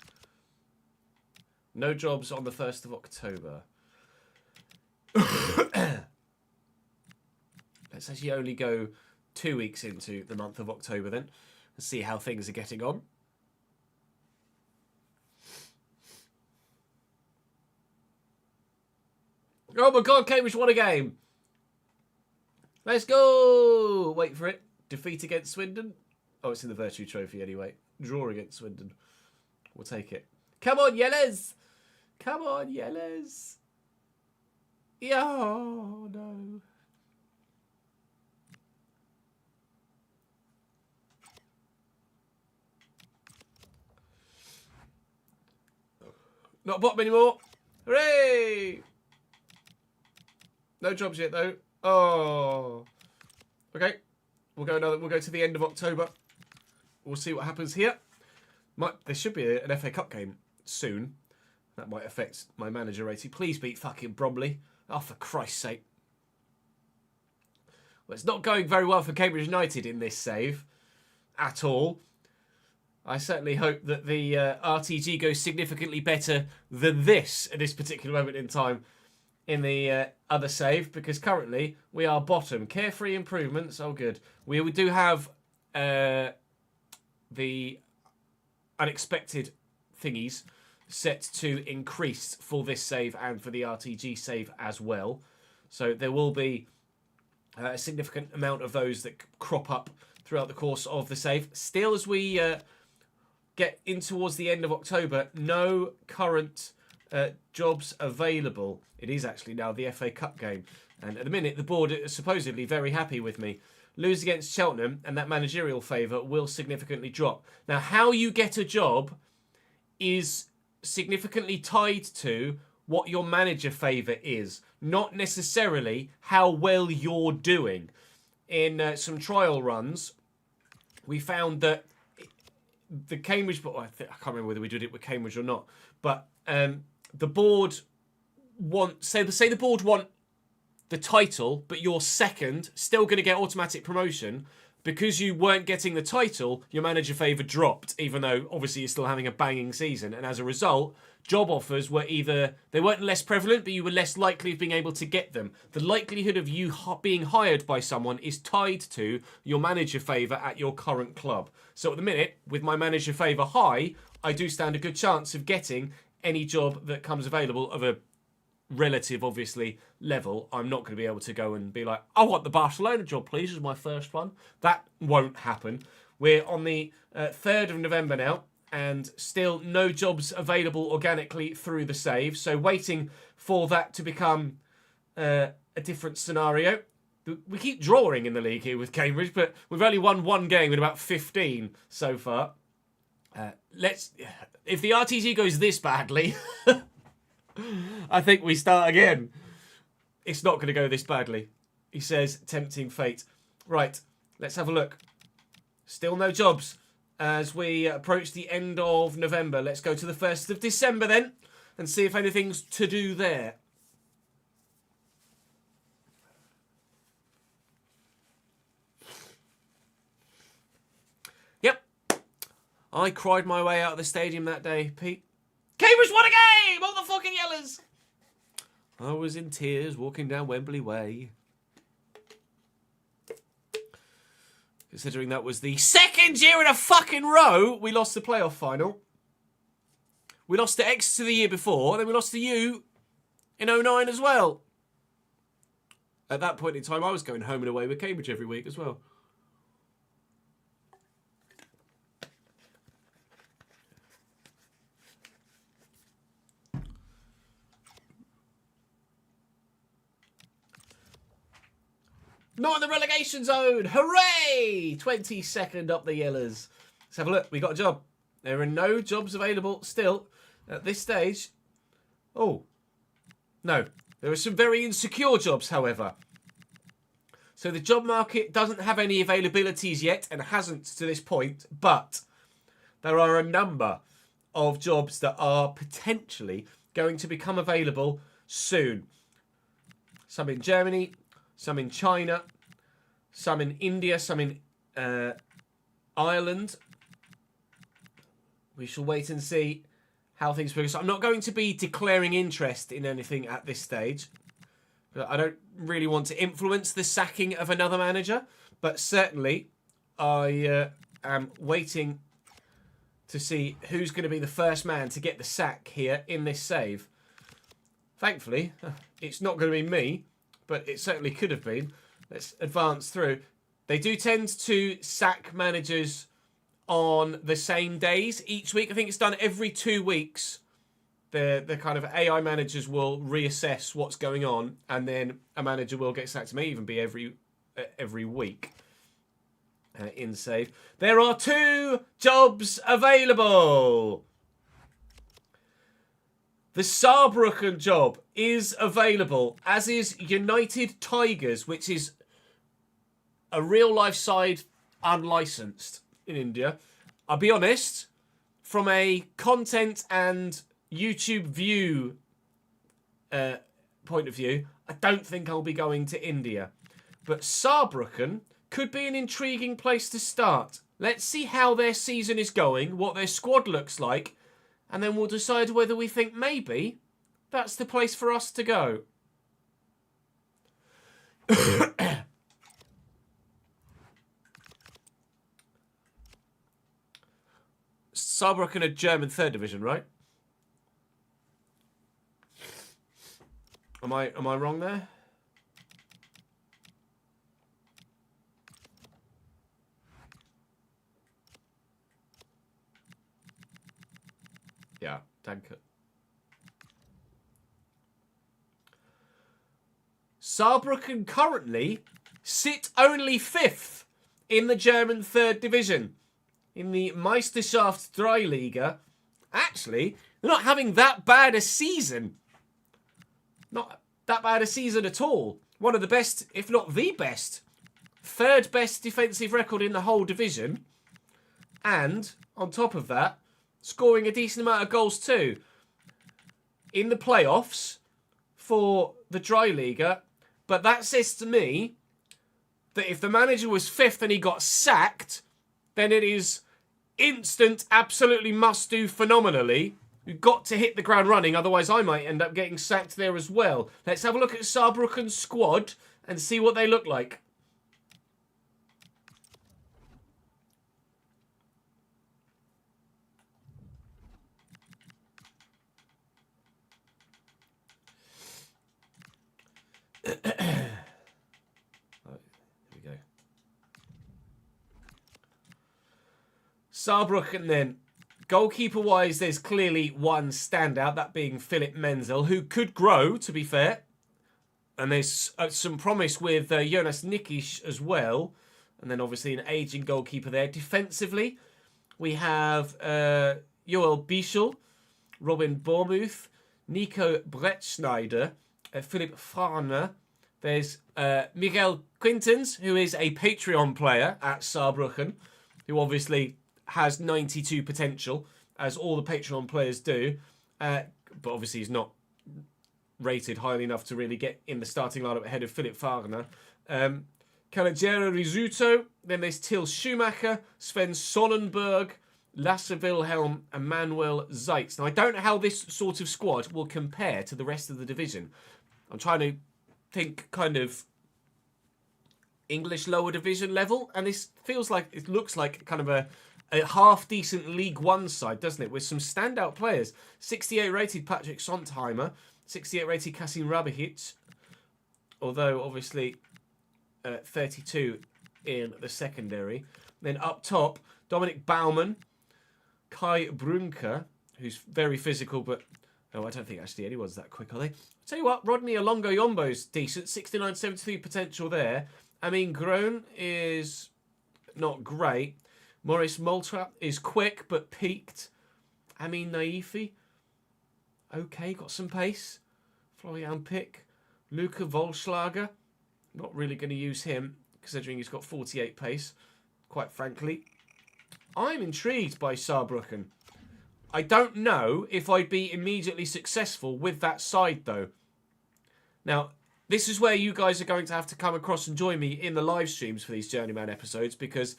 No jobs on the 1st of October. Let's actually only go 2 weeks into the month of October then, and see how things are getting on. Oh my god, Cambridge won a game! Let's go! Wait for it. Defeat against Swindon. Oh, it's in the Virtue Trophy anyway. Draw against Swindon. We'll take it. Come on, Yellers! Come on, Yellers! Oh, no. Not bottom anymore. Hooray! No jobs yet though. Oh. Okay. We'll go to the end of October. We'll see what happens here. There should be an FA Cup game soon. That might affect my manager rating. Please beat fucking Bromley. Oh, for Christ's sake. Well, it's not going very well for Cambridge United in this save at all. I certainly hope that the RTG goes significantly better than this at this particular moment in time in the other save, because currently we are bottom. Carefree improvements. Oh, good. We do have the unexpected thingies set to increase for this save and for the RTG save as well. So there will be a significant amount of those that crop up throughout the course of the save. Still, as we get in towards the end of October, no current jobs available. It is actually now the FA Cup game. And at the minute, the board is supposedly very happy with me. Lose against Cheltenham, and that managerial favour will significantly drop. Now, how you get a job is significantly tied to what your manager favour is, not necessarily how well you're doing. In some trial runs, we found that the Cambridge, but I can't remember whether we did it with Cambridge or not, but the board say the board want the title, but you're second, still going to get automatic promotion. Because you weren't getting the title, your manager favour dropped, even though obviously you're still having a banging season. And as a result, job offers were they weren't less prevalent, but you were less likely of being able to get them. The likelihood of you being hired by someone is tied to your manager favour at your current club. So at the minute, with my manager favour high, I do stand a good chance of getting any job that comes available of a relative, obviously, level. I'm not going to be able to go and be like, I want the Barcelona job, please, as my first one. That won't happen. We're on the 3rd of November now, and still no jobs available organically through the save. So waiting for that to become a different scenario. We keep drawing in the league here with Cambridge, but we've only won one game in about 15 so far. If the RTG goes this badly, I think we start again. It's not going to go this badly. He says, tempting fate. Right, let's have a look. Still no jobs as we approach the end of November. Let's go to the 1st of December then and see if anything's to do there. Yep. I cried my way out of the stadium that day, Pete. Cambridge won a game! All the fucking yellers! I was in tears walking down Wembley Way. Considering that was the 2nd year in a fucking row we lost the playoff final. We lost to Exeter the year before, and then we lost to you in 09 as well. At that point in time, I was going home and away with Cambridge every week as well. Not in the relegation zone. Hooray! 22nd up the yellers. Let's have a look. We got a job. There are no jobs available still at this stage. Oh. No. There are some very insecure jobs, however. So the job market doesn't have any availabilities yet and hasn't to this point. But there are a number of jobs that are potentially going to become available soon. Some in Germany, some in China, some in India, some in Ireland. We shall wait and see how things progress. I'm not going to be declaring interest in anything at this stage. I don't really want to influence the sacking of another manager, but certainly I am waiting to see who's going to be the first man to get the sack here in this save. Thankfully, it's not going to be me, but it certainly could have been. Let's advance through. They do tend to sack managers on the same days each week. I think it's done every 2 weeks. The kind of AI managers will reassess what's going on, and then a manager will get sacked. It may even be every week in save. There are 2 jobs available. The Saarbrücken job is available, as is United Tigers, which is a real-life side unlicensed in India. I'll be honest, from a content and YouTube view point of view, I don't think I'll be going to India. but Saarbrücken could be an intriguing place to start. Let's see how their season is going, what their squad looks like, and then we'll decide whether we think maybe that's the place for us to go. Saarbrücken are German 3rd division, right? Am I wrong there? Yeah, danke. Saarbrücken currently sit only 5th in the German 3rd division. In the Meisterschaft 3 Liga. Actually, they're not having that bad a season. Not that bad a season at all. One of the best, if not the best, 3rd best defensive record in the whole division. And, on top of that, scoring a decent amount of goals too. In the playoffs for the Dry Liga. But that says to me that if the manager was 5th and he got sacked, then it is instant, absolutely must do phenomenally. You've got to hit the ground running, otherwise I might end up getting sacked there as well. Let's have a look at Saarbrücken's squad and see what they look like. Saarbrücken then. Goalkeeper-wise, there's clearly one standout, that being Philipp Menzel, who could grow, to be fair. And there's some promise with Jonas Nikic as well. And then obviously an aging goalkeeper there. Defensively, we have Joel Bischel, Robin Bormuth, Nico Brettschneider, Philipp Farner. There's Miguel Quintens, who is a Patreon player at Saarbrücken, who obviously has 92 potential, as all the Patreon players do. But obviously he's not rated highly enough to really get in the starting lineup ahead of Philipp Farner. Calogero Rizzuto. Then there's Till Schumacher, Sven Sonnenberg, Lasse Wilhelm, and Manuel Zeitz. Now, I don't know how this sort of squad will compare to the rest of the division. I'm trying to think kind of English lower division level, and this feels like, it looks like kind of a half-decent League One side, doesn't it? With some standout players. 68 rated Patrick Sontheimer, 68 rated Kasim Rabihic, although obviously 32 in the secondary. Then up top, Dominic Baumann, Kai Brunker, who's very physical, but I don't think actually anyone's that quick, are they? I'll tell you what, Rodney Alongo-Yombo's decent, 69-73 potential there. I mean, Groen is not great. Maurice Moltrap is quick, but peaked. Amin Naifi, okay, got some pace. Florian Pick, Luca Volschlager, not really going to use him, considering he's got 48 pace, quite frankly. I'm intrigued by Saarbrücken. I don't know if I'd be immediately successful with that side, though. Now, this is where you guys are going to have to come across and join me in the live streams for these Journeyman episodes, because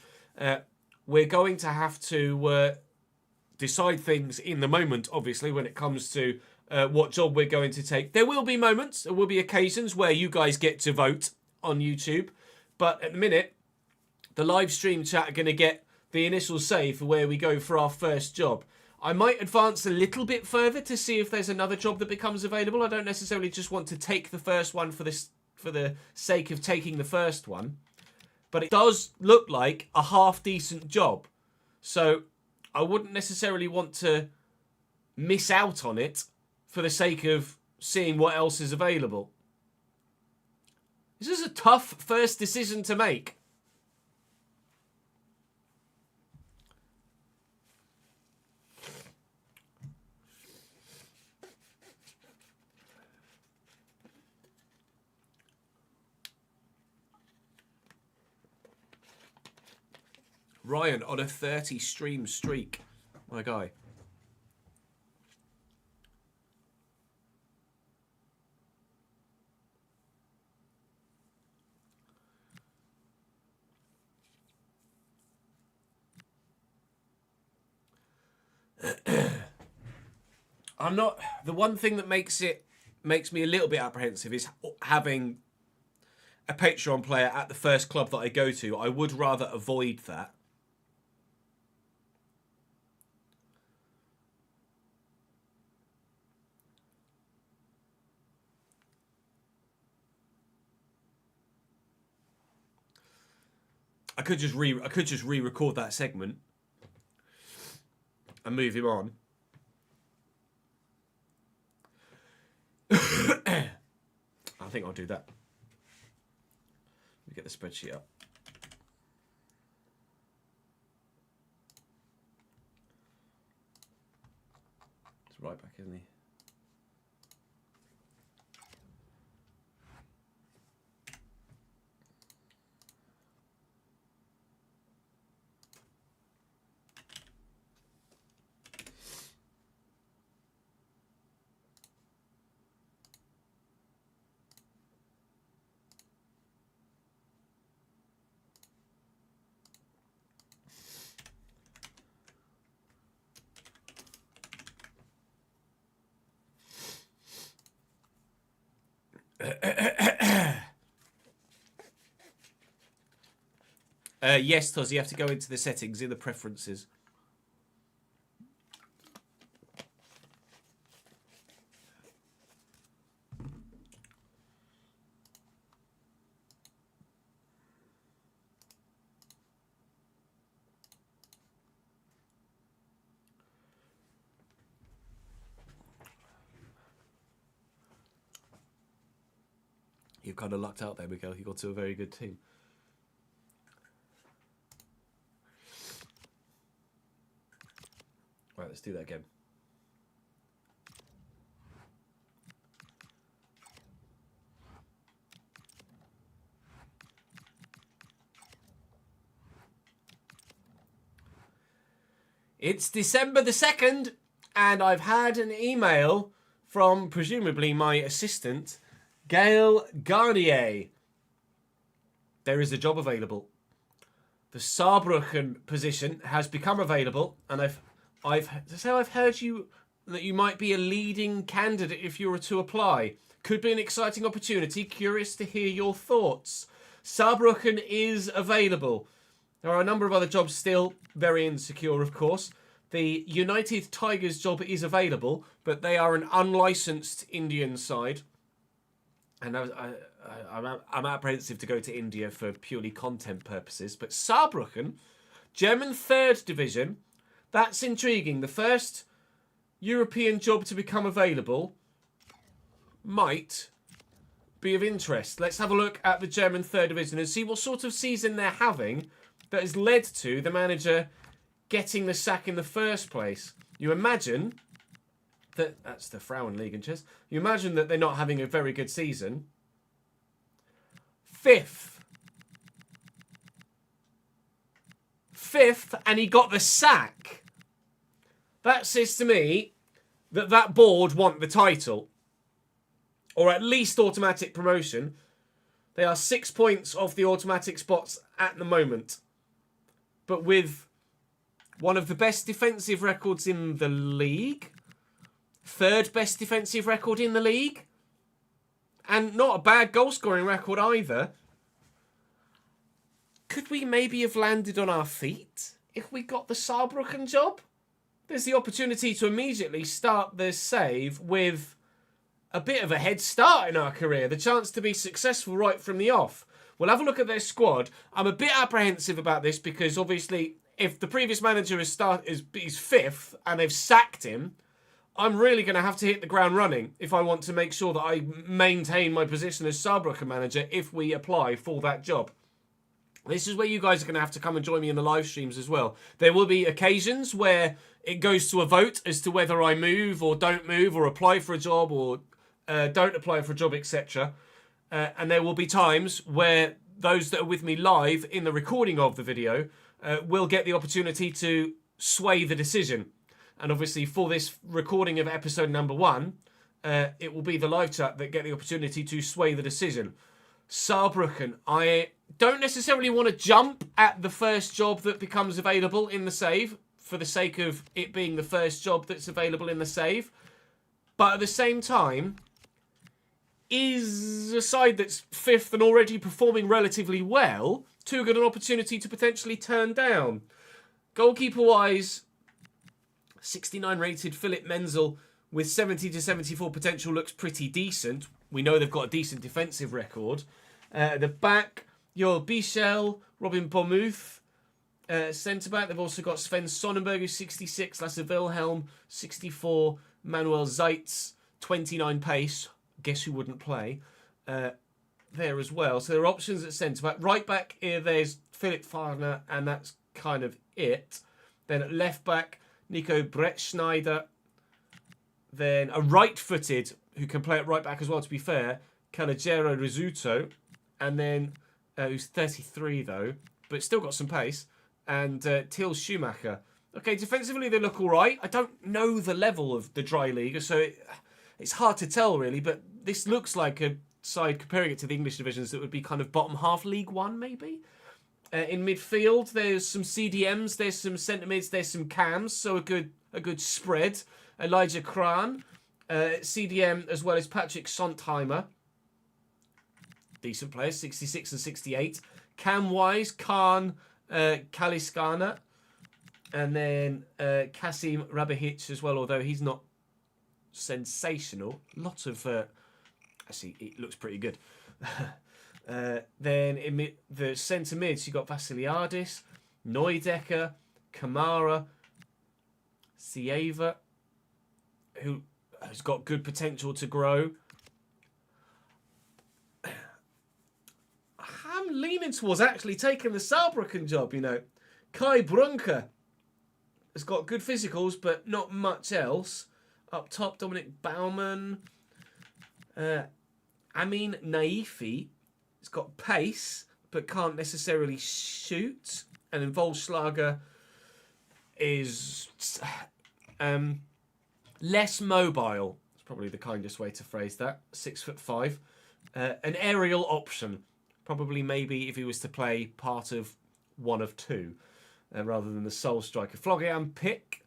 we're going to have to decide things in the moment, obviously, when it comes to what job we're going to take. There will be moments, there will be occasions where you guys get to vote on YouTube, but at the minute, the live stream chat are going to get the initial say for where we go for our first job. I might advance a little bit further to see if there's another job that becomes available. I don't necessarily just want to take the first one for the sake of taking the first one. But it does look like a half-decent job. So I wouldn't necessarily want to miss out on it for the sake of seeing what else is available. This is a tough first decision to make. Ryan on a 30 stream streak. My guy. I'm not. The one thing that makes me a little bit apprehensive is having a Patreon player at the first club that I go to. I would rather avoid that. I could just re-record that segment and move him on. I think I'll do that. Let me get the spreadsheet up. It's right back, isn't he? Yes, Toz, you have to go into the settings in the preferences. You kind of lucked out there, Miguel. You got to a very good team. Right, let's do that again. It's December the 2nd, and I've had an email from, presumably, my assistant, Gail Garnier. There is a job available. The Saarbrücken position has become available, and I've heard that you might be a leading candidate if you were to apply. Could be an exciting opportunity. Curious to hear your thoughts. Saarbrücken is available. There are a number of other jobs still, very insecure, of course. The United Tigers job is available, but they are an unlicensed Indian side. And I'm apprehensive to go to India for purely content purposes. But Saarbrücken, German 3rd Division, that's intriguing. The first European job to become available might be of interest. Let's have a look at the German 3rd Division and see what sort of season they're having that has led to the manager getting the sack in the first place. You imagine that's the Frauenliga chess. You imagine that they're not having a very good season. 5th, and he got the sack. That says to me that board want the title, or at least automatic promotion. They are 6 points off the automatic spots at the moment, but with one of the best defensive records in the league, 3rd best defensive record in the league, and not a bad goal scoring record either. Could we maybe have landed on our feet if we got the Saarbrücken job? There's the opportunity to immediately start the save with a bit of a head start in our career. The chance to be successful right from the off. We'll have a look at their squad. I'm a bit apprehensive about this because obviously if the previous manager is 5th and they've sacked him, I'm really going to have to hit the ground running if I want to make sure that I maintain my position as Saarbrücken manager if we apply for that job. This is where you guys are going to have to come and join me in the live streams as well. There will be occasions where it goes to a vote as to whether I move or don't move or apply for a job or don't apply for a job, etc. And there will be times where those that are with me live in the recording of the video will get the opportunity to sway the decision. And obviously for this recording of episode number 1, it will be the live chat that get the opportunity to sway the decision. Saarbrücken, I don't necessarily want to jump at the first job that becomes available in the save for the sake of it being the first job that's available in the save. But at the same time, is a side that's 5th and already performing relatively well too good an opportunity to potentially turn down? Goalkeeper-wise, 69 rated Philip Menzel with 70 to 74 potential looks pretty decent. We know they've got a decent defensive record. At the back, Joel Bichel, Robin Bournemouth. Centre-back, they've also got Sven Sonnenberg, who's 66, Lasse Wilhelm, 64, Manuel Zeitz, 29 pace. Guess who wouldn't play there as well. So there are options at centre-back. Right-back, here there's Philip Farner, and that's kind of it. Then at left-back, Nico Brettschneider. Then a right-footed, who can play at right-back as well, to be fair, Calogero Rizzuto. And then, who's 33 though, but still got some pace. And Till Schumacher. Okay, defensively they look all right. I don't know the level of the Dry League, so it's hard to tell really, but this looks like a side, comparing it to the English divisions, that would be kind of bottom half League One maybe. In midfield, there's some CDMs, there's some centre mids, there's some cams, so a good spread. Elijah Kran, CDM, as well as Patrick Sontheimer. Decent players, 66 and 68. Cam-wise, Khan Kaliskana. And then Kasim Rabahic as well, although he's not sensational. Lots of... actually, it looks pretty good. Then in the centre mids, you've got Vasiliadis, Neudecker, Kamara, Sieva, who has got good potential to grow. I'm leaning towards actually taking the Saarbrücken job, you know. Kai Brunker has got good physicals, but not much else. Up top, Dominic Baumann. Amin Naifi has got pace, but can't necessarily shoot. And then Volschlager is less mobile. That's probably the kindest way to phrase that. 6'5". An aerial option. Probably maybe if he was to play part of one of two, rather than the sole striker. Florian Pick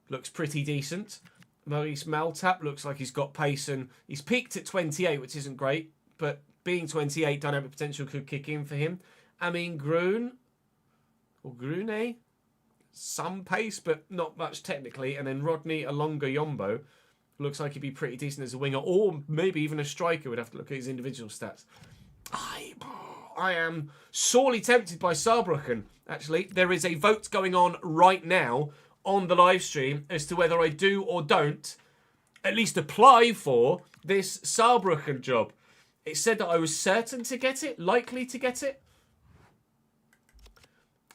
looks pretty decent. Maurice Maltap looks like he's got pace, and he's peaked at 28, which isn't great, but being 28, dynamic potential could kick in for him. Amin Grun, or Grune, some pace, but not much technically. And then Rodney Alonga Yombo looks like he'd be pretty decent as a winger, or maybe even a striker. We'd have to look at his individual stats. I am sorely tempted by Saarbrücken, actually. There is a vote going on right now on the live stream as to whether I do or don't at least apply for this Saarbrücken job. It said that I was certain to get it, likely to get it.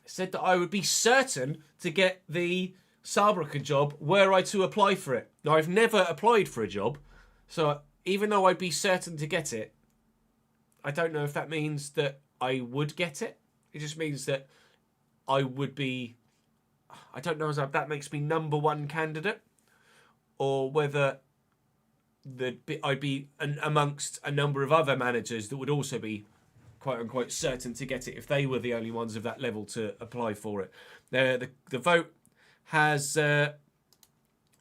It said that I would be certain to get the Saarbrücken job were I to apply for it. Now, I've never applied for a job, so even though I'd be certain to get it, I don't know if that means that I would get it. It just means that I would be... I don't know if that makes me number one candidate, or whether I'd be amongst a number of other managers that would also be quote-unquote certain to get it if they were the only ones of that level to apply for it. The vote has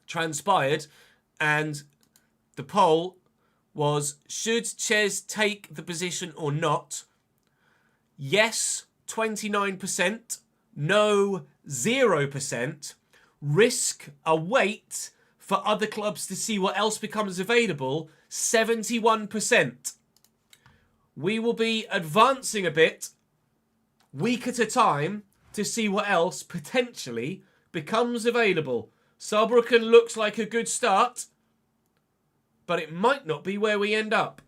transpired, and the poll was, should Ches take the position or not? Yes, 29%. No, 0%. Risk a wait for other clubs to see what else becomes available, 71%. We will be advancing a bit, week at a time, to see what else potentially becomes available. Saarbrücken looks like a good start, but it might not be where we end up.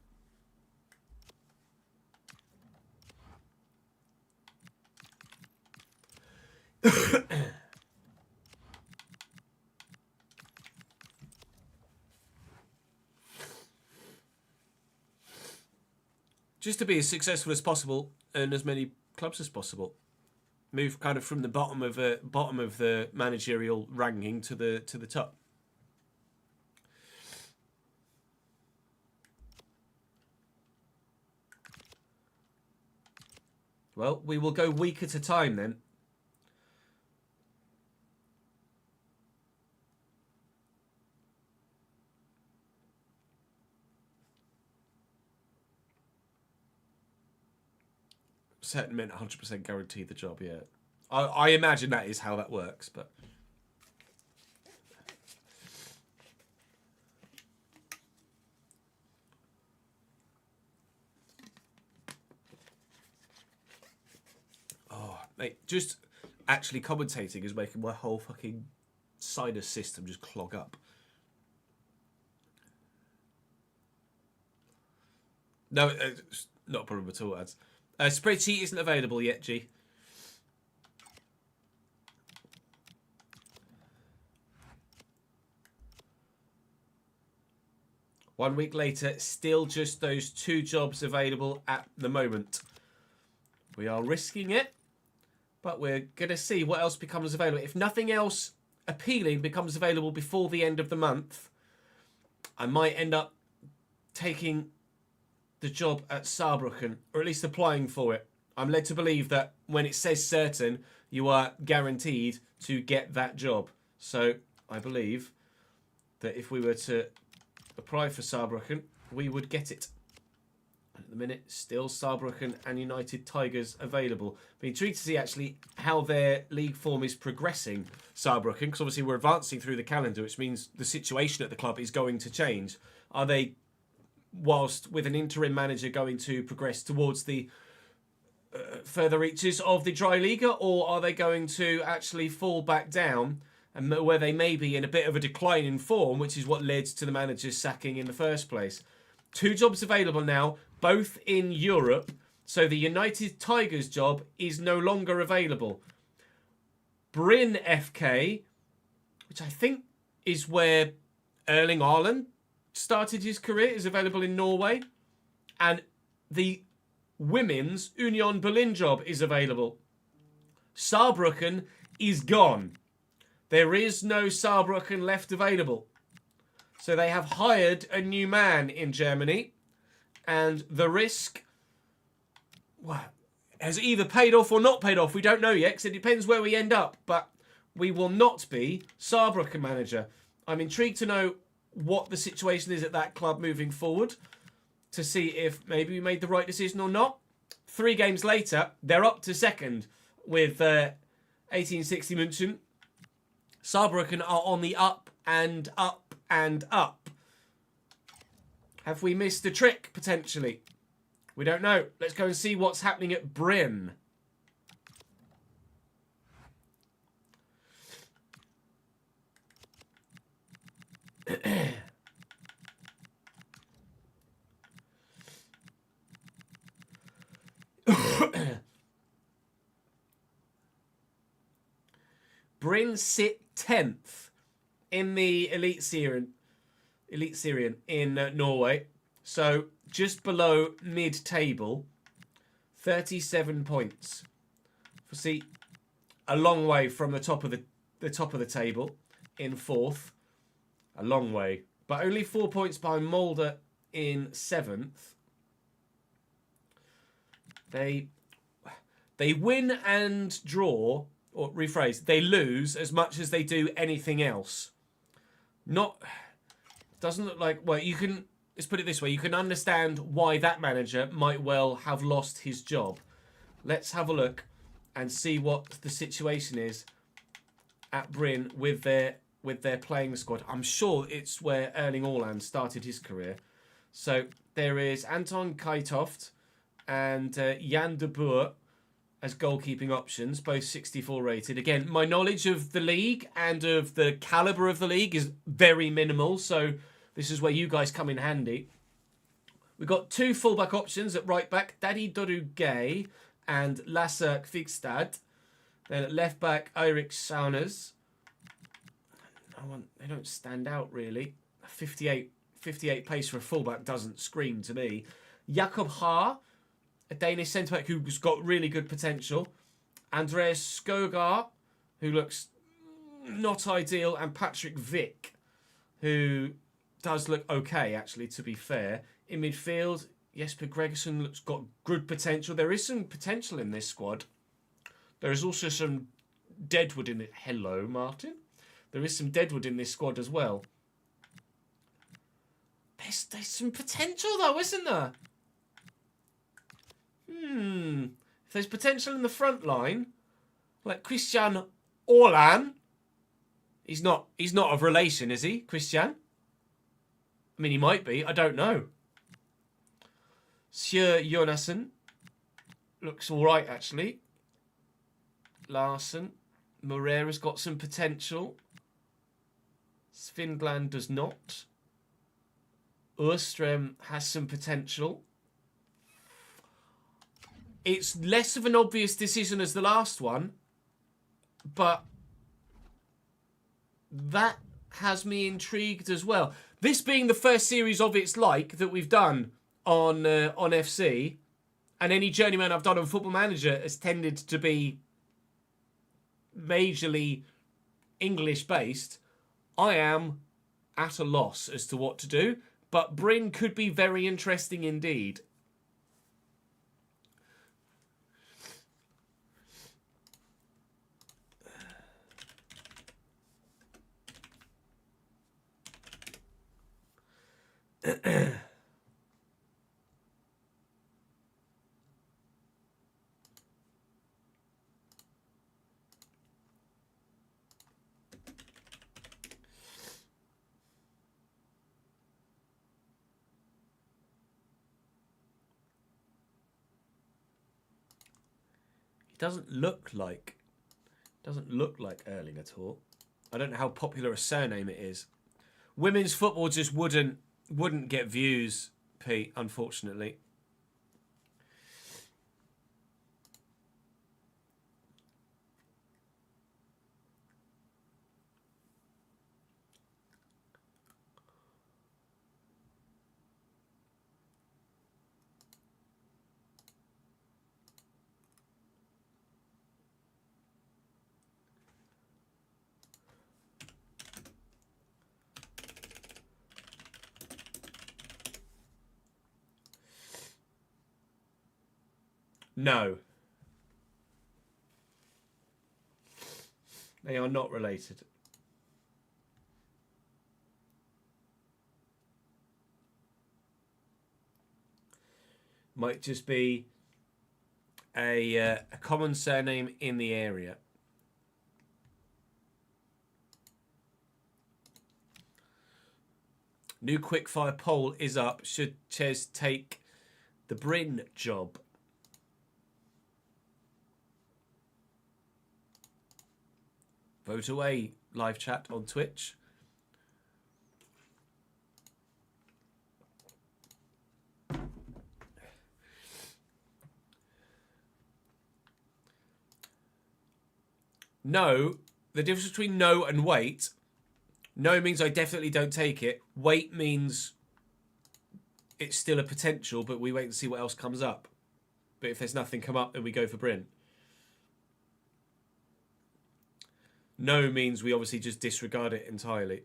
Just to be as successful as possible and as many clubs as possible. Move kind of from the bottom of the managerial ranking to the top. Well, we will go week at a time then. certain men 100% guarantee the job. Yeah, I imagine that is how that works. But oh, mate, just actually commentating is making my whole fucking sinus system just clog up. No, it's not a problem at all, ads. Spreadsheet isn't available yet, G. One week later, still just those 2 jobs available at the moment. We are risking it, but we're going to see what else becomes available. If nothing else appealing becomes available before the end of the month, I might end up taking the job at Saarbrücken, or at least applying for it. I'm led to believe that when it says certain, you are guaranteed to get that job. So I believe that if we were to apply for Saarbrücken, we would get it. At the minute, still Saarbrücken and United Tigers available. Be intrigued to see actually how their league form is progressing, Saarbrücken, because obviously we're advancing through the calendar, which means the situation at the club is going to change. Are they, whilst with an interim manager, going to progress towards the further reaches of the Dry Liga, or are they going to actually fall back down, and where they may be in a bit of a decline in form, which is what led to the manager's sacking in the first place? 2 jobs available now, both in Europe. So the United Tigers job is no longer available. Bryn FK, which I think is where Erling Haaland started his career, is available in Norway. And the women's Union Berlin job is available. Saarbrücken is gone. There is no Saarbrücken left available. So they have hired a new man in Germany, and the risk, well, has either paid off or not paid off. We don't know yet, because it depends where we end up. But we will not be Saarbrücken manager. I'm intrigued to know what the situation is at that club moving forward, to see if maybe we made the right decision or not. 3 games later, they're up to second with 1860 München. Saarbrücken are on the up and up and up. Have we missed a trick, potentially? We don't know. Let's go and see what's happening at Bryn. Bryn sit 10th in the Elite Syrian in Norway. So just below mid-table, 37 points. See, a long way from the top of the table in 4th. A long way, but only 4 points behind Molde in 7th. They win and draw, or rephrase, they lose as much as they do anything else. Doesn't look like, well, you can, let's put it this way, you can understand why that manager might well have lost his job. Let's have a look and see what the situation is at Bryn with their playing squad. I'm sure it's where Erling Haaland started his career. So there is Anton Kajtoft and Jan de Boer as goalkeeping options, both 64 rated. Again, my knowledge of the league and of the calibre of the league is very minimal, so this is where you guys come in handy. We've got 2 fullback options at right back, Daddy Dodu Gay and Lasse Kvigstad. Then at left back, Eirik Sauners. They don't stand out really. 58 pace for a fullback doesn't scream to me. Jakob Haar, a Danish centre-back who's got really good potential. Andreas Skogar, who looks not ideal. And Patrick Vick, who does look okay, actually, to be fair. In midfield, Jesper Gregersen looks got good potential. There is some potential in this squad. There is also some deadwood in it. Hello, Martin. There is some deadwood in this squad as well. There's some potential, though, isn't there? there's potential in the front line, like Christian Orlan. He's not of relation, is he, Christian? I mean, he might be. I don't know. Sjur Jonassen looks all right, actually. Larsen. Moreira's got some potential. Svindland does not. Urström has some potential. It's less of an obvious decision as the last one, but that has me intrigued as well. This being the first series of its like that we've done on FC, and any journeyman I've done on Football Manager has tended to be majorly English-based, I am at a loss as to what to do, but Bryn could be very interesting indeed. He doesn't look like Erling at all. I don't know how popular a surname it is. Women's football just wouldn't get views, Pete, unfortunately. No. They are not related. Might just be a common surname in the area. New quickfire poll is up. Should Ches take the Bryn job? Vote away, live chat on Twitch. No, the difference between no and wait. No means I definitely don't take it. Wait means it's still a potential, but we wait and see what else comes up. But if there's nothing come up, then we go for Bryn. No means we obviously just disregard it entirely.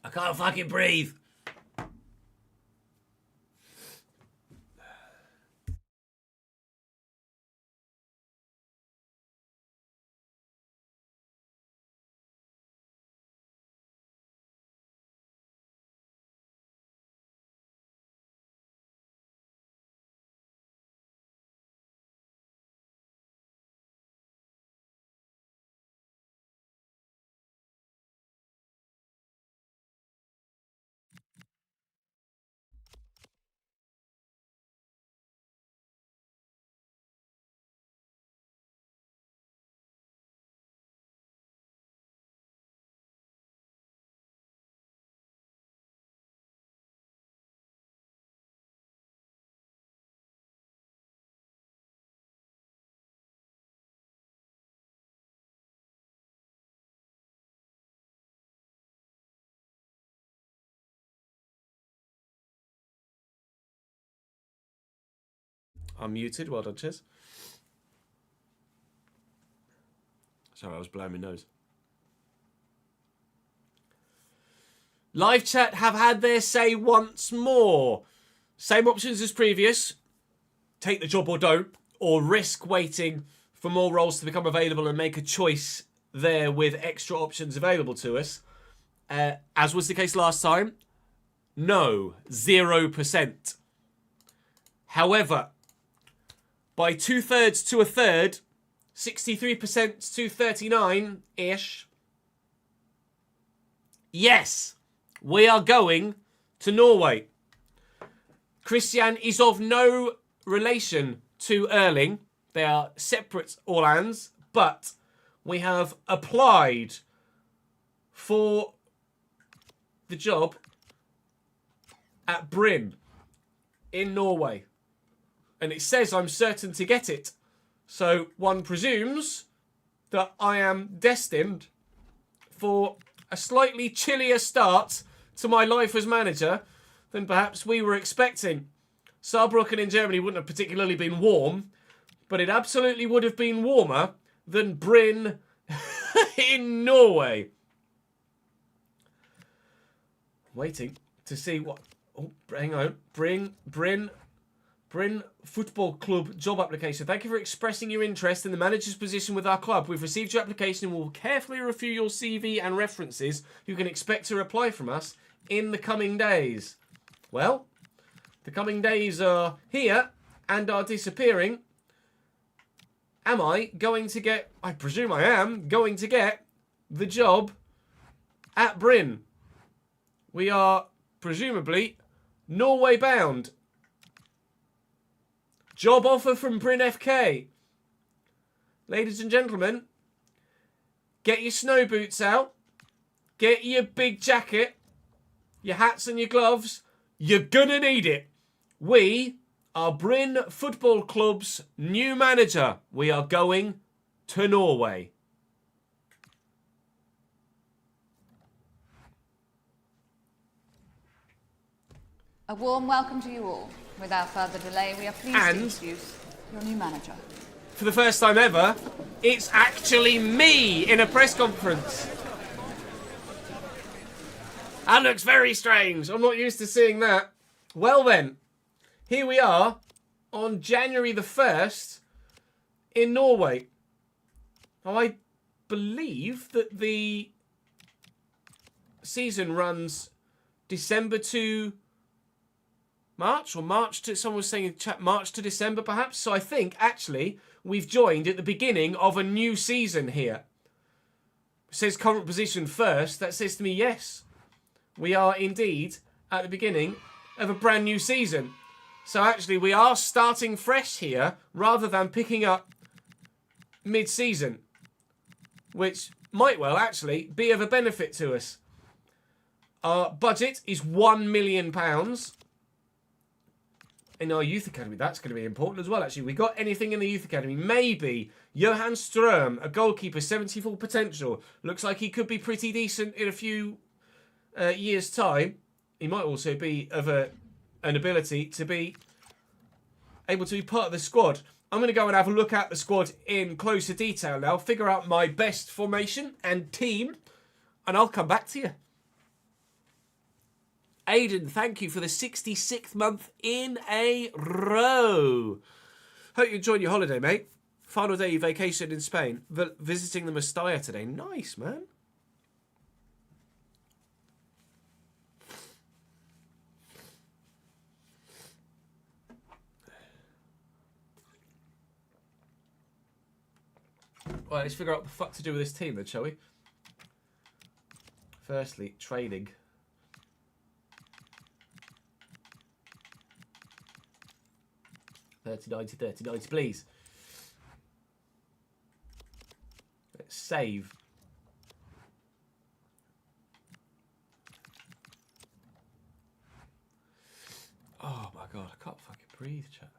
I can't fucking breathe. I'm muted. Well done, Chiz. Sorry, I was blowing my nose. Live chat have had their say once more. Same options as previous. Take the job or don't, or risk waiting for more roles to become available and make a choice there with extra options available to us. As was the case last time, no, 0%. However, by 2/3 to a third, 63% to 39-ish, yes, we are going to Norway. Christian is of no relation to Erling. They are separate Orlands, but we have applied for the job at Bryn in Norway. And it says I'm certain to get it. So one presumes that I am destined for a slightly chillier start to my life as manager than perhaps we were expecting. Saarbrücken in Germany wouldn't have particularly been warm, but it absolutely would have been warmer than Bryn in Norway. Waiting to see what... Oh, hang on. Bryn Football Club job application. Thank you for expressing your interest in the manager's position with our club. We've received your application and will carefully review your CV and references. You can expect a reply from us in the coming days. Well, the coming days are here and are disappearing. Am I going to get... I presume I am going to get the job at Bryn. We are presumably Norway bound. Job offer from Bryn FK. Ladies and gentlemen, get your snow boots out. Get your big jacket, your hats and your gloves. You're gonna need it. We are Bryn Football Club's new manager. We are going to Norway. A warm welcome to you all. Without further delay, we are pleased to introduce your new manager. For the first time ever, it's actually me in a press conference. That looks very strange. I'm not used to seeing that. Well then, here we are on January the 1st in Norway. Now, I believe that the season runs December to March, or March to, someone was saying in chat, March to December perhaps. So I think actually we've joined at the beginning of a new season here. It says current position first. That says to me, yes, we are indeed at the beginning of a brand new season. So actually we are starting fresh here rather than picking up mid-season, which might well actually be of a benefit to us. Our budget is £1 million. In our youth academy, that's going to be important as well, actually. We got anything in the youth academy? Maybe Johan Ström, a goalkeeper, 74 potential. Looks like he could be pretty decent in a few years' time. He might also be of an ability to be able to be part of the squad. I'm going to go and have a look at the squad in closer detail now, figure out my best formation and team, and I'll come back to you. Aidan, thank you for the 66th month in a row. Hope you enjoyed your holiday, mate. Final day of vacation in Spain. Visiting the Mestalla today. Nice, man. Right, let's figure out what the fuck to do with this team then, shall we? Firstly, training. 30-90, 30-90, please. Let's save. Oh my god, I can't fucking breathe, chat.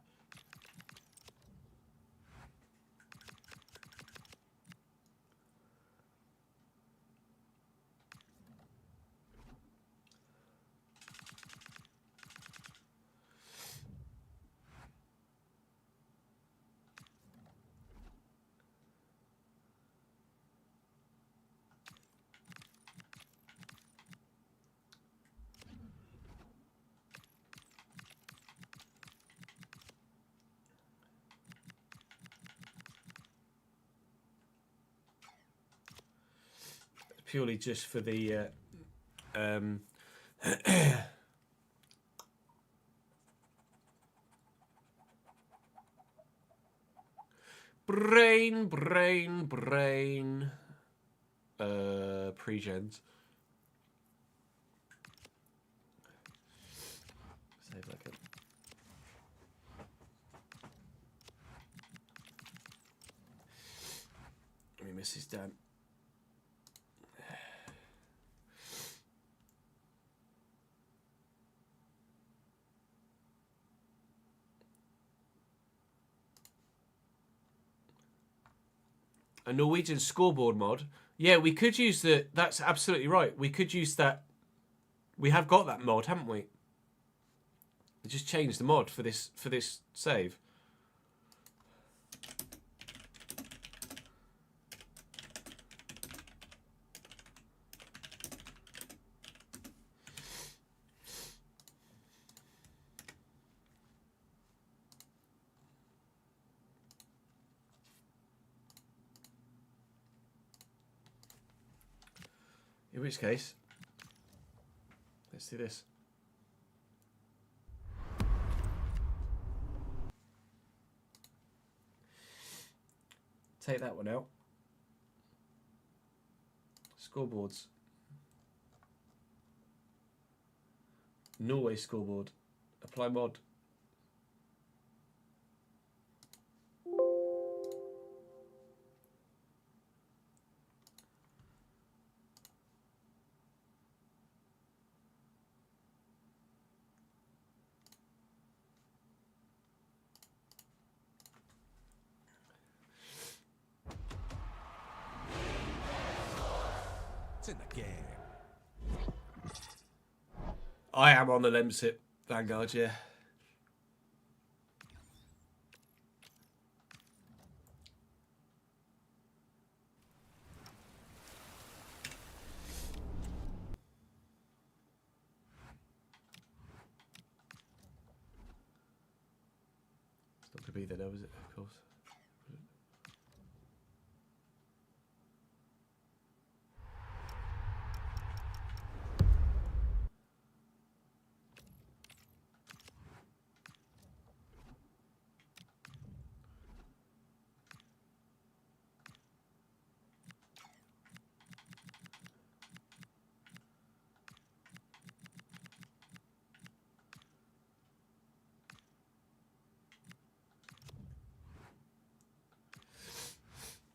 purely just for the brain. Pre-gens. Save like it. Let me miss his Dan. A Norwegian scoreboard mod. Yeah, we could use the... That's absolutely right. We could use that. We have got that mod, haven't we? We just changed the mod for this save. In which case, let's do this. Take that one out. Scoreboards. Norway scoreboard. Apply mod. In the game. I am on the Lemsip Vanguard, yeah. It's not going to be there now, is it? Of course.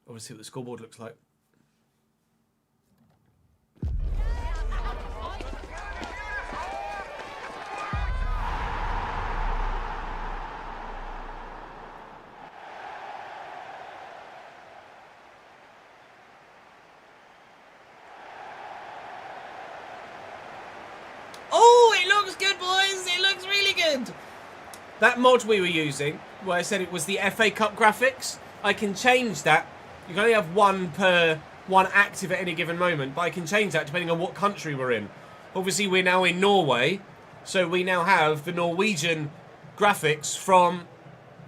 I want to see what the scoreboard looks like. Oh, it looks good, boys! It looks really good! That mod we were using, where I said it was the FA Cup graphics, I can change that. You can only have one active at any given moment, but I can change that depending on what country we're in. Obviously, we're now in Norway, so we now have the Norwegian graphics from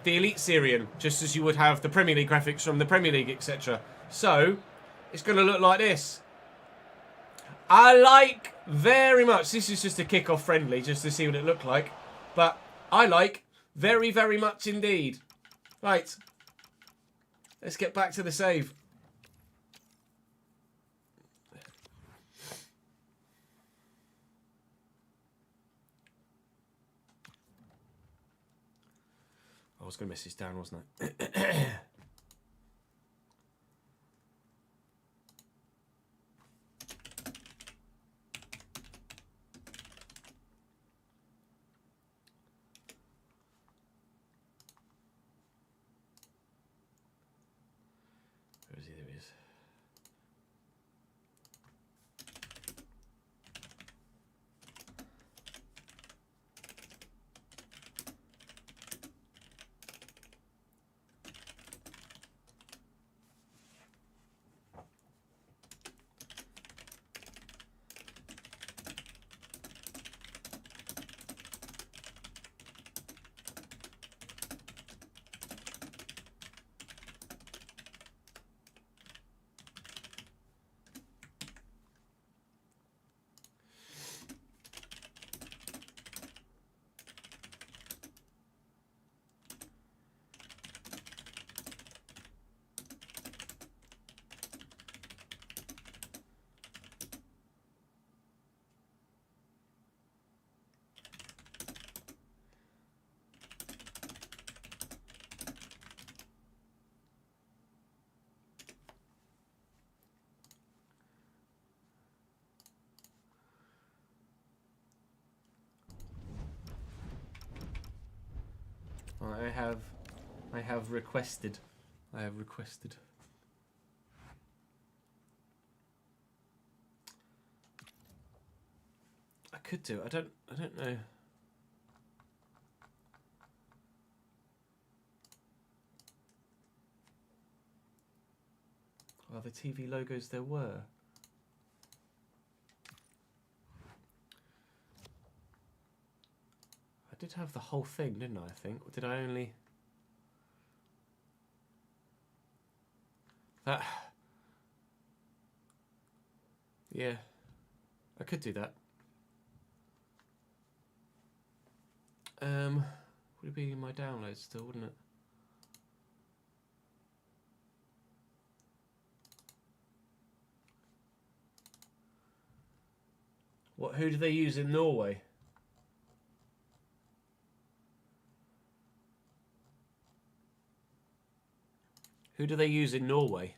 the Elite Syrian, just as you would have the Premier League graphics from the Premier League, etc. So, it's going to look like this. I like very much. This is just a kick-off friendly, just to see what it looked like. But I like very, very much indeed. Right. Let's get back to the save. I was going to miss this down, wasn't I? have requested. I have requested. I could do. I don't know. Oh, the TV logos there were. I did have the whole thing, didn't I, I think? Or did I only... That... Yeah. I could do that. Would it be in my downloads still, wouldn't it? What? Who do they use in Norway? Who do they use in Norway?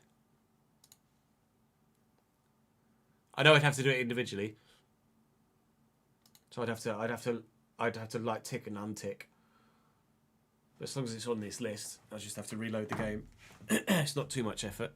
I know I'd have to do it individually, so I'd have to like tick and untick. But as long as it's on this list, I just have to reload the game. It's not too much effort.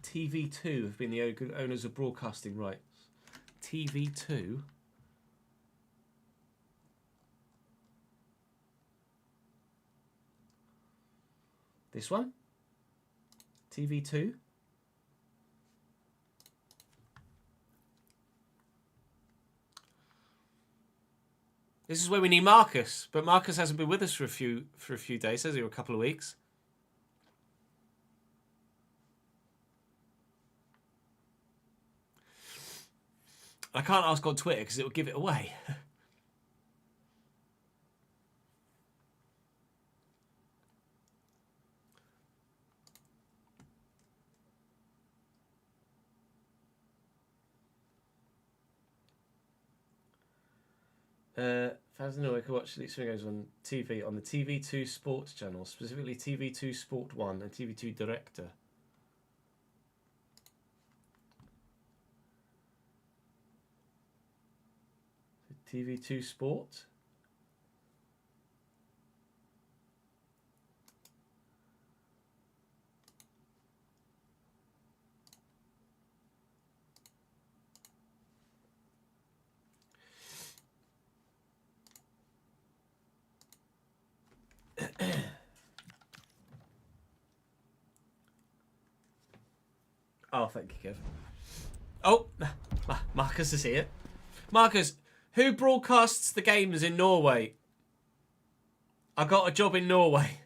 TV2 have been the owners of broadcasting rights. TV2? This one? TV2? This is where we need Marcus, but Marcus hasn't been with us for a few days, has he? Or a couple of weeks. I can't ask on Twitter because it will give it away. Fans know I can watch Elite Swing games on TV on the TV2 Sport channel, specifically TV2 Sport 1 and TV2 Director. TV2 Sport. Oh, thank you, Kev. Oh, Marcus is here. Marcus, who broadcasts the games in Norway? I got a job in Norway.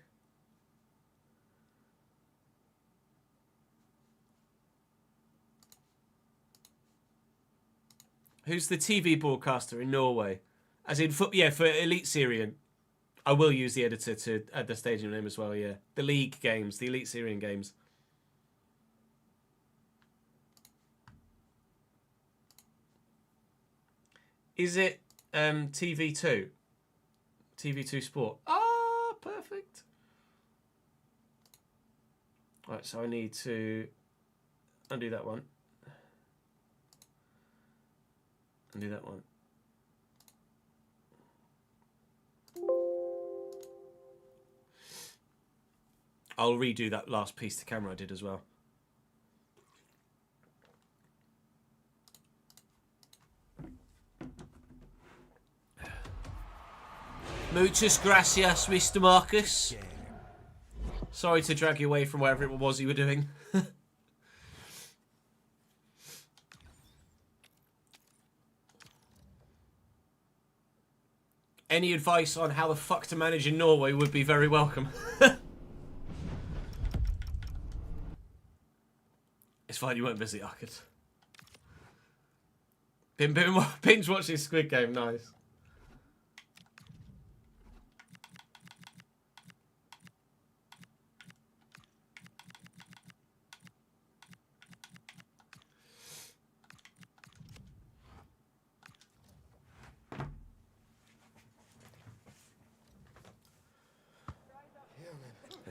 Who's the TV broadcaster in Norway? As in, for Elite Syrian. I will use the editor to add the stadium name as well, yeah. The league games, the Elite Syrian games. Is it TV2? TV2 Sport. Ah, perfect. Right, so I need to undo that one. Undo that one. I'll redo that last piece to camera I did as well. Muchas gracias, Mr. Marcus. Sorry to drag you away from wherever it was you were doing. Any advice on how the fuck to manage in Norway would be very welcome. It's fine, you weren't busy, I could. Binge watching Squid Game, nice.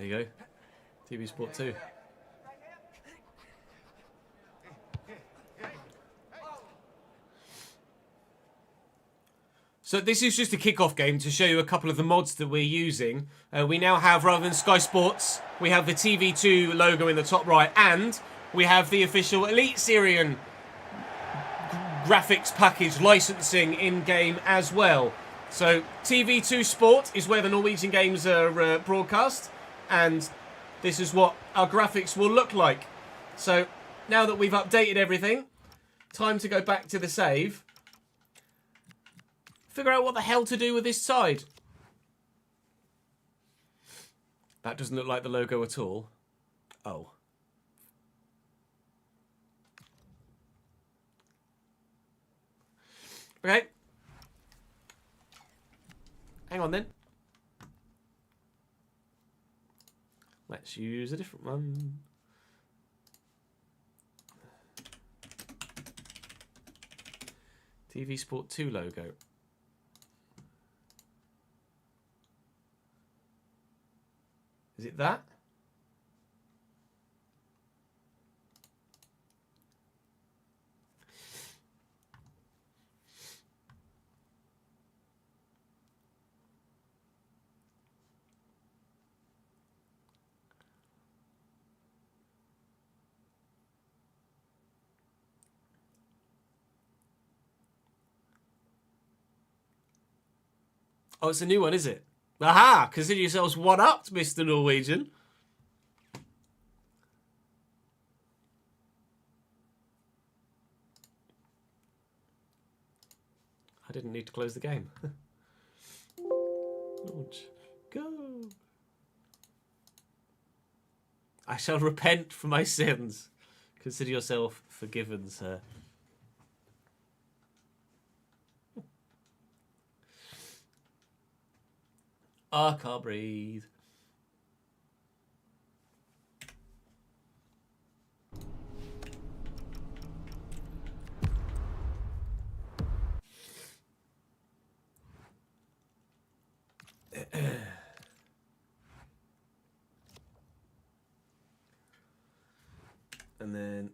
There you go. TV Sport 2. So this is just a kick-off game to show you a couple of the mods that we're using. We now have, rather than Sky Sports, we have the TV2 logo in the top right, and we have the official Elite Syrian graphics package licensing in-game as well. So TV2 Sport is where the Norwegian games are broadcast, and this is what our graphics will look like. So now that we've updated everything, time to go back to the save. Figure out what the hell to do with this side. That doesn't look like the logo at all. Oh. Okay. Hang on then. Let's use a different one. TV Sport 2 logo. Is it that? Oh, it's a new one, is it? Aha! Consider yourselves one-upped, Mr. Norwegian. I didn't need to close the game. Launch. Go! I shall repent for my sins. Consider yourself forgiven, sir. I can't breathe. And then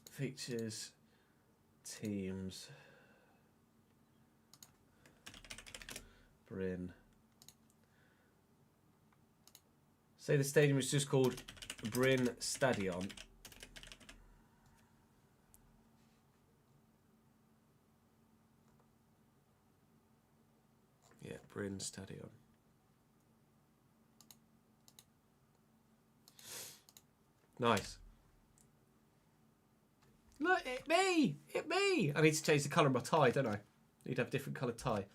features, teams, Bryn. Say the stadium is just called Bryn Stadion. Yeah, Bryn Stadion. Nice. Look, it me! It me! I need to change the colour of my tie, don't I? Need to have a different coloured tie.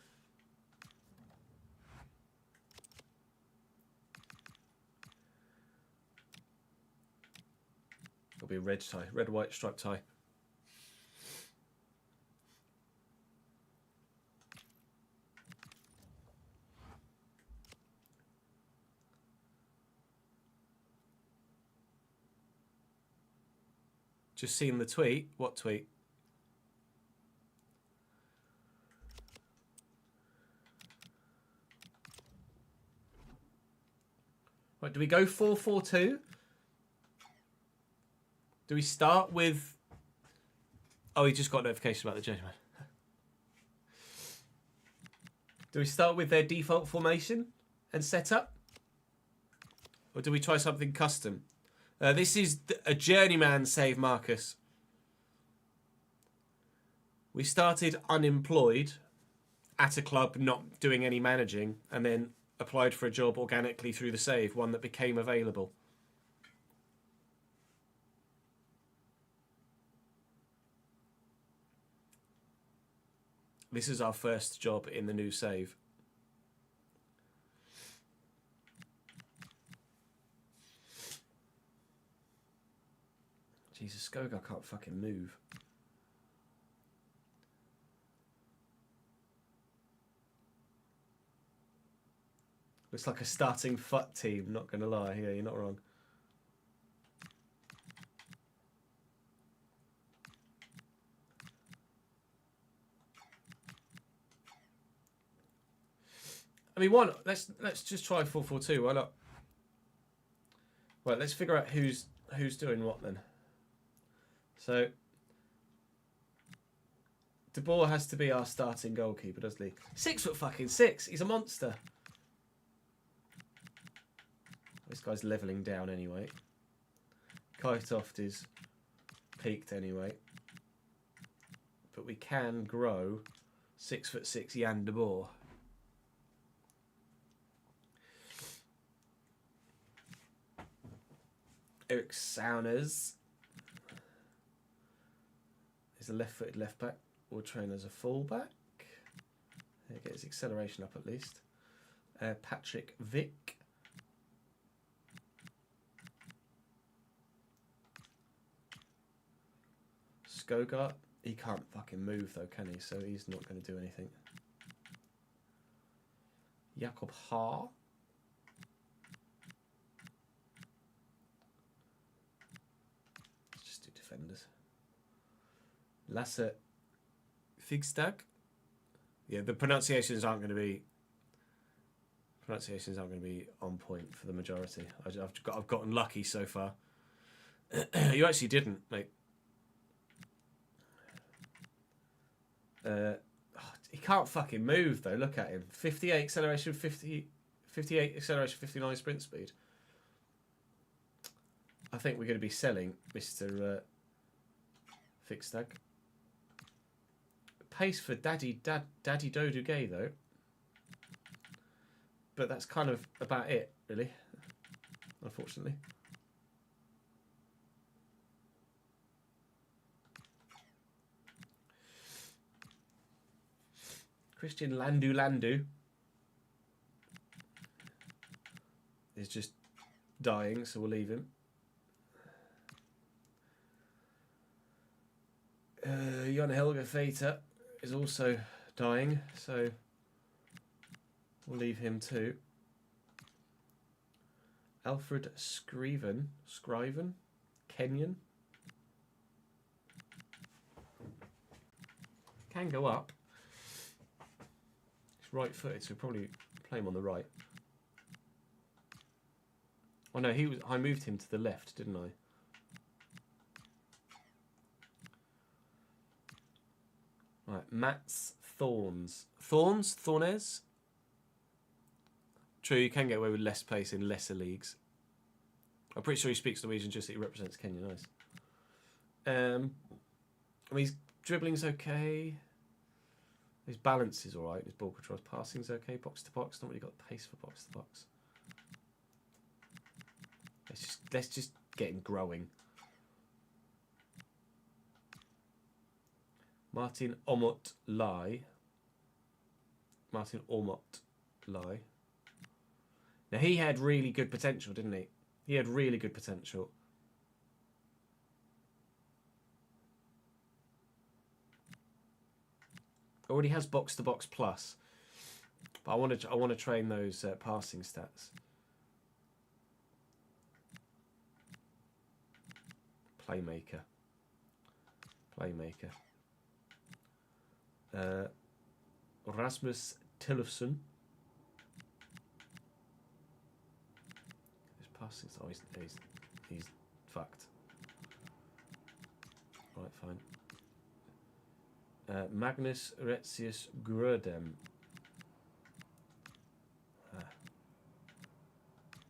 It'll be a red tie, red, white, striped tie. Just seen the tweet. What tweet? Right, do we go 4-4-2? Do we start with... Oh, he just got a notification about the judgment. Do we start with their default formation and setup? Or do we try something custom? This is a journeyman save, Marcus. We started unemployed at a club, not doing any managing, and then applied for a job organically through the save, one that became available. This is our first job in the new save. Jesus, Skogar can't fucking move. Looks like a starting FUT team, not gonna lie. Yeah, you're not wrong. I mean, why not? Let's just try 4-4-2. Why not? Right, let's figure out who's doing what then. So De Boer has to be our starting goalkeeper, doesn't he? 6'6". He's a monster. This guy's levelling down anyway. Kitoft is peaked anyway. But we can grow 6'6" Jan De Boer. Eric Sauners is a left-footed left-back. We'll train as a full-back. Get his acceleration up at least. Patrick Vick. Skogart. He can't fucking move though, can he? So he's not going to do anything. Jakob Haar. Let's just do defenders. Lasse Figstag. Yeah, the pronunciations aren't going to be on point for the majority. I've gotten lucky so far. You actually didn't, mate. He can't fucking move though. Look at him. 58 acceleration, 58 acceleration, 59 sprint speed. I think we're going to be selling Mr. Figstag. Pace for Daddy Dodugay though. But that's kind of about it, really. Unfortunately. Christian Landu is just dying, so we'll leave him. Jon Helge Feita is also dying, so we'll leave him too. Alfred Scriven, Kenyan. Can go up. He's right-footed, so we'll probably play him on the right. Oh no, I moved him to the left, didn't I? Right, Mats Thorns. Thornes? True, you can get away with less pace in lesser leagues. I'm pretty sure he speaks Norwegian, just that he represents Kenya. Nice. I mean, his dribbling's okay. His balance is alright. His ball control, passing's okay. Box to box, not really got pace for box to box. Let's just get him growing. Martin Omot Lai. Now he had really good potential, didn't he? He had really good potential. Already has box to box plus, but I want to train those passing stats. Playmaker. Rasmus Tillefsen. His passing, oh, he's fucked. Right, fine. Magnus Retzius Grudem.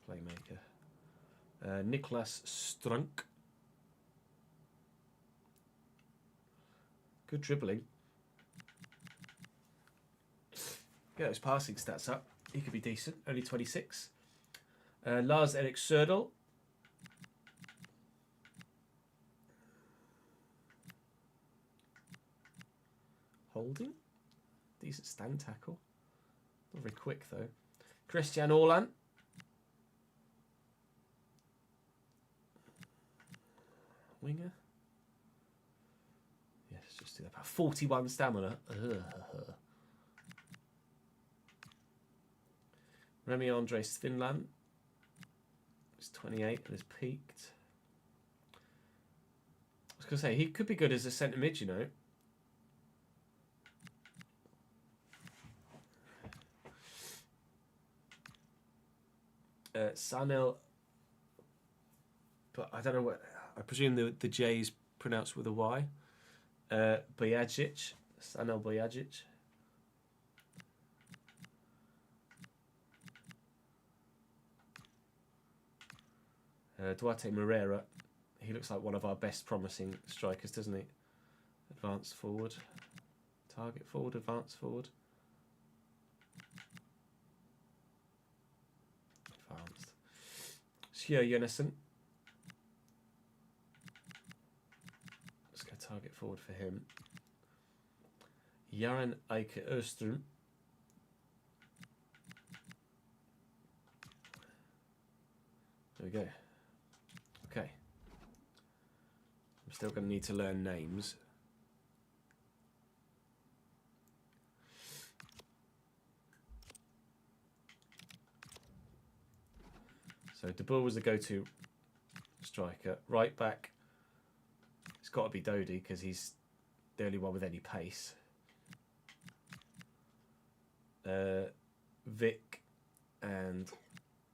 Playmaker. Niklas Strunk. Good dribbling. Get those passing stats up. He could be decent. Only 26. Lars Erik Söderl. Holding. Decent stand tackle. Not very quick though. Christian Orlan. Winger. Yes, just do that. About 41 stamina. Remy Andre Svinland. He's 28 and is peaked. I was going to say, he could be good as a centre mid, you know. Sanel but I don't know what. I presume the J is pronounced with a Y. Bojacic, Stanel Bojacic. Duarte Moreira. He looks like one of our best promising strikers, doesn't he? Advance forward. Target forward, advance forward. Advanced. Sjö Jonasson. Let's go target forward for him. Jaren Eike Öström. There we go. Okay. I'm still going to need to learn names. So De Boer was the go-to striker. Right back, it's got to be Dodi because he's the only one with any pace. Vic and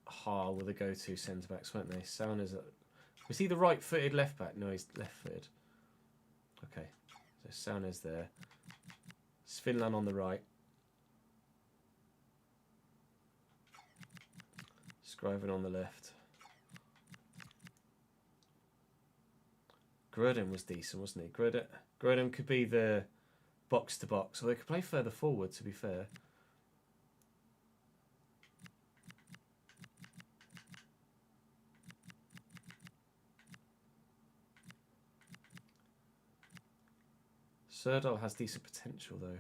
Ha were the go-to centre-backs, weren't they? Sauna's was he the right-footed left-back? No, he's left-footed. Okay, so Sauna's there. Svinland on the right. Scriven on the left. Grudem was decent, wasn't he? Grudem could be the box-to-box, or they could play further forward, to be fair. Serdal has decent potential, though.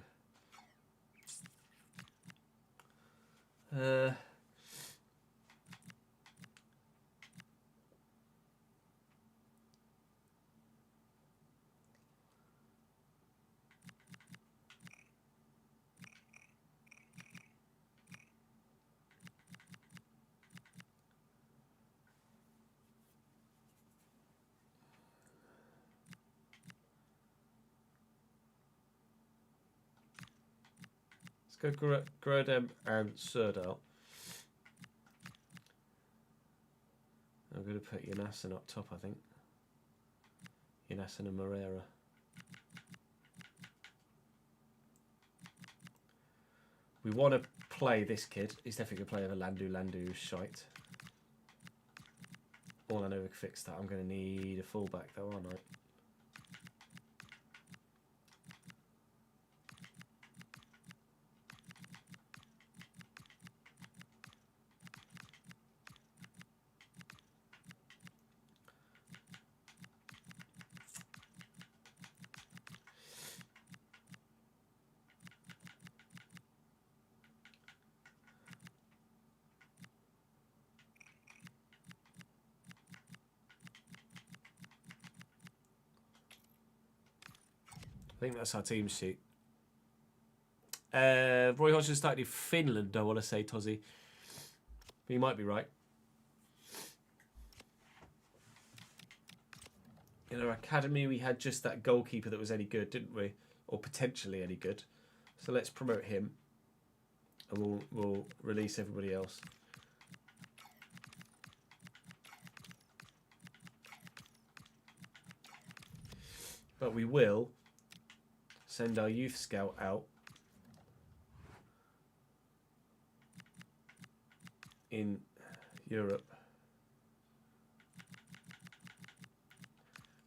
Let's go Grudem and Serdal. I'm going to put Jonasson up top, I think. Jonasson and Moreira. We want to play this kid. He's definitely going to play over Landu shite. All I know we can fix that. I'm going to need a fullback though, aren't I? I think that's our team sheet. Roy Hodgson started in Finland, I want to say, Tozzy. But you might be right. In our academy, we had just that goalkeeper that was any good, didn't we? Or potentially any good. So let's promote him. And we'll release everybody else. But we will send our youth scout out in Europe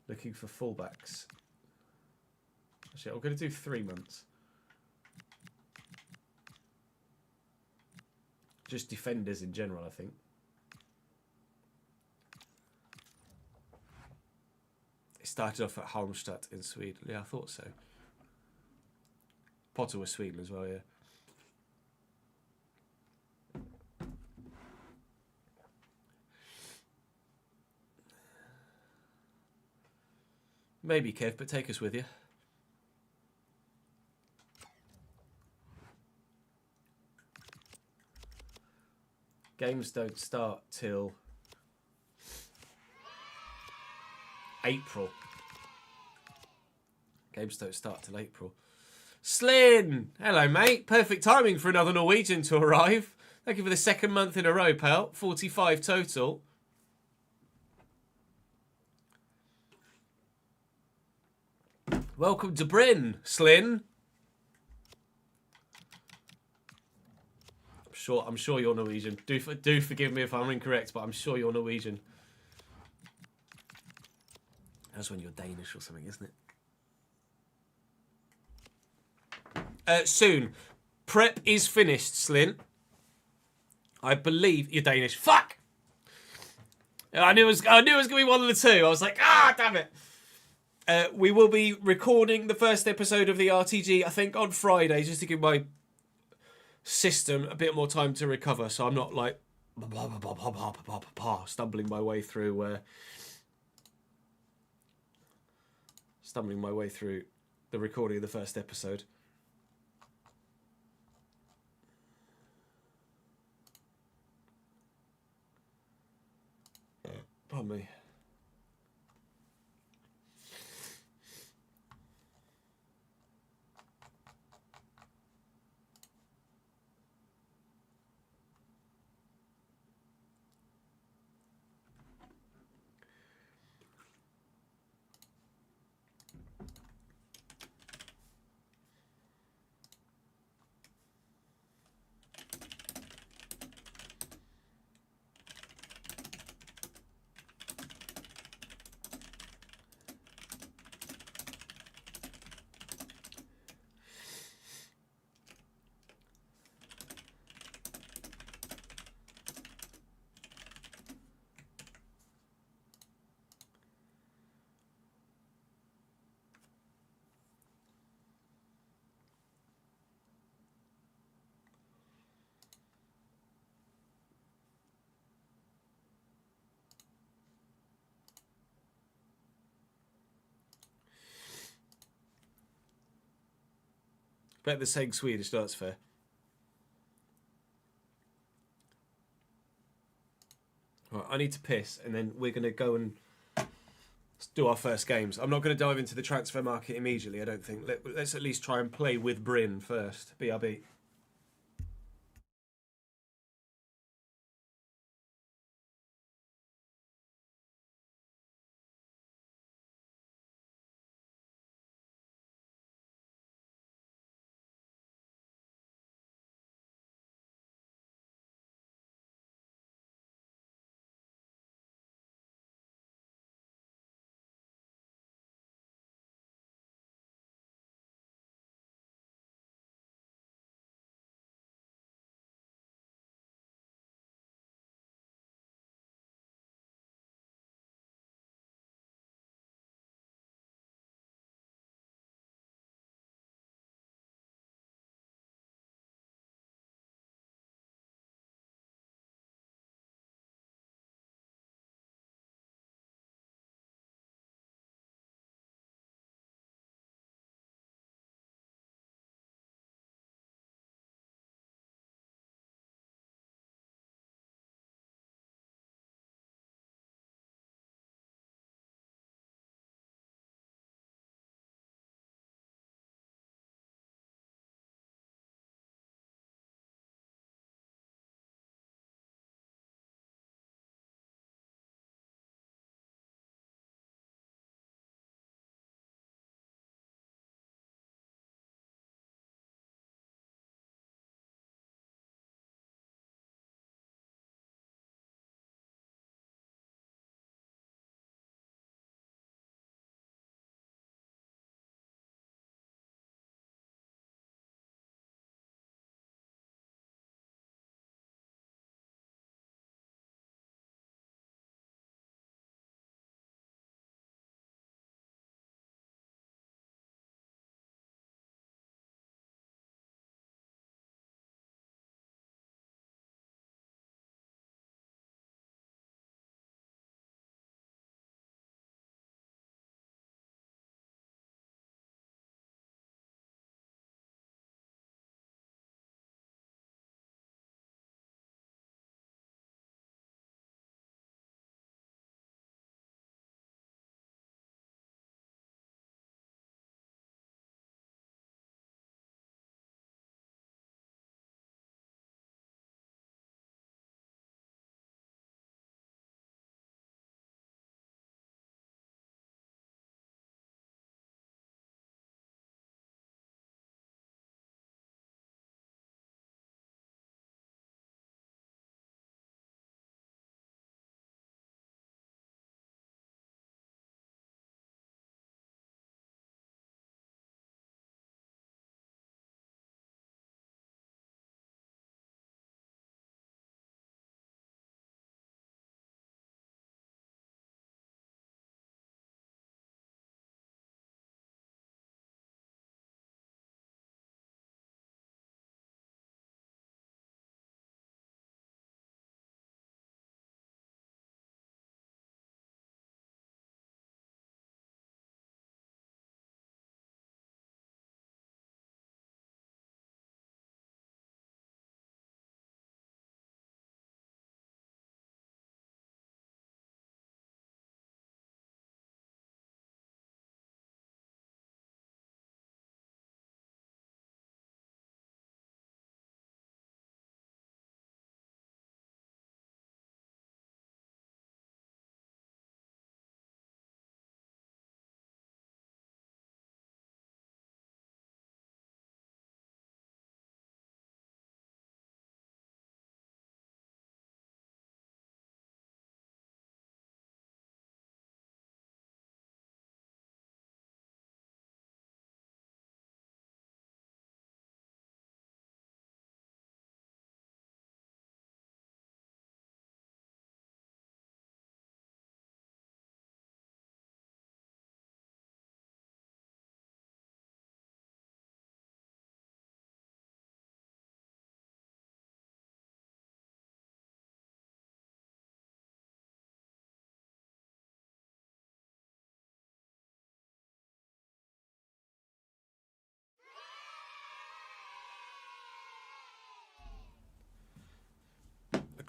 looking for fullbacks. Actually, I'm going to do 3 months. Just defenders in general, I think. It started off at Halmstad in Sweden. Yeah, I thought so. Potter was Sweden as well, yeah. Maybe, Kev, but take us with you. Games don't start till April. Games don't start till April. Slyn! Hello, mate. Perfect timing for another Norwegian to arrive. Thank you for the 2nd month in a row, pal. 45 total. Welcome to Bryn, Slyn. I'm sure you're Norwegian. Do forgive me if I'm incorrect, but I'm sure you're Norwegian. That's when you're Danish or something, isn't it? Soon. Prep is finished, Slyn. I believe you're Danish. Fuck! I knew it was going to be one of the two. I was like, damn it. We will be recording the first episode of the RTG, I think, on Friday, just to give my system a bit more time to recover, so I'm not like stumbling my way through the recording of the first episode. Pardon me. Bet they're saying Swedish, no, that's fair. Right, I need to piss, and then we're going to go and do our first games. I'm not going to dive into the transfer market immediately, I don't think. Let's at least try and play with Bryn first. BRB.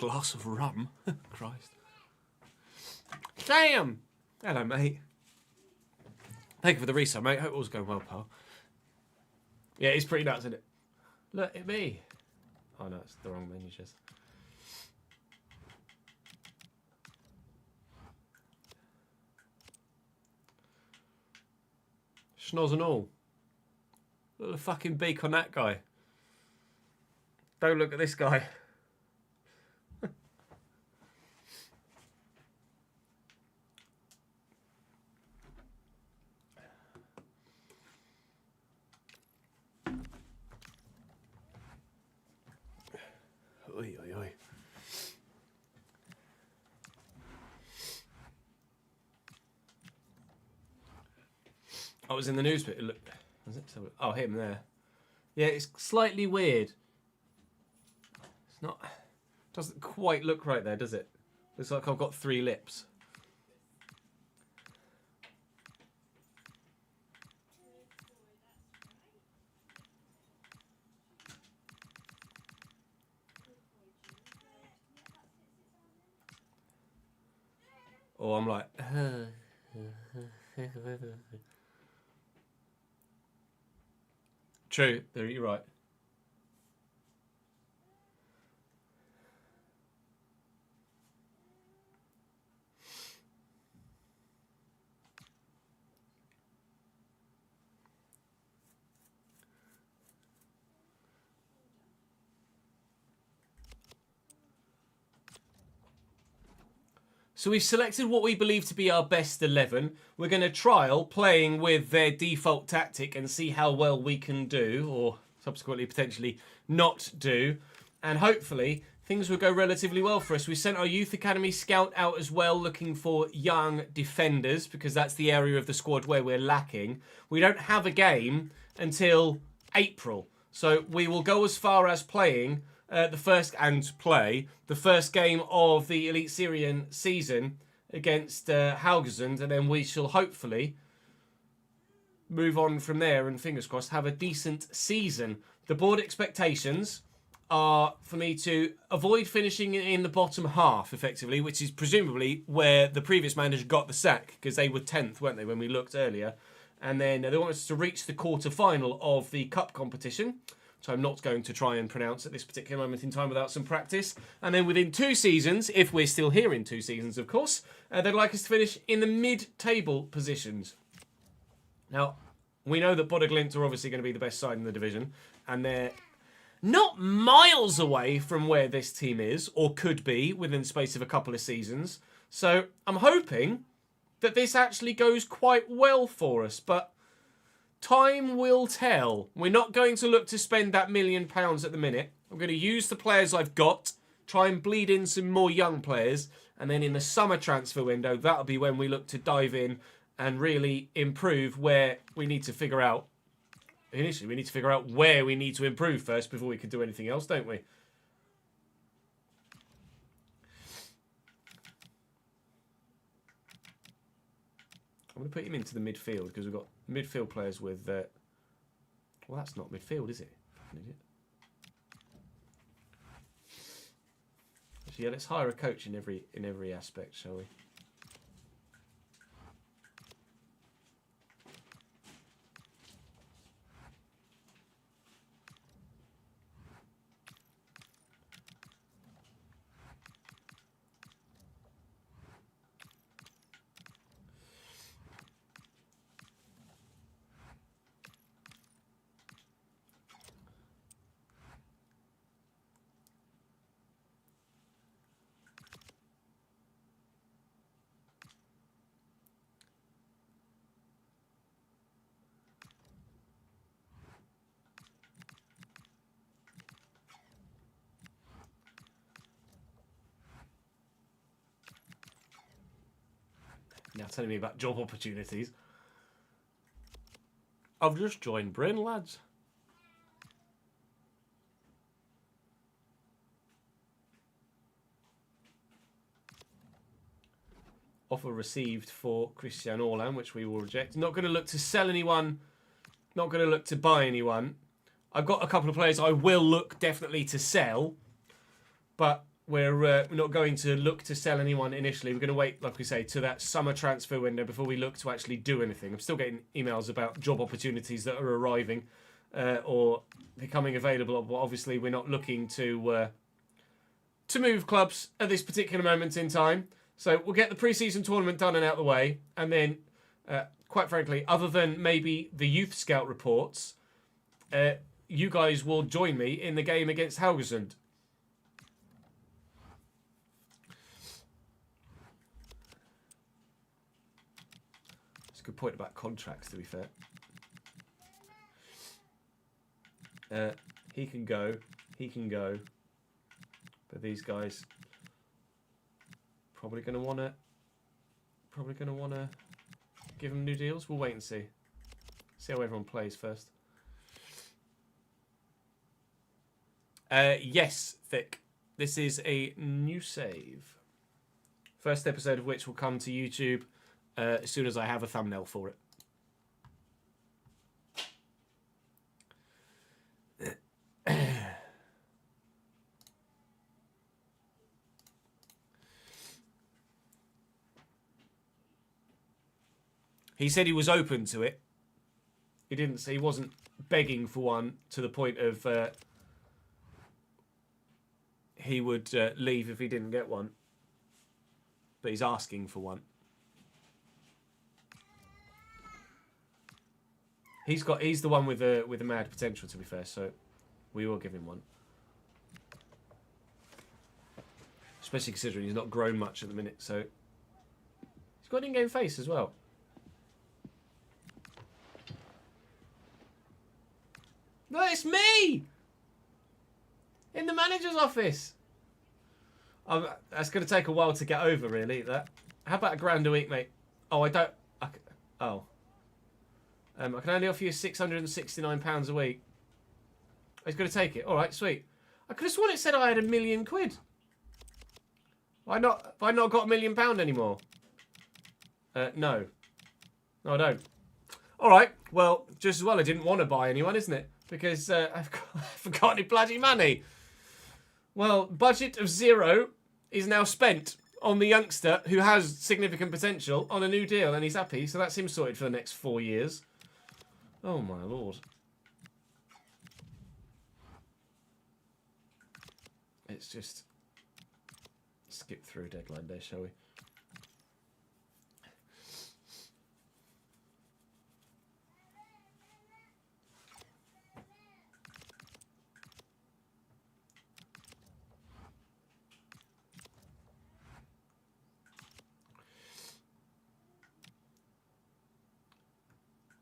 glass of rum. Christ. Damn! Hello, mate. Thank you for the resub, mate. Hope all's going well, pal. Yeah, it's pretty nuts, isn't it? Look at me. Oh, no, it's the wrong menu, just. Schnoz and all. Look at the fucking beak on that guy. Don't look at this guy. Oi, oi, oi. I was in the news, but it looked. Was it? Oh, him there. Yeah, it's slightly weird. It's not. Doesn't quite look right there, does it? Looks like I've got 3 lips. Or I'm like. True, you're right. So we've selected what we believe to be our best 11. We're going to trial playing with their default tactic and see how well we can do, or subsequently potentially not do. And hopefully things will go relatively well for us. We sent our Youth Academy scout out as well, looking for young defenders, because that's the area of the squad where we're lacking. We don't have a game until April. So we will go as far as playing the first game of the Elite Syrian season against Haugesund, and then we shall hopefully move on from there and, fingers crossed, have a decent season. The board expectations are for me to avoid finishing in the bottom half, effectively, which is presumably where the previous manager got the sack, because they were 10th, weren't they, when we looked earlier. And then they want us to reach the quarter-final of the cup competition, which I'm not going to try and pronounce at this particular moment in time without some practice. And then within 2 seasons, if we're still here in 2 seasons, of course, they'd like us to finish in the mid-table positions. Now, we know that Bodø Glimt are obviously going to be the best side in the division, and they're not miles away from where this team is, or could be, within the space of a couple of seasons. So I'm hoping that this actually goes quite well for us, but time will tell. We're not going to look to spend that £1 million at the minute. I'm going to use the players I've got, try and bleed in some more young players, and then in the summer transfer window, that'll be when we look to dive in and really improve where we need to figure out. Initially, we need to figure out where we need to improve first before we can do anything else, don't we? I'm going to put him into the midfield because we've got midfield players with... well, that's not midfield, is it? Fucking idiot. So yeah, let's hire a coach in every aspect, shall we? Now telling me about job opportunities. I've just joined Bryn, lads. Offer received for Christian Orlan, which we will reject. Not going to look to sell anyone. Not going to look to buy anyone. I've got a couple of players I will look definitely to sell. But we're not going to look to sell anyone initially. We're going to wait, like we say, to that summer transfer window before we look to actually do anything. I'm still getting emails about job opportunities that are arriving or becoming available. But obviously, we're not looking to move clubs at this particular moment in time. So we'll get the pre-season tournament done and out of the way, and then, quite frankly, other than maybe the youth scout reports, you guys will join me in the game against Haugesund. That's a good point about contracts, to be fair. He can go, but these guys probably going to want to give them new deals. We'll wait and see. See how everyone plays first. Yes, Thick. This is a new save. First episode of which will come to YouTube as soon as I have a thumbnail for it. He said he was open to it. He didn't say he wasn't begging for one to the point of he would leave if he didn't get one. But he's asking for one. He's the one with the mad potential, to be fair, so we will give him one. Especially considering he's not grown much at the minute, so he's got an in-game face as well. No, it's me! In the manager's office. That's going to take a while to get over, really. That. How about £1,000 a week, mate? Oh, I don't... I can only offer you £669 a week. He's going to take it. All right, sweet. I could have sworn it said I had £1 million. Why not? Have I not got £1 million anymore? No. No, I don't. All right. Well, just as well I didn't want to buy anyone, isn't it? Because I've got any bloody money. Well, budget of 0 is now spent on the youngster who has significant potential on a new deal, and he's happy. So that's him sorted for the next 4 years. Oh, my Lord. Let's just skip through deadline day, shall we?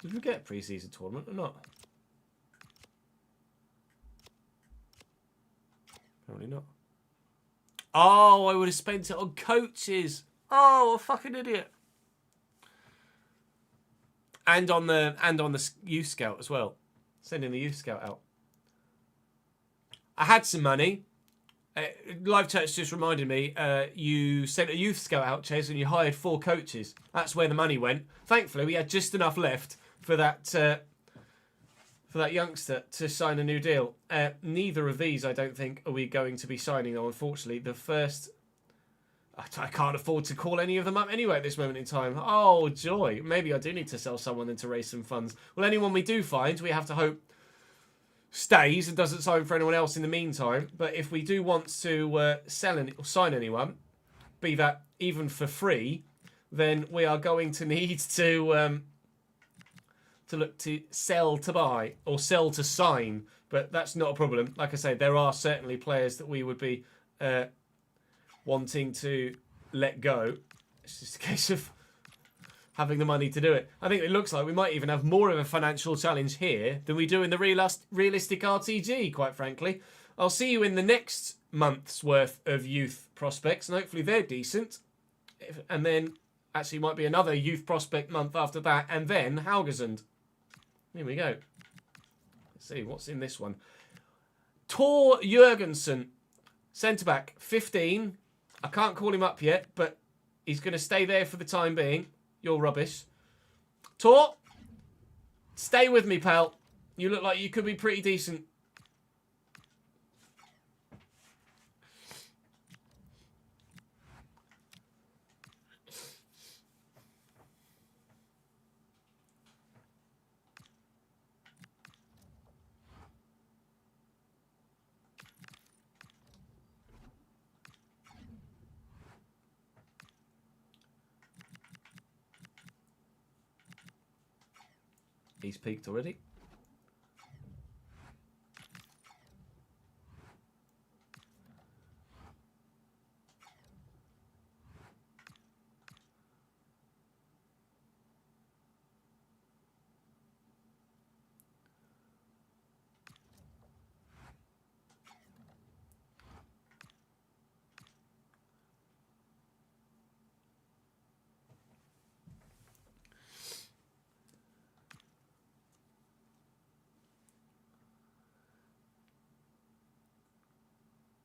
Did we get a pre-season tournament or not? Apparently not. Oh, I would have spent it on coaches. Oh, a fucking idiot. And on the youth scout as well. Sending the youth scout out. I had some money. Live chat's just reminded me, you sent a youth scout out, Ches, and you hired 4 coaches. That's where the money went. Thankfully, we had just enough left for that youngster to sign a new deal. Neither of these, I don't think, are we going to be signing, though, unfortunately. The first... I can't afford to call any of them up anyway at this moment in time. Oh, joy. Maybe I do need to sell someone and to raise some funds. Well, anyone we do find, we have to hope stays and doesn't sign for anyone else in the meantime. But if we do want to sell or sign anyone, be that even for free, then we are going to need to look to sell to buy or sell to sign. But that's not a problem. Like I say, there are certainly players that we would be wanting to let go. It's just a case of having the money to do it. I think it looks like we might even have more of a financial challenge here than we do in the realistic RTG, quite frankly. I'll see you in the next month's worth of youth prospects, and hopefully they're decent. And then actually might be another youth prospect month after that, and then Haugesund. Here we go. Let's see, what's in this one? Tor Jurgensen, centre-back, 15. I can't call him up yet, but he's going to stay there for the time being. You're rubbish. Tor, stay with me, pal. You look like you could be pretty decent. He's peaked already.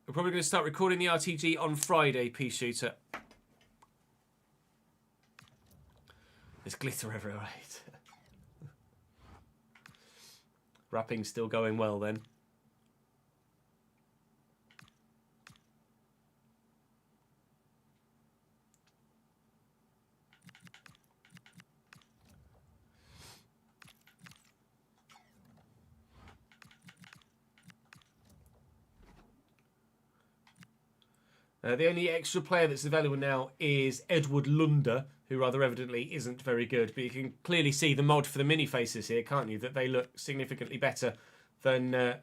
We're probably going to start recording the RTG on Friday, P-Shooter. There's glitter everywhere, right? Wrapping's still going well then. The only extra player that's available now is Edward Lunder, who rather evidently isn't very good. But you can clearly see the mod for the mini faces here, can't you? That they look significantly better than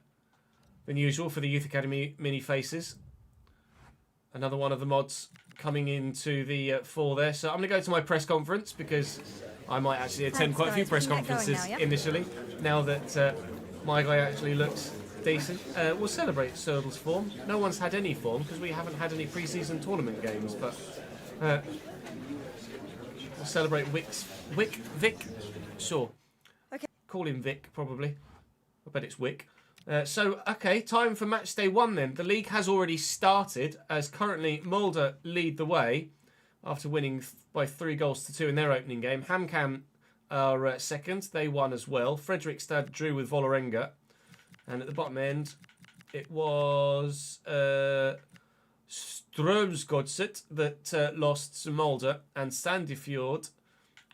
usual for the Youth Academy mini faces. Another one of the mods coming into the fore there. So I'm going to go to my press conference because I might actually attend quite a few press conferences initially. Now that my guy actually looks decent. We'll celebrate Serdal's form. No one's had any form because we haven't had any pre-season tournament games, but we'll celebrate Vic? Sure. Okay. Call him Vic, probably. I bet it's Wick. Okay, time for match day 1 then. The league has already started, as currently Mulder lead the way after winning by 3-2 in their opening game. HamCam are second. They won as well. Fredrikstad drew with Vålerenga. And at the bottom end, it was Strømsgodset that lost to Molde, and Sandefjord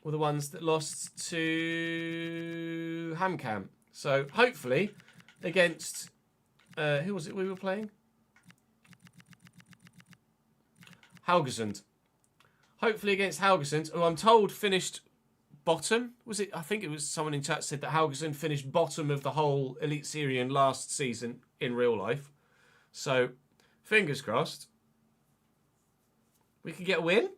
were the ones that lost to HamCam. So hopefully, against who was it we were playing? Haugesund. Hopefully against Haugesund, who I'm told finished bottom. Was it? I think it was someone in chat said that Haugesund finished bottom of the whole Elite Syrian last season in real life. So, fingers crossed. We could get a win.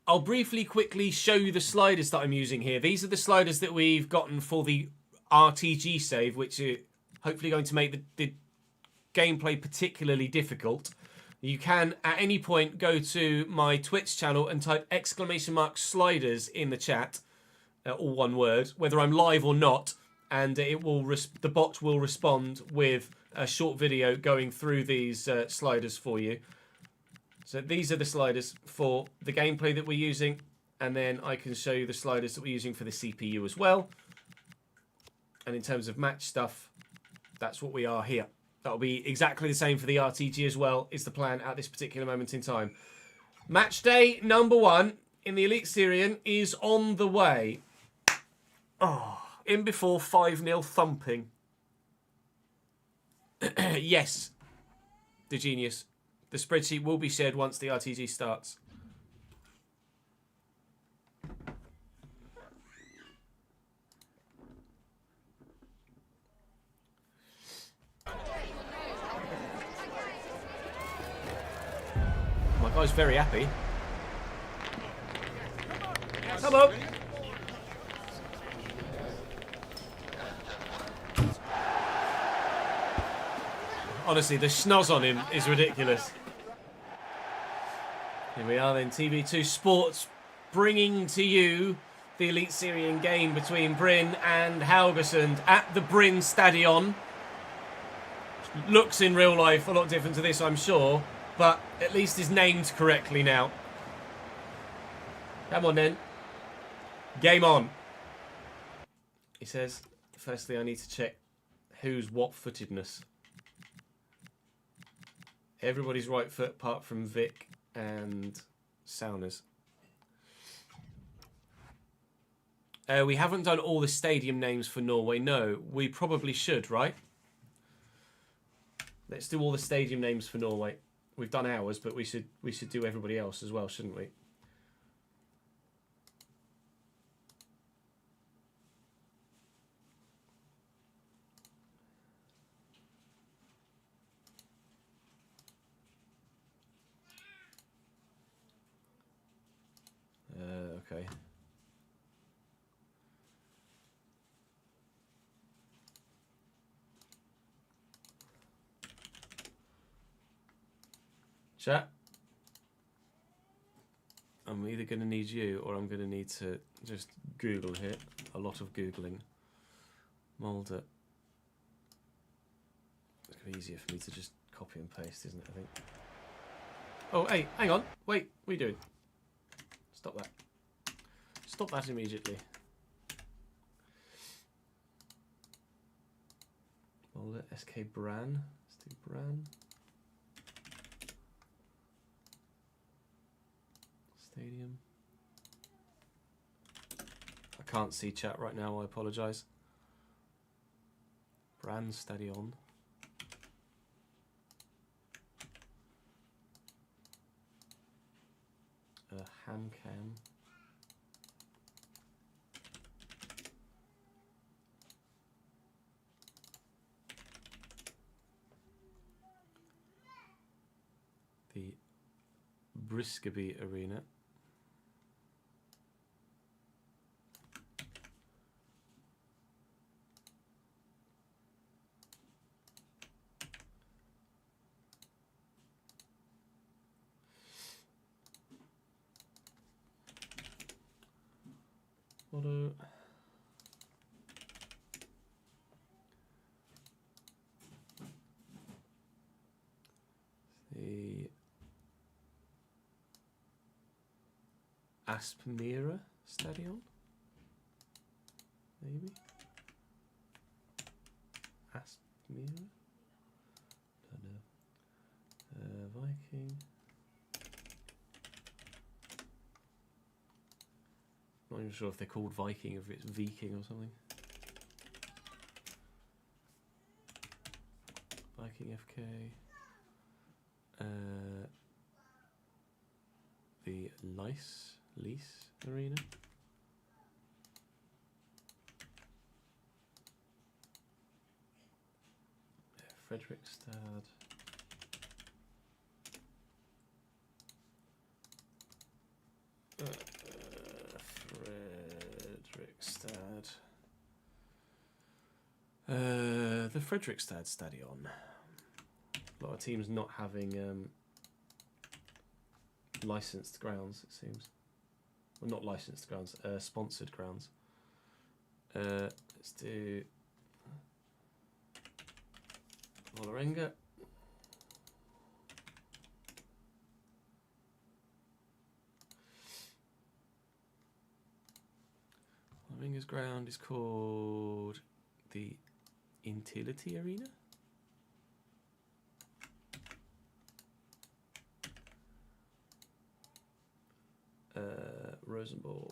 I'll briefly, quickly show you the sliders that I'm using here. These are the sliders that we've gotten for the RTG save, which are hopefully going to make the gameplay particularly difficult. You can, at any point, go to my Twitch channel and type !sliders in the chat, all one word, whether I'm live or not, and it will the bot will respond with a short video going through these sliders for you. So these are the sliders for the gameplay that we're using, and then I can show you the sliders that we're using for the CPU as well. And in terms of match stuff, that's what we are here. That'll be exactly the same for the RTG as well, is the plan at this particular moment in time. Match day number 1 in the Elite Syrian is on the way. Oh, in before 5-0 thumping. Yes, the genius. The spreadsheet will be shared once the RTG starts. My guy's very happy. Come on. Honestly, the schnoz on him is ridiculous. Here we are then, TV2 Sports bringing to you the Elite Syrian game between Bryn and Haugesund at the Bryn Stadion. Looks in real life a lot different to this, I'm sure, but at least is named correctly now. Come on then. Game on. He says, firstly I need to check who's what-footedness. Everybody's right foot apart from Vic and saunas. We haven't done all the stadium names for Norway. No, we probably should, right? Let's do all the stadium names for Norway. We've done ours, but we should do everybody else as well, shouldn't we? Okay. Chat. I'm either going to need you or I'm going to need to just Google here. A lot of Googling. Mulder. It's going to be easier for me to just copy and paste, isn't it, I think? Oh, hey, hang on. Wait, what are you doing? Stop that. Stop that immediately. Mulder, SK Bran. Let's do Bran. Stadium. I can't see chat right now, I apologise. Brand Stadion. Hamcam. The Briskeby Arena. Auto. The Aspmyra Stadion, maybe. Aspmyra. Don't know. Viking. Not even sure if they're called Viking or if it's Viking or something. Viking FK. The Lease Arena. Fredrikstad. Fredrikstad. The Fredrikstad Stadion. A lot of teams not having licensed grounds, it seems. Well, not licensed grounds, sponsored grounds. Let's do Vålerenga. Vålerenga's ground is called the Intility Arena. Rosenborg.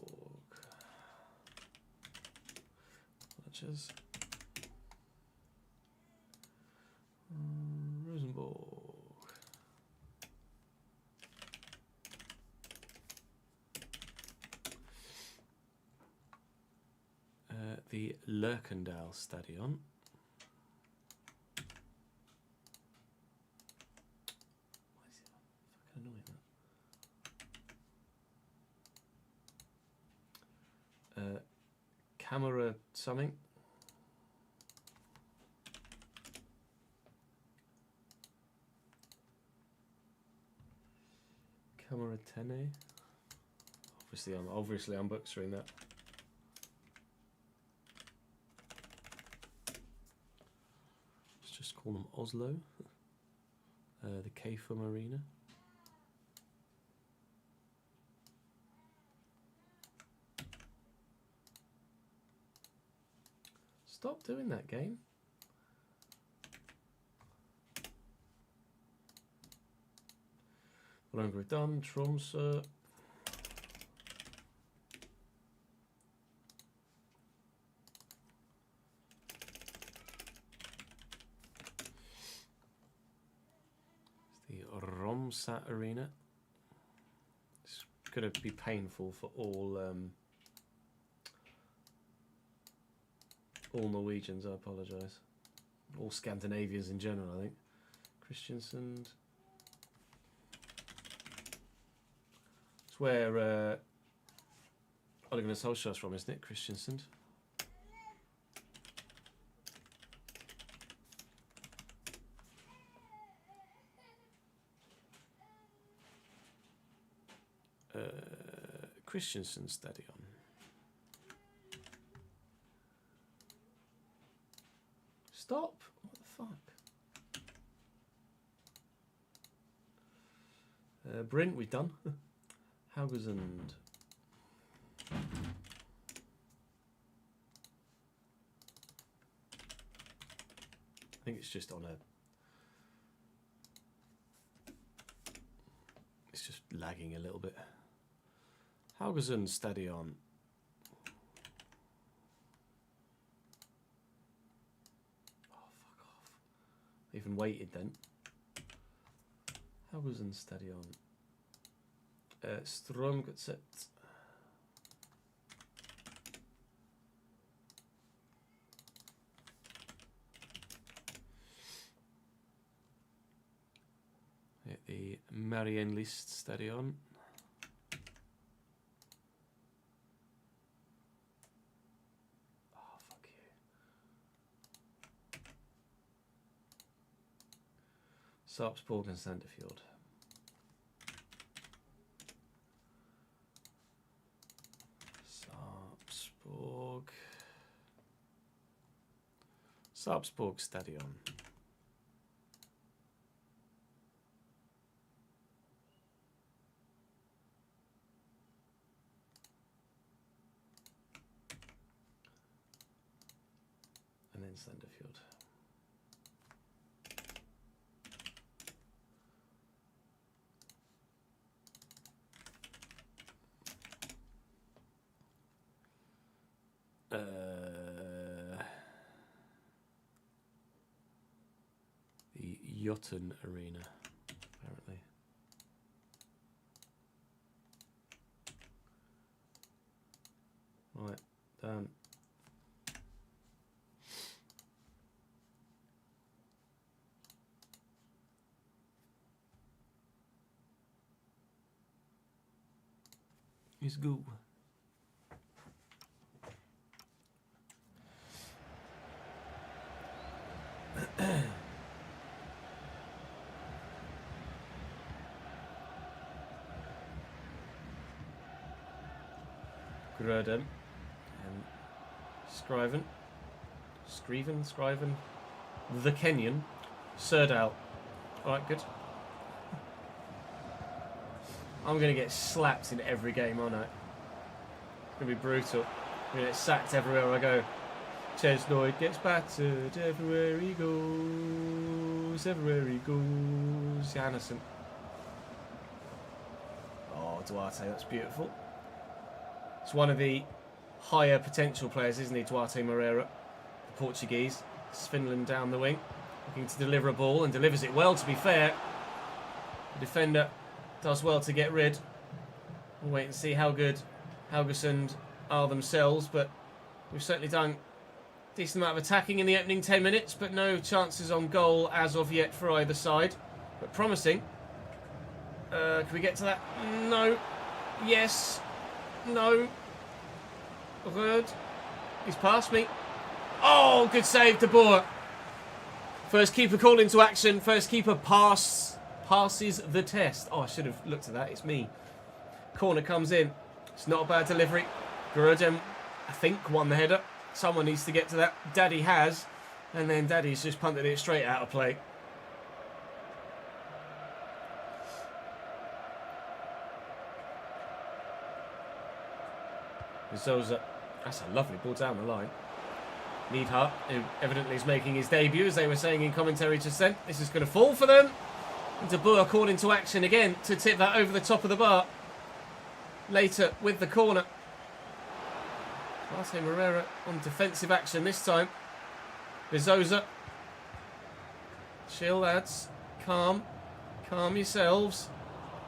Rosenborg. The Lerkendal Stadion. Why is it fucking annoying that? Camera something. Camera Tene. Obviously I'm butchering that. Let's just call them Oslo. The Kfum Arena. Stop doing that, game. Longer done. Tromsø. Viasat Arena. It's going to be painful for all Norwegians. I apologise. All Scandinavians in general, I think. Christiansand. It's where Ole Gunnar Solskjaer's from, isn't it? Christiansand. Christiansand Stadion. Stop! What the fuck? Brint, we've done. Haugesund. I think it's just on a... It's just lagging a little bit. Haugesund Stadion. Oh, fuck off. Even waited then. Haugesund Stadion. Strømgodset. The Marienlyst Stadion. Oh, fuck you. Sarpsborg and Sandefjord. Sarpsborg Stadion. And then Sandefjord. The Jotun Arena, apparently. Right, done. Let's go. Grödem and Scriven, the Kenyan, Serdal. Alright, good. I'm going to get slapped in every game, aren't I? It's going to be brutal. I'm going to get sacked everywhere I go. Chesnoid gets battered everywhere he goes, Janison. Oh, Duarte, that's beautiful. It's one of the higher potential players, isn't he, Duarte Moreira, the Portuguese. It's Finland down the wing, looking to deliver a ball, and delivers it well, to be fair. The defender does well to get rid. We'll wait and see how good Haugesund are themselves, but we've certainly done a decent amount of attacking in the opening 10 minutes, but no chances on goal as of yet for either side. But promising. Can we get to that? No. Yes. No. Röd. He's past me. Oh, good save, De Boer. First keeper called into action. First keeper passes the test. Oh, I should have looked at that. It's me. Corner comes in. It's not a bad delivery. Grödem, I think, won the header. Someone needs to get to that. Daddy has. And then Daddy's just punted it straight out of play. Zoza. That's a lovely ball down the line. Neidhart, who evidently is making his debut, as they were saying in commentary just then. This is going to fall for them. And De Boer called into action again to tip that over the top of the bar. Later with the corner. Duarte Moreira on defensive action this time. Bizoza. Chill, lads. Calm. Calm yourselves.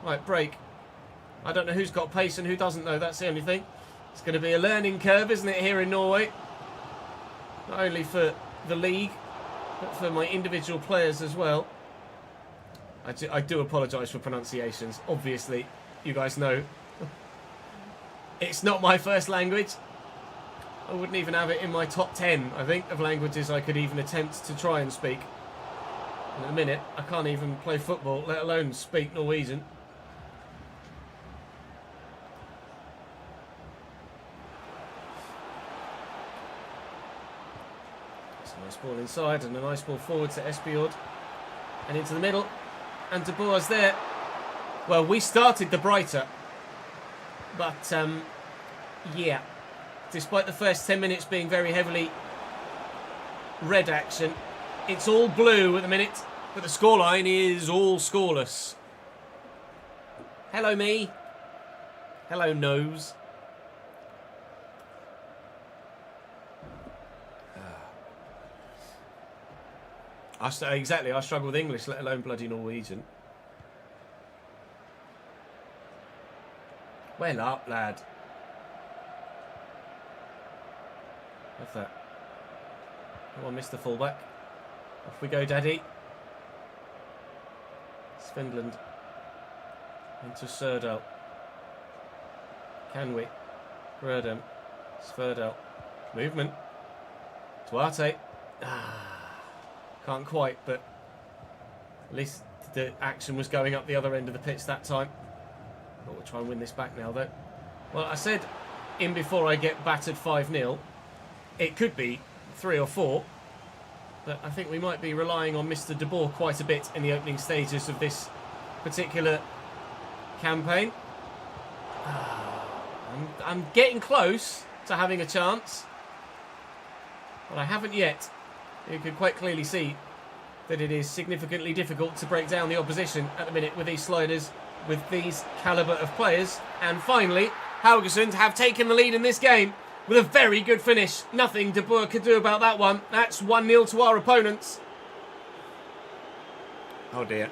Right, break. I don't know who's got pace and who doesn't, though. That's the only thing. It's going to be a learning curve, isn't it, here in Norway? Not only for the league, but for my individual players as well. I do apologise for pronunciations. Obviously, you guys know. It's not my first language. I wouldn't even have it in my top 10, I think, of languages I could even attempt to try and speak. In a minute, I can't even play football, let alone speak Norwegian. It's a nice ball inside and a nice ball forward to Espejord. And into the middle. And De Boer's there. Well, we started the brighter. But, yeah. Despite the first 10 minutes being very heavily red action, it's all blue at the minute, but the scoreline is all scoreless. Hello, me. Hello, nose. Exactly, I struggle with English, let alone bloody Norwegian. Well up, lad. What's that? Come on, Mr. Fullback. Off we go, Daddy. It's Finland. Into Sördal. Can we? Rödem. Sverdal. Movement. Duarte. Can't quite, but at least the action was going up the other end of the pitch that time. But we'll try and win this back now, though. Well, I said in before I get battered 5-0, it could be 3 or 4. But I think we might be relying on Mr. De Boer quite a bit in the opening stages of this particular campaign. I'm getting close to having a chance, but I haven't yet. You can quite clearly see that it is significantly difficult to break down the opposition at the minute with these sliders, with these calibre of players. And finally, Haugesund have taken the lead in this game with a very good finish. Nothing De Boer could do about that one. That's 1-0 to our opponents. Oh dear.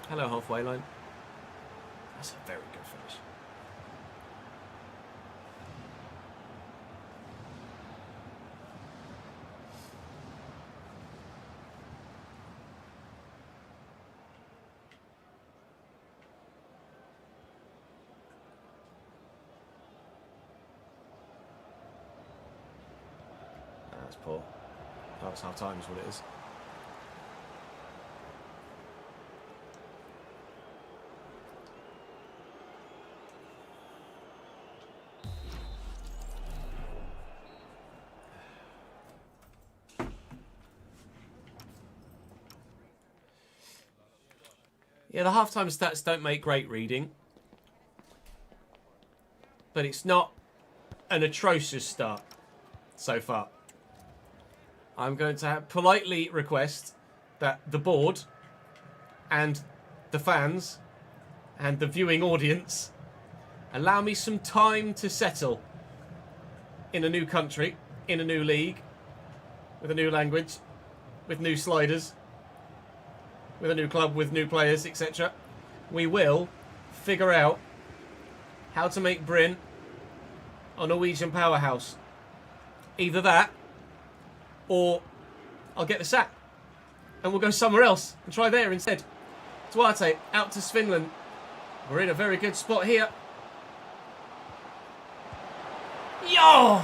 Hello, halfway line. That's a very good finish. That's poor. That's half time is what it is. Yeah, the halftime stats don't make great reading. But it's not an atrocious start so far. I'm going to politely request that the board and the fans and the viewing audience allow me some time to settle in a new country, in a new league, with a new language, with new sliders, with a new club, with new players, etc. We will figure out how to make Bryn a Norwegian powerhouse. Either that, or I'll get the sack and we'll go somewhere else and try there instead. Duarte out to Finland. We're in a very good spot here. Yo!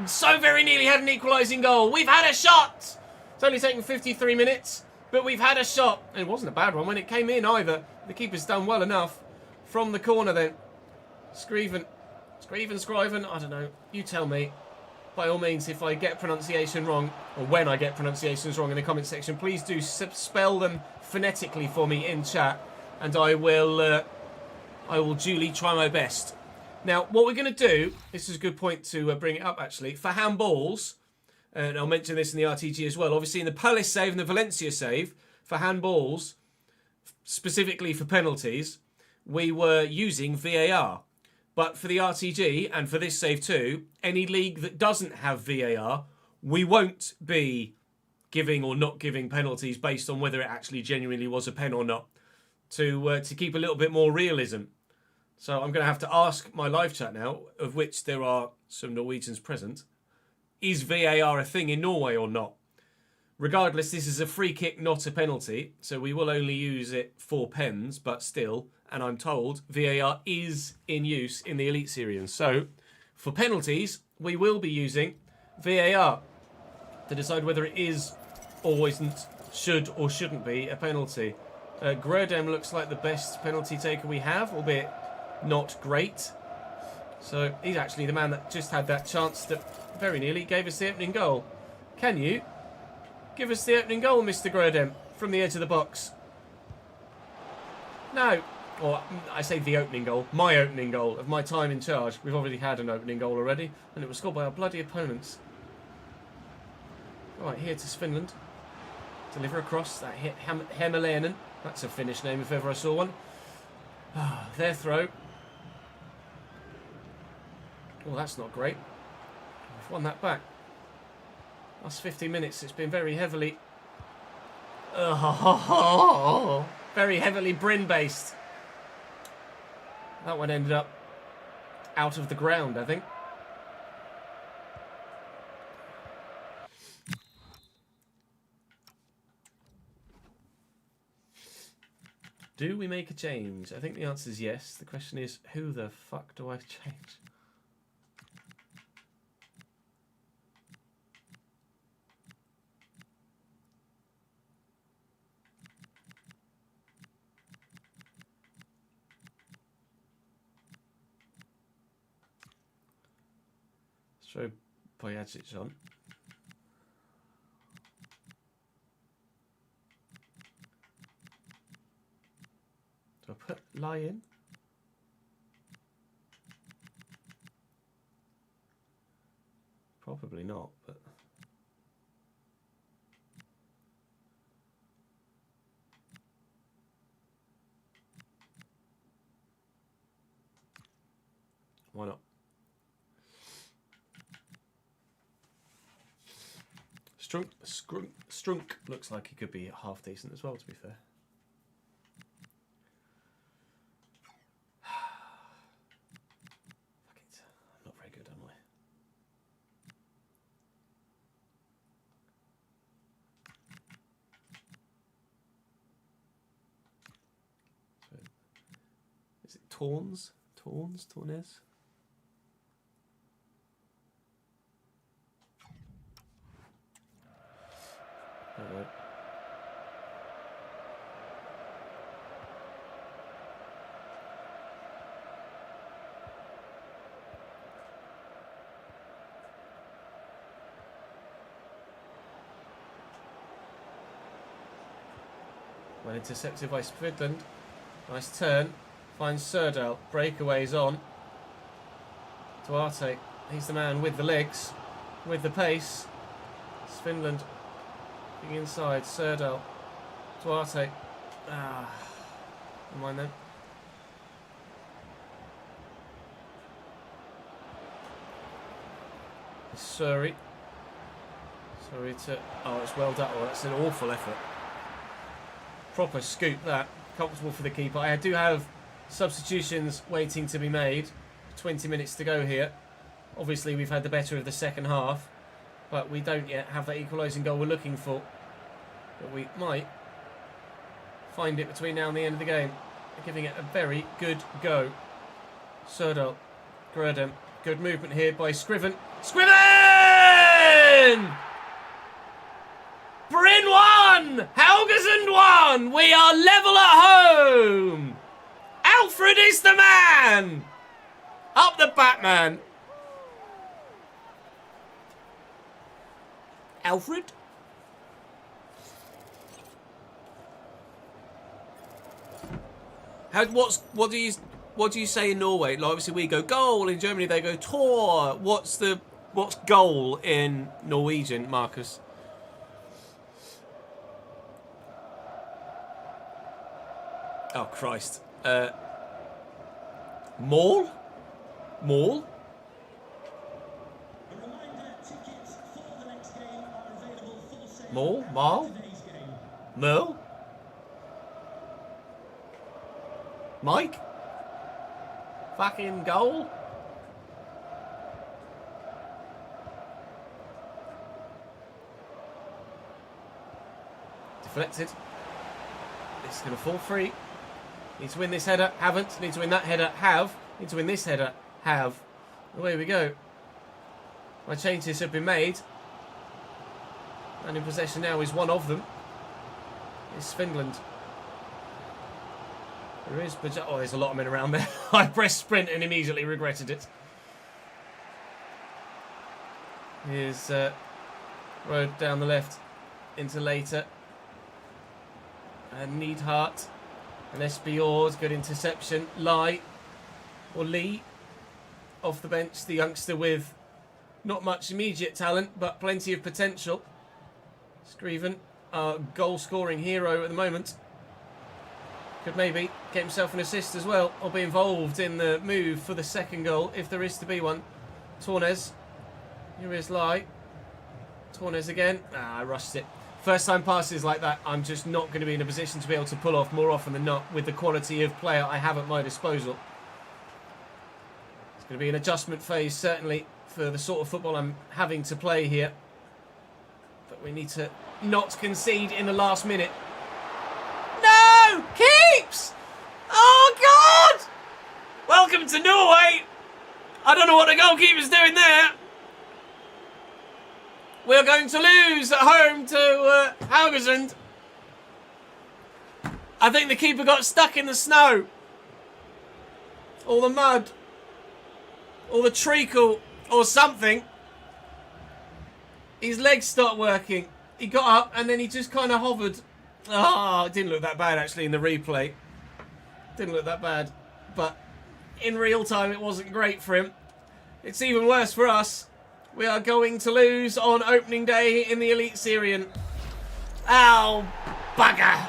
So very nearly had an equalising goal. We've had a shot! It's only taken 53 minutes. But we've had a shot. And it wasn't a bad one when it came in either. The keeper's done well enough. From the corner then. Scriven, I don't know. You tell me. By all means, if I get pronunciation wrong, or when I get pronunciations wrong in the comment section, please do spell them phonetically for me in chat. And I will duly try my best. Now, what we're going to do, this is a good point to bring it up actually, for handballs, and I'll mention this in the RTG as well. Obviously, in the Palace save and the Valencia save, for handballs, specifically for penalties, we were using VAR. But for the RTG and for this save too, any league that doesn't have VAR, we won't be giving or not giving penalties based on whether it actually genuinely was a pen or not, to keep a little bit more realism. So I'm going to have to ask my live chat now, of which there are some Norwegians present, is VAR a thing in Norway or not? Regardless, this is a free kick, not a penalty, so we will only use it for pens, but still, and I'm told, VAR is in use in the Elite Series. So, for penalties, we will be using VAR to decide whether it is or isn't, should or shouldn't be a penalty. Grodem looks like the best penalty taker we have, albeit not great. So, he's actually the man that just had that chance that very nearly gave us the opening goal. Can you give us the opening goal, Mr. Grodem, from the edge of the box? No. Or, I say the opening goal. My opening goal of my time in charge. We've already had an opening goal already, and it was scored by our bloody opponents. Right, here to Finland. Deliver across. That Hemalainen. That's a Finnish name if ever I saw one. Their throw. Oh, that's not great. We've won that back. Last 50 minutes, it's been very heavily... very heavily Bryn-based. That one ended up out of the ground, I think. Do we make a change? I think the answer is yes. The question is, who the fuck do I change? Throw Bojacic on. Do I put Lie in? Probably not, but... Why not? Strunk looks like he could be half decent as well, to be fair. Fuck it. I'm not very good, am I? So, is it Tornes? Tornes? Right. Well intercepted by Spidland. Nice turn. Finds Serdal. Breakaways on. Duarte. He's the man with the legs. With the pace. Finland. Inside, Serdal, Duarte. Never mind then. Surrey to... Oh, it's well done. Oh, that's an awful effort. Proper scoop that. Comfortable for the keeper. I do have substitutions waiting to be made. 20 minutes to go here. Obviously, we've had the better of the second half, but we don't yet have that equalising goal we're looking for. But we might find it between now and the end of the game. Giving it a very good go. Serdal, Grodem. Good movement here by Scriven. Scriven! Bryn 1! Haugesund 1! We are level at home! Alfred is the man! Up the Batman! Alfred? What do you say in Norway? Like, obviously we go goal, in Germany they go tor. What's goal in Norwegian, Marcus? Oh Christ. Mål? Maul. Maul. Maul. Merle. Mike. Fucking goal. Deflected. It's going to fall free. Need to win this header. Haven't. Need to win that header. Have. Need to win this header. Have. Away we go. My changes have been made. And in possession now is one of them. It's Finland. There is, but oh, there's a lot of men around there. I pressed sprint and immediately regretted it. Here's road down the left into later. And Neidhart. And Espior's good interception. Lee off the bench, the youngster with not much immediate talent, but plenty of potential. Screven, our goal-scoring hero at the moment. Could maybe get himself an assist as well, or be involved in the move for the second goal, if there is to be one. Tornes. Here is Lee. Tornes again. I rushed it. First time passes like that, I'm just not going to be in a position to be able to pull off more often than not with the quality of player I have at my disposal. It's going to be an adjustment phase, certainly, for the sort of football I'm having to play here. But we need to not concede in the last minute. No! Keeps! Oh, God! Welcome to Norway! I don't know what the goalkeeper's doing there. We're going to lose at home to Haugesund. I think the keeper got stuck in the snow. Or the mud. Or the treacle. Or something. His legs stopped working. He got up and then he just kind of hovered. Oh, it didn't look that bad actually in the replay. Didn't look that bad. But in real time it wasn't great for him. It's even worse for us. We are going to lose on opening day in the Elite Syrian. Ow, bugger.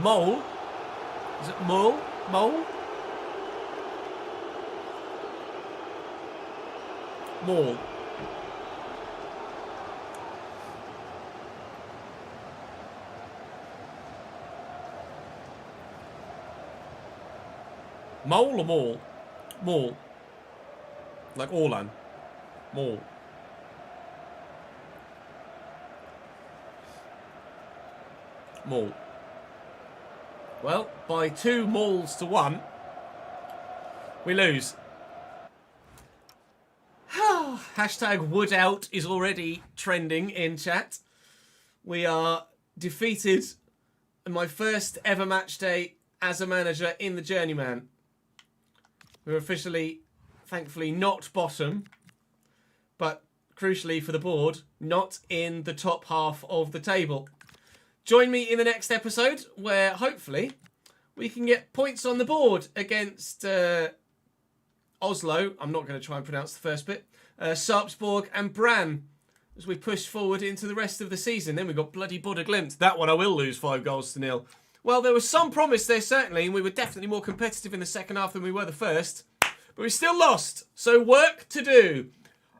Mole? Is it Mole? Mole? Mole. Mole or Maul? Maul. Like Orlan. Maul. Maul. Well, by 2 Mauls to 1, we lose. Hashtag Wood Out is already trending in chat. We are defeated in my first ever match day as a manager in the Journeyman. We're officially, thankfully, not bottom, but crucially for the board, not in the top half of the table. Join me in the next episode where, hopefully, we can get points on the board against Oslo. I'm not going to try and pronounce the first bit. Sarpsborg and Brann as we push forward into the rest of the season. Then we've got bloody Buddha Glimt. That one I will lose 5-0. Well, there was some promise there, certainly, and we were definitely more competitive in the second half than we were the first. But we still lost. So work to do.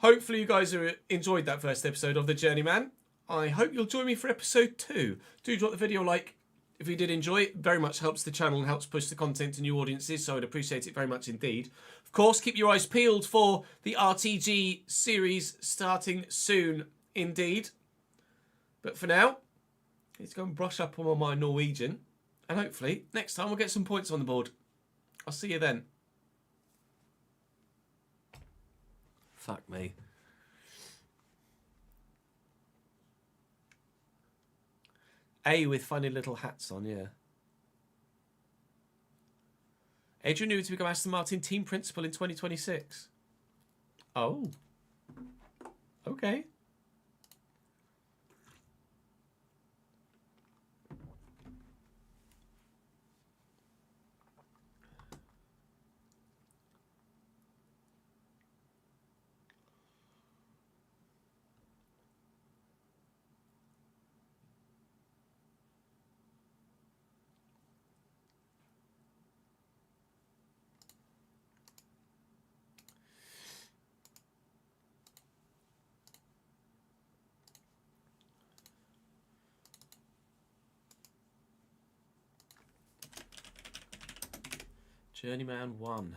Hopefully you guys have enjoyed that first episode of The Journeyman. I hope you'll join me for episode 2. Do drop the video a like if you did enjoy it. Very much helps the channel and helps push the content to new audiences, so I'd appreciate it very much indeed. Of course, keep your eyes peeled for the RTG series starting soon indeed. But for now, let's go and brush up on my Norwegian. And hopefully, next time we'll get some points on the board. I'll see you then. Fuck me. A with funny little hats on, yeah. Adrian knew to become Aston Martin team principal in 2026. Oh. Okay. Journeyman 1.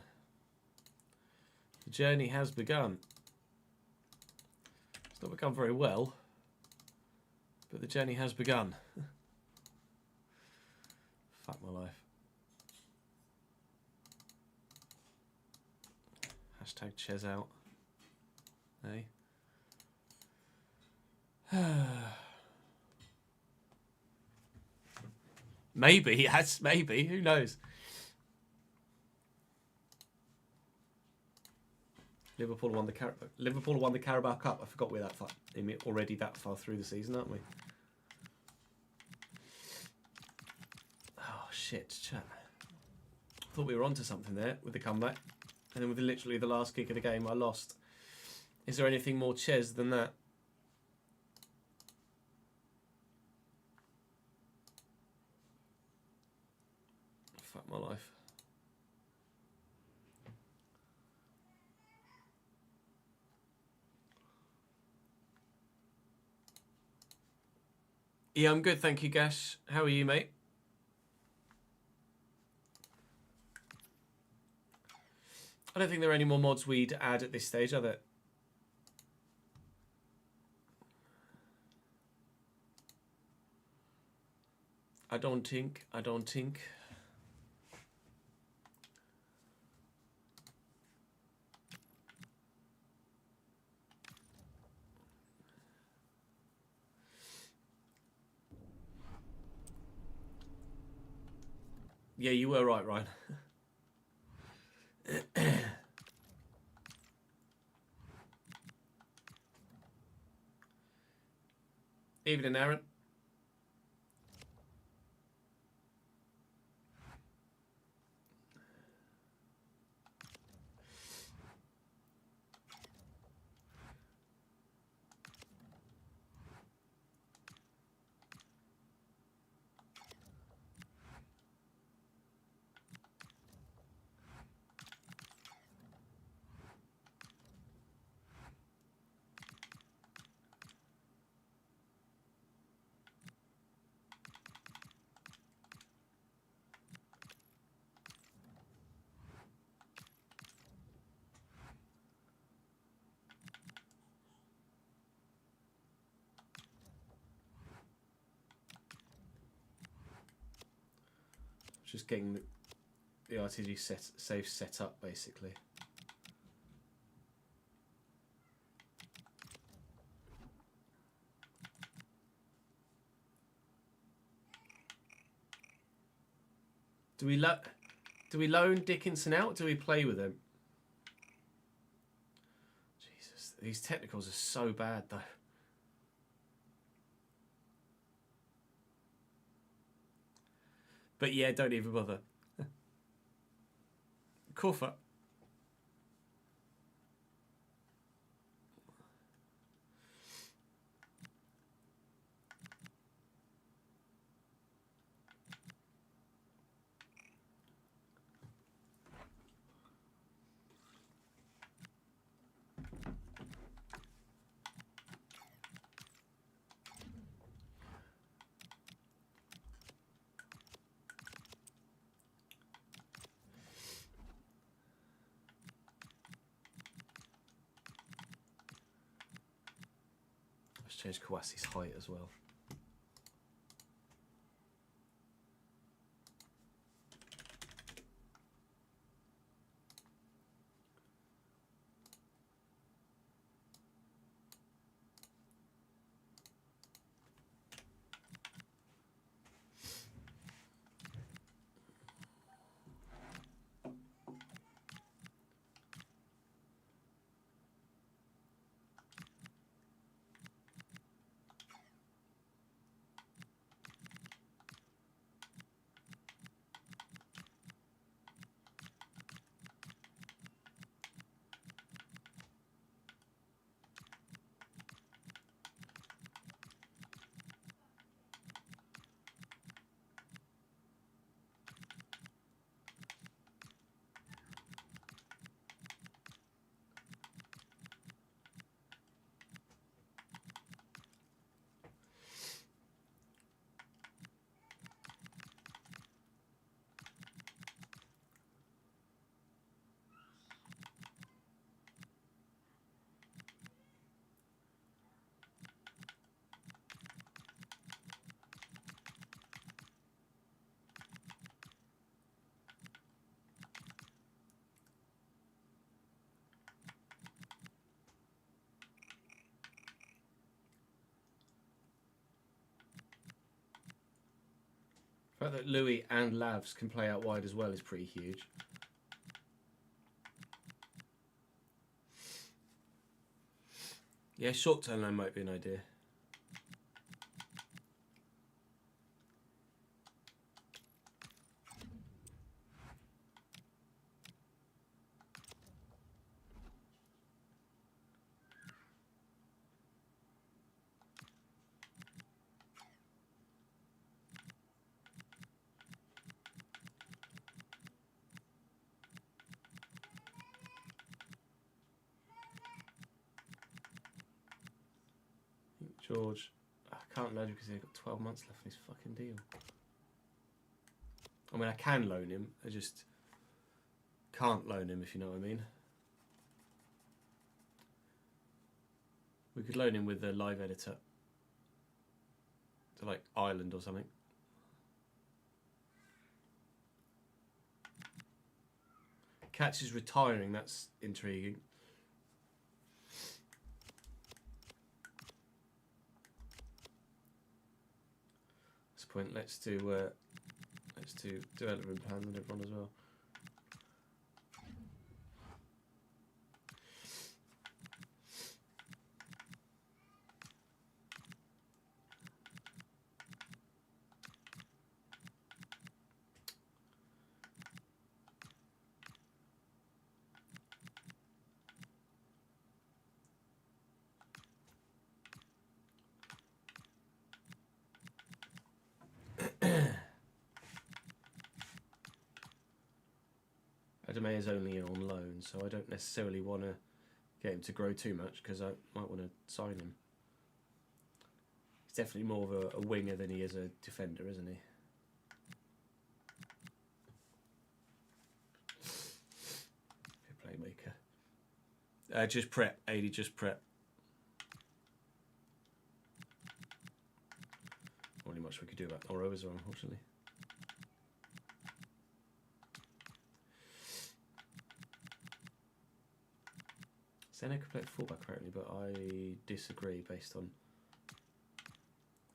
The journey has begun. It's not begun very well, but the journey has begun. Fuck my life. Hashtag Ches out. Hey. Maybe, yes, maybe. Who knows? Liverpool won the Carabao Cup. I forgot we're that far. Already that far through the season, aren't we? Oh shit, chat. Thought we were onto something there with the comeback, and then with literally the last kick of the game, I lost. Is there anything more Ches than that? Fuck my life. Yeah, I'm good, thank you, Gash. How are you, mate? I don't think there are any more mods we'd add at this stage, are there? I don't think. Yeah, you were right, Ryan. Evening, Aaron. Just getting the RTG save set up, basically. Do we loan Dickinson out? Do we play with him? Jesus, these technicals are so bad, though. But yeah, don't even bother. Corfa. Let's change Kawasi's height as well. fact that Louis and Lavs can play out wide as well is pretty huge. Yeah, short turn line might be an idea. George, I can't loan him because he's got 12 months left on his fucking deal. I mean, I can loan him, I just can't loan him, if you know what I mean. We could loan him with a live editor to like Ireland or something. Catch is retiring, that's intriguing. Point. Let's do development plan with everyone as well. Adame is only on loan, so I don't necessarily want to get him to grow too much because I might want to sign him. He's definitely more of a winger than he is a defender, isn't he? Playmaker. Just prep, 80, just prep. Not really much we could do about Oro as well, unfortunately. Senna could play fullback currently, but I disagree based on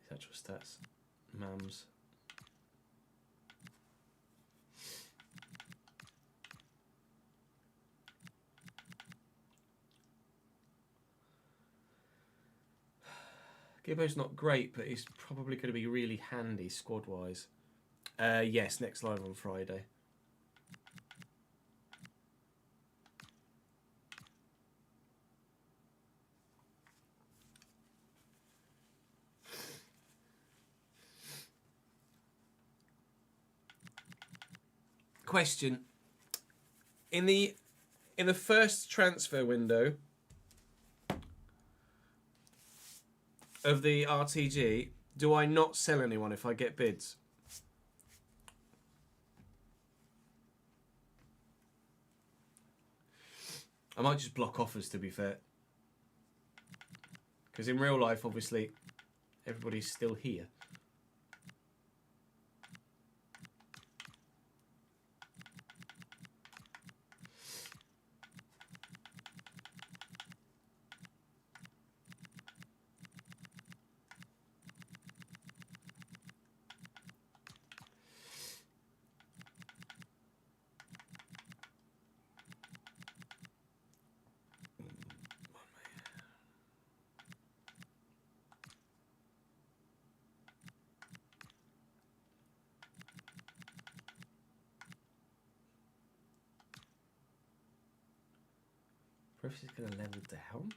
his actual stats. Mams. Gibbo's not great, but he's probably going to be really handy squad-wise. Yes, next live on Friday. Question: in the first transfer window of the RTG, do I not sell anyone if I get bids? I might just block offers, to be fair, because in real life, obviously, everybody's still here. If he's going to level down.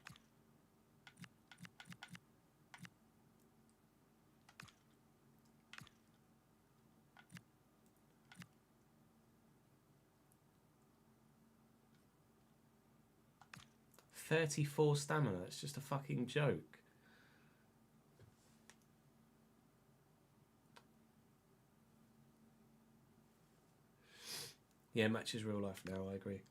$34 stamina. It's just a fucking joke. Yeah, matches real life now. I agree.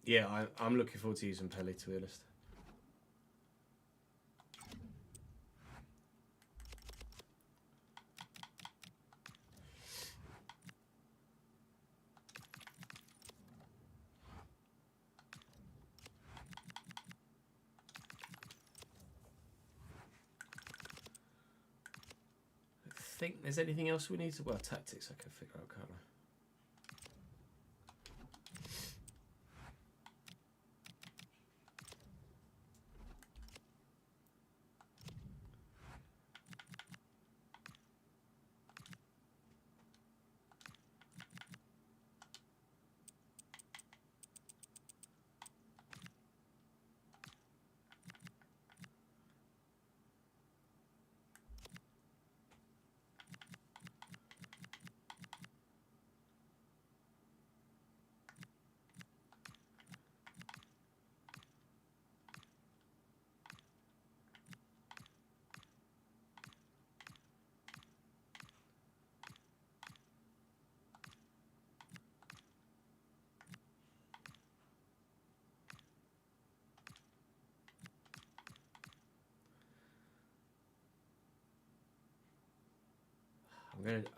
Yeah, I'm looking forward to using Pelly, to be honest. I think there's anything else we need to... Well, tactics I can figure out, can't I?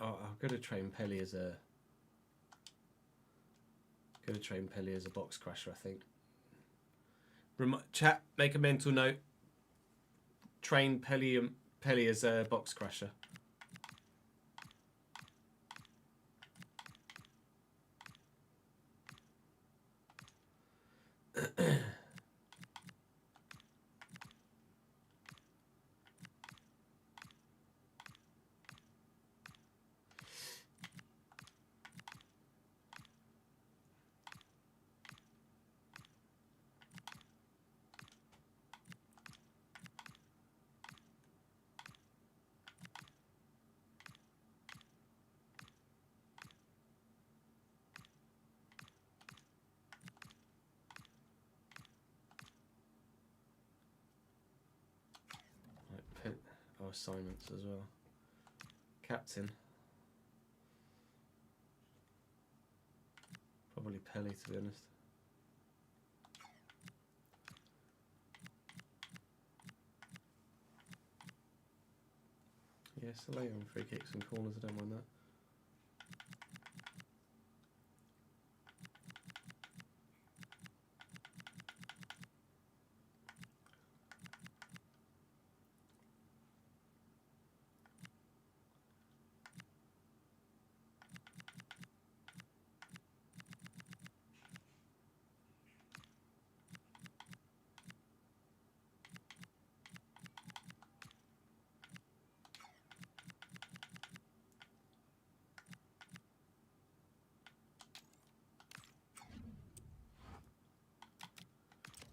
I'm gonna train Pelly as a box crusher, I think. Chat, make a mental note. Train Pelly as a box crusher. Assignments as well. Captain. Probably Pelly, to be honest. Yeah, Soleil on free kicks and corners, I don't mind that.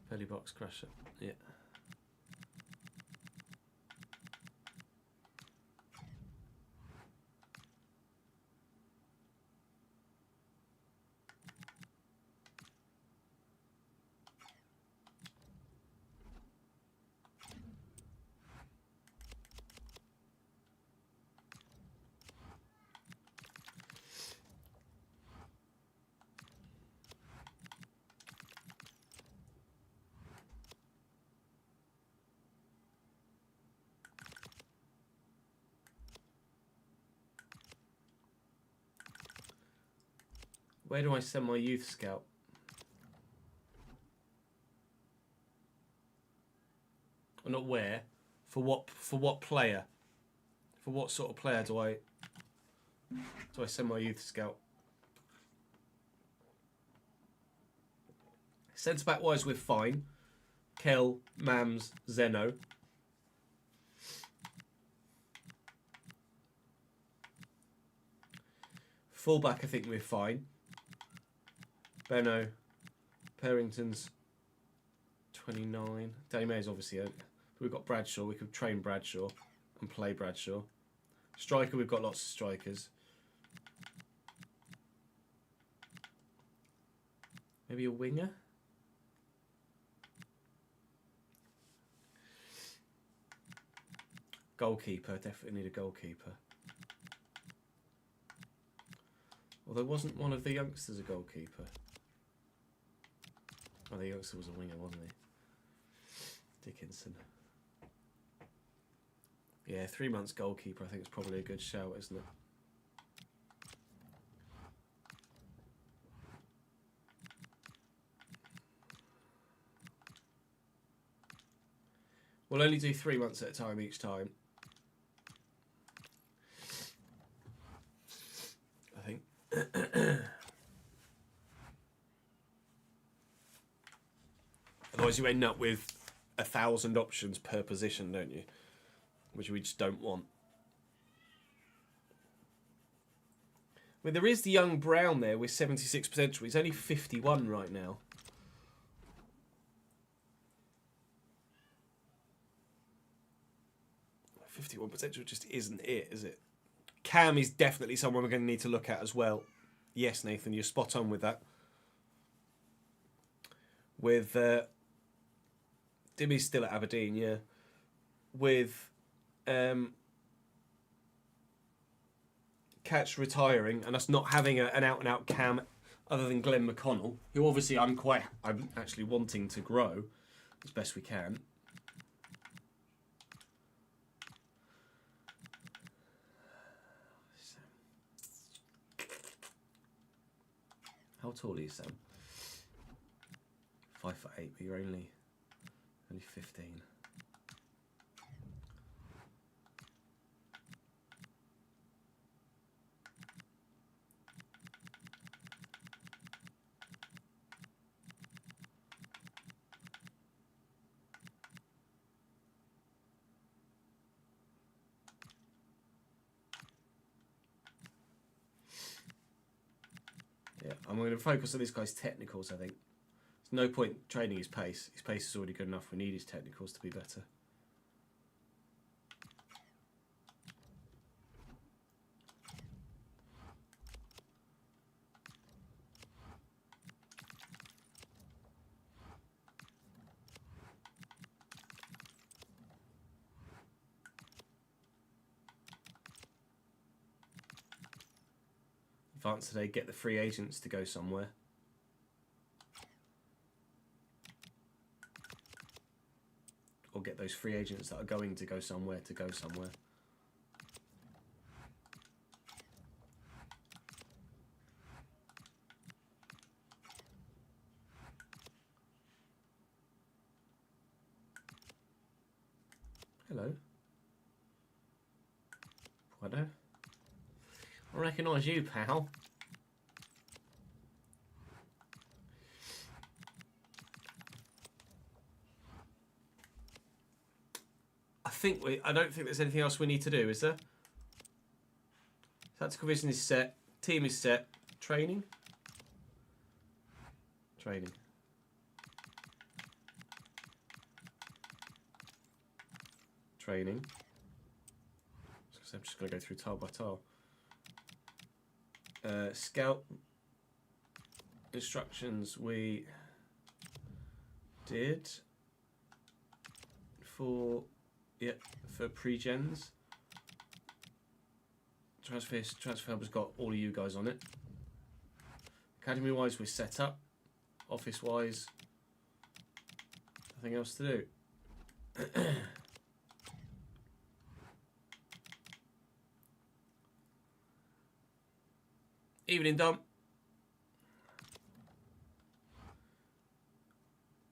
Pelly box crusher, yeah. Where do I send my youth scout? Or not where? For what player? For what sort of player do I send my youth scout? Centre back wise, we're fine. Kel, Mams, Zeno. Fullback, I think we're fine. Benno, Perrington's 29. Danny May's obviously out. We've got Bradshaw. We could train Bradshaw and play Bradshaw. Striker, we've got lots of strikers. Maybe a winger? Goalkeeper, definitely need a goalkeeper. Although wasn't one of the youngsters a goalkeeper? Oh, the youngster was a winger, wasn't he? Dickinson. Yeah, 3 months goalkeeper, I think is probably a good shout, isn't it? We'll only do 3 months at a time each time. I think. Otherwise you end up with 1,000 options per position, don't you? Which we just don't want. I mean, there is the young Brown there with 76 potential. He's only 51 right now. .51 potential just isn't it, is it? Cam is definitely someone we're going to need to look at as well. Yes, Nathan, you're spot on with that. With Dimmy's still at Aberdeen, yeah. With Catch retiring and us not having an out-and-out Cam other than Glenn McConnell, who obviously I'm actually wanting to grow as best we can. How tall are you, Sam? 5'8", but you're only 15. Yeah, I'm going to focus on this guy's technicals, I think. There's no point training his pace. His pace is already good enough. We need his technicals to be better. Advance today, get the free agents to go somewhere. Or get those free agents that are going to go somewhere to go somewhere. Hello. Righto. I recognise you, pal. I don't think there's anything else we need to do, is there? Tactical vision is set. Team is set. Training. Training. Training. I'm just going to go through tile by tile. Scout instructions we did for pre-gens. Transfer Hub has got all of you guys on it. Academy wise we're set up. Office wise nothing else to do. Evening, Dom.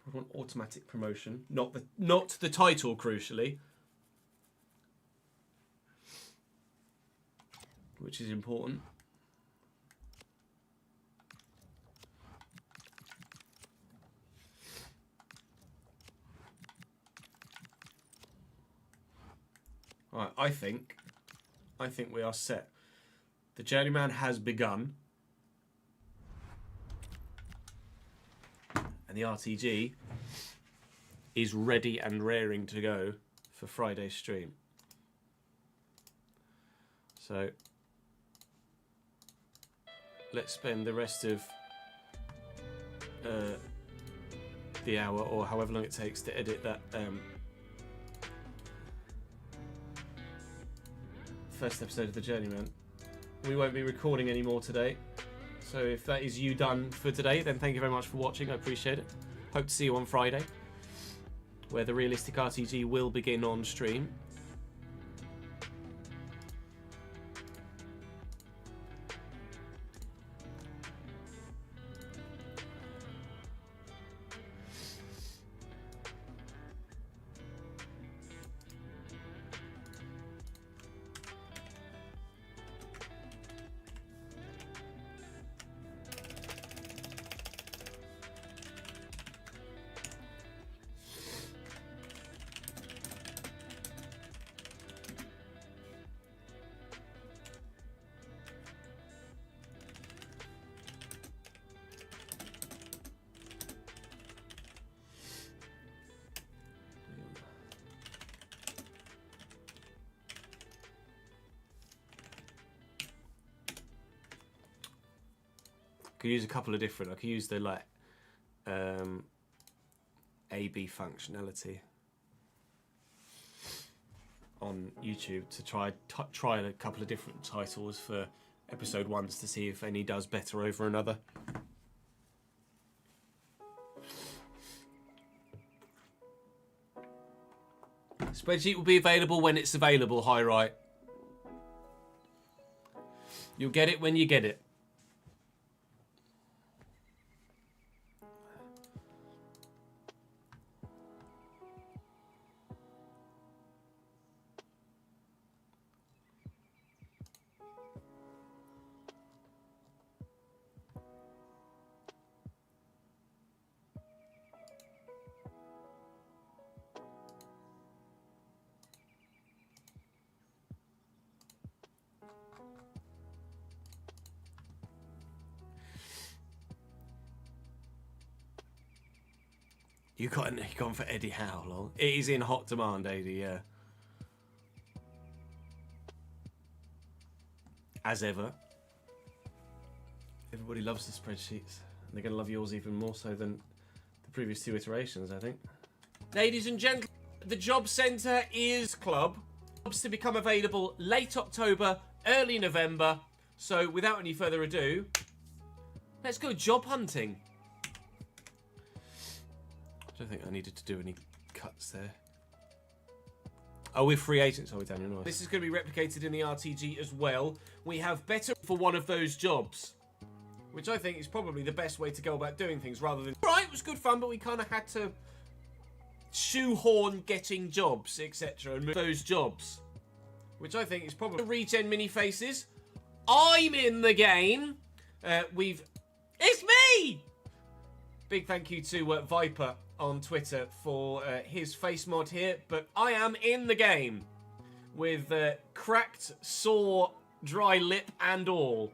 We want automatic promotion, not the title, crucially, which is important. Right, I think we are set. The journeyman has begun. And the RTG is ready and raring to go for Friday's stream. So let's spend the rest of the hour or however long it takes to edit that first episode of The Journeyman. We won't be recording anymore today. So if that is you done for today, then thank you very much for watching. I appreciate it. Hope to see you on Friday, where the Realistic RTG will begin on stream. Could use a couple of different. I could use the like A/B functionality on YouTube to try a couple of different titles for episode 1s to see if any does better over another. Spreadsheet will be available when it's available. Hi, right. You'll get it when you get it. You gone for Eddie Howe, lol. It is in hot demand, Eddie, yeah. As ever. Everybody loves the spreadsheets. And they're going to love yours even more so than the previous 2 iterations, I think. Ladies and gentlemen, the Job Centre is club. Jobs to become available late October, early November. So without any further ado, let's go job hunting. I don't think I needed to do any cuts there. Oh, we're free agents, are we, Daniel? Nice. This is going to be replicated in the RTG as well. We have better for one of those jobs, which I think is probably the best way to go about doing things rather than... Right, it was good fun, but we kind of had to shoehorn getting jobs, etc. and move those jobs, which I think is probably... Regen mini faces. I'm in the game. It's me! Big thank you to Viper on Twitter for his face mod here, but I am in the game with cracked, sore, dry lip and all.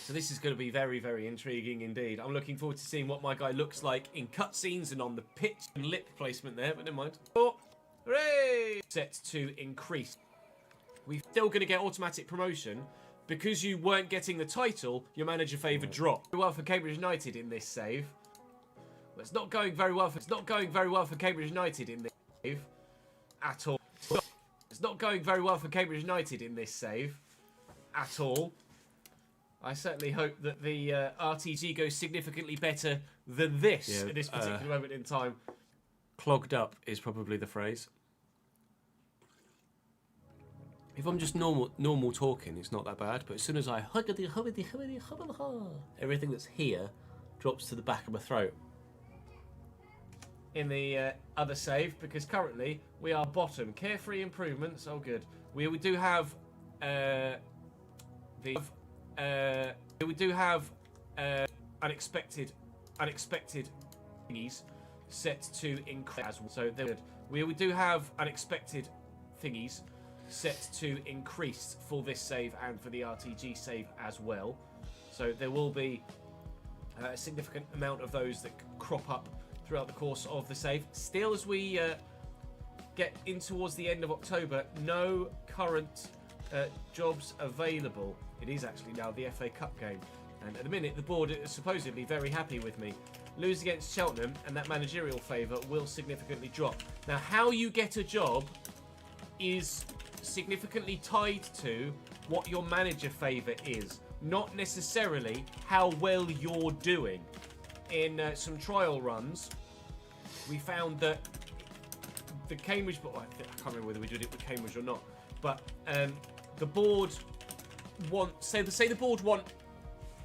So this is going to be very, very intriguing indeed. I'm looking forward to seeing what my guy looks like in cutscenes and on the pitch and lip placement there, but never mind. Oh, hooray! Set to increase. We're still going to get automatic promotion. Because you weren't getting the title, your manager favour dropped. Very well for Cambridge United in this save. Well, it's not going very well for Cambridge United in this save at all. It's not going very well for Cambridge United in this save at all. I certainly hope that the RTG goes significantly better than this at this particular moment in time. Clogged up is probably the phrase. If I'm just normal talking, it's not that bad. But as soon as I everything that's here drops to the back of my throat. In the other save, because currently we are bottom. Carefree improvements. Oh, good. We do have unexpected thingies set to increase as well. So we do have unexpected thingies set to increase for this save and for the RTG save as well. So there will be a significant amount of those that crop up throughout the course of the save. Still, as we get in towards the end of October, no current jobs available. It is actually now the FA Cup game, and at the minute the board is supposedly very happy with me. Lose against Cheltenham and that managerial favour will significantly drop. Now, how you get a job is significantly tied to what your manager favour is, not necessarily how well you're doing. in some trial runs, we found that the Cambridge, I can't remember whether we did it with Cambridge or not, but the board say the board want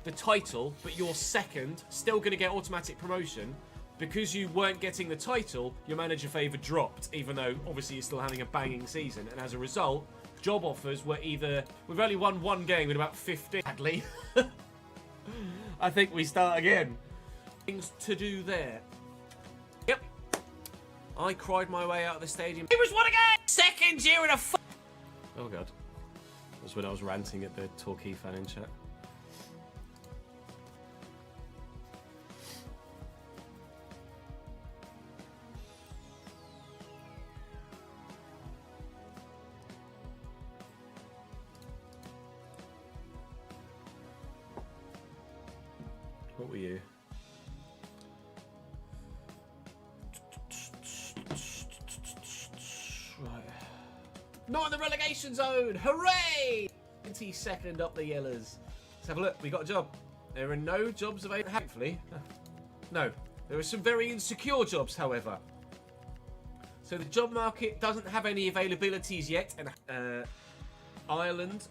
the title, but you're second, still going to get automatic promotion. Because you weren't getting the title, your manager favour dropped, even though obviously you're still having a banging season. And as a result, job offers were either... We've only won one game with about 15. Sadly. I think we start again. Things to do there. Yep. I cried my way out of the stadium. It was one again! Second year in a... Oh, God. That was when I was ranting at the Torquay fan in chat. What were you? Right. Not in the relegation zone! Hooray! 22nd up the yellers. Let's have a look. We got a job. There are no jobs available. Hopefully. No. There are some very insecure jobs, however. So the job market doesn't have any availabilities yet. And Ireland,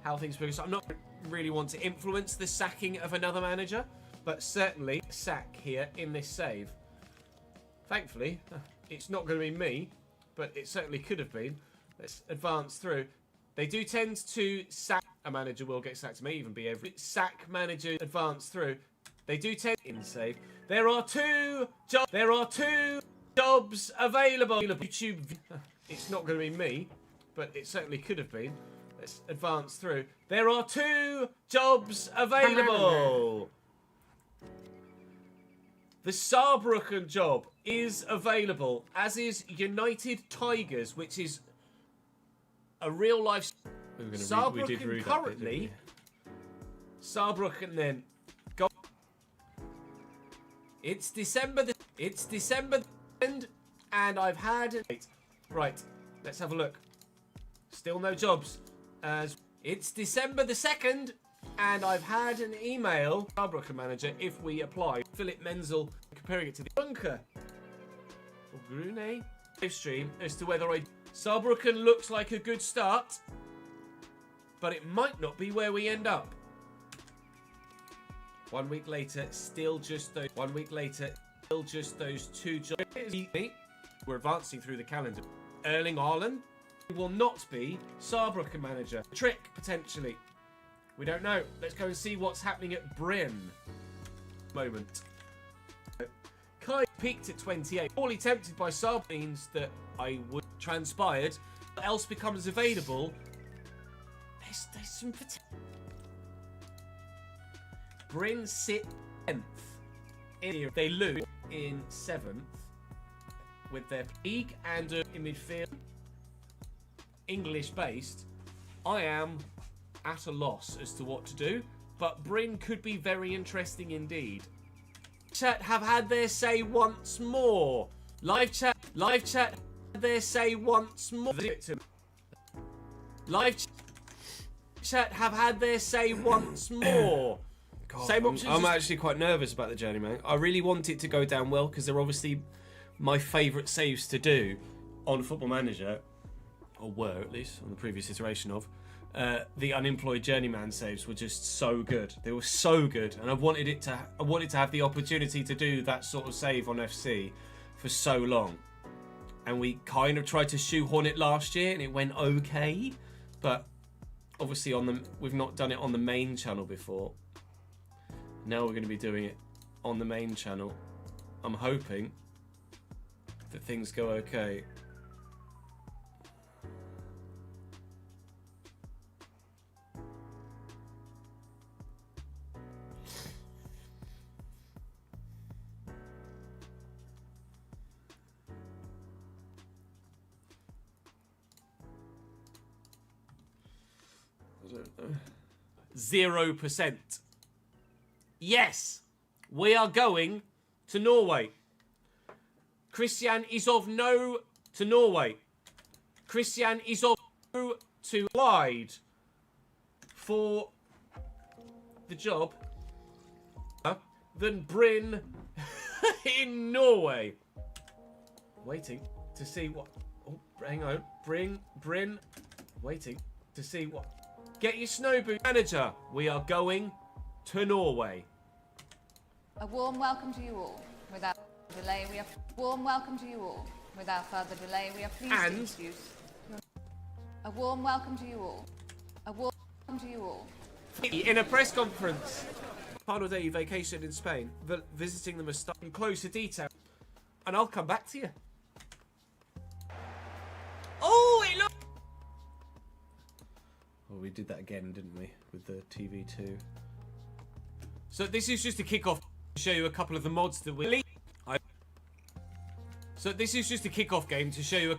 how things progress. I'm not really want to influence the sacking of another manager, but certainly sack here in this save. Thankfully, it's not going to be me, but it certainly could have been. Let's advance through. They do tend to sack. A manager will get sacked. May even be every sack manager. Advance through. They do tend in save. There are two jobs available. YouTube. It's not going to be me, but it certainly could have been. Let's advance through. There are two jobs available. The Saarbrücken job is available, as is United Tigers, which is a real life. Saarbrücken currently. Saarbrücken then. Go. It's December. It's December, and I've had. Right. Let's have a look. Still no jobs. As it's December the 2nd, and I've had an email, Saarbrücken manager, if we apply. Philip Menzel comparing it to the bunker. Or Grune live stream as to whether Saarbrücken looks like a good start, but it might not be where we end up. 1 week later, still just those. 1 week later, still just those two jobs. We're advancing through the calendar. Erling Haaland will not be Saarbrücken manager. Trick, potentially. We don't know. Let's go and see what's happening at Bryn. Moment. Kai peaked at 28. Poorly tempted by Saarbrücken means that I would transpired. What else becomes available? There's some potential. Bryn sit 10th. They lose in 7th with their league and in midfield. English based, I am at a loss as to what to do, but Bryn could be very interesting indeed. Chat have had their say once more. Live chat had their say once more. Live chat have had their say once more. God, Same options. I'm actually quite nervous about the journey, man. I really want it to go down well because they're obviously my favourite saves to do on Football Manager. Or were, at least, on the previous iteration of. The unemployed journeyman saves were just so good. They were so good, and I wanted to have the opportunity to do that sort of save on FC for so long. And we kind of tried to shoehorn it last year, and it went okay. But obviously, we've not done it on the main channel before. Now we're going to be doing it on the main channel. I'm hoping that things go okay. I don't know. 0%. Yes, we are going to Norway. Christian Isov no to Norway. Christian Isov no to wide for the job. than Bryn in Norway. Waiting to see what... Oh, hang on. Bryn. Waiting to see what... Get your snow boot. Manager, we are going to Norway. A warm welcome to you all. Without delay, we are... Warm welcome to you all. Without further delay, we are pleased to introduce... A warm welcome to you all. A warm welcome to you all. In a press conference. Final day vacation in Spain. Visiting them in closer detail. And I'll come back to you. Oh, it looks... Well, we did that again, didn't we? With the TV2. So this is just a kick-off to show you a couple of the mods that we... So this is just a kick-off game to show you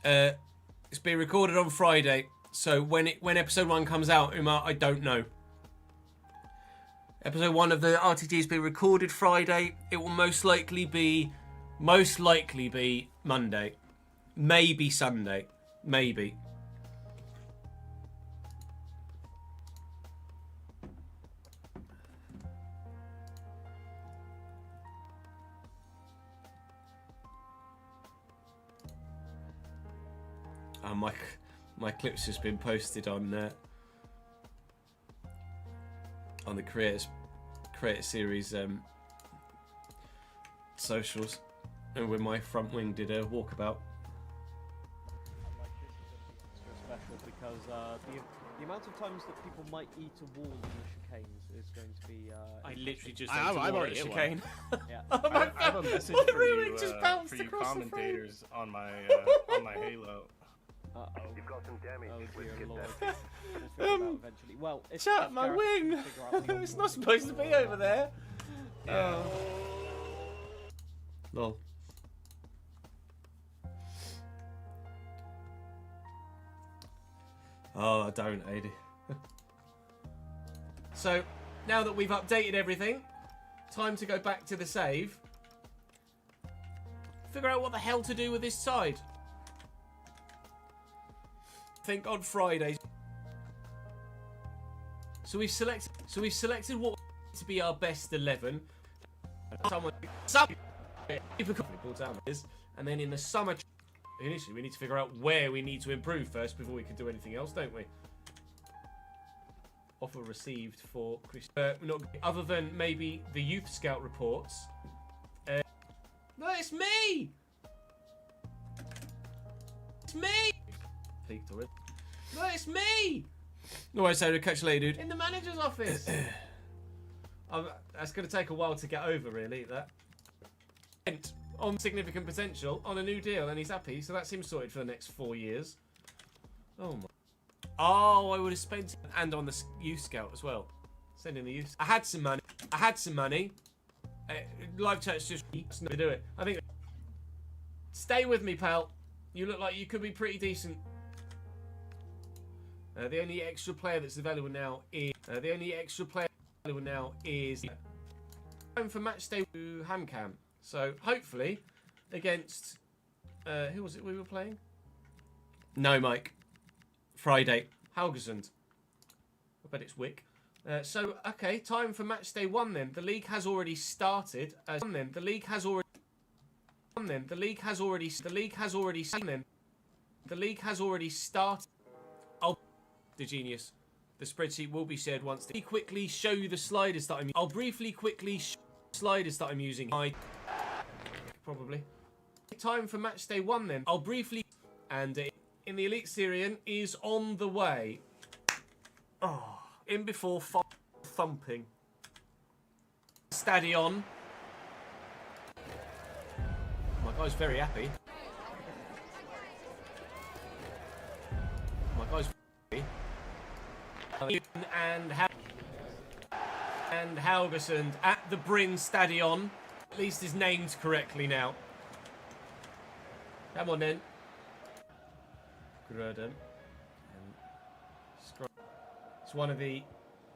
it's being recorded on Friday. So when episode 1 comes out, Umar, I don't know. Episode 1 of the RTG has been recorded Friday. It will most likely be Monday. Maybe Sunday. Maybe. My clip's just been posted on the Creator Series socials, and when my front wing did a walkabout. Extra special because the amount of times that people might eat a wall in the chicanes is going to be. I literally just I've already hit chicane. Yeah. I have a message for you, just bounced for you across the commentators on my Halo. Uh-oh. You've got some damage. Oh dear lord. We'll figure it out eventually. Well, if Chat, my Gareth wing! can figure out the It's not supposed to be over there. Yeah. Lol. Oh, don't, AD. So, now that we've updated everything, time to go back to the save. Figure out what the hell to do with this side. I think on Friday. So we've selected what to be our best 11. And then in the summer, initially we need to figure out where we need to improve first before we can do anything else, don't we? Offer received for Chris. Not other than maybe the youth scout reports. No, it's me. It's me. Peaked already. No, it's me. Alright, so catch you later, dude. In the manager's office. That's going to take a while to get over, really. That on significant potential on a new deal, and he's happy. So that seems sorted for the next 4 years. Oh my. Oh, I would have spent it, and on the youth scout as well. Sending the youth. I had some money. Live chat's just to do it. I think. Stay with me, pal. You look like you could be pretty decent. The only extra player that's available now is time for match day to Hamcam. So hopefully against who was it we were playing? No, Mike. Friday. Haugesund. I bet it's Wick. So okay, time for match day 1 then. The league has already started. The league has already started. The genius. The spreadsheet will be shared once. I'll quickly show you the sliders that I'm using. I'll briefly quickly show the sliders that I'm using. Probably. Time for match day 1 then. I'll briefly. And in the Elite Syrian is on the way. Oh, in before thumping. Stadion. My guy's very happy. My guy's happy. And Haugesund at the Bryn Stadion. At least his name's correctly now. Come on then. Gruden. It's one of the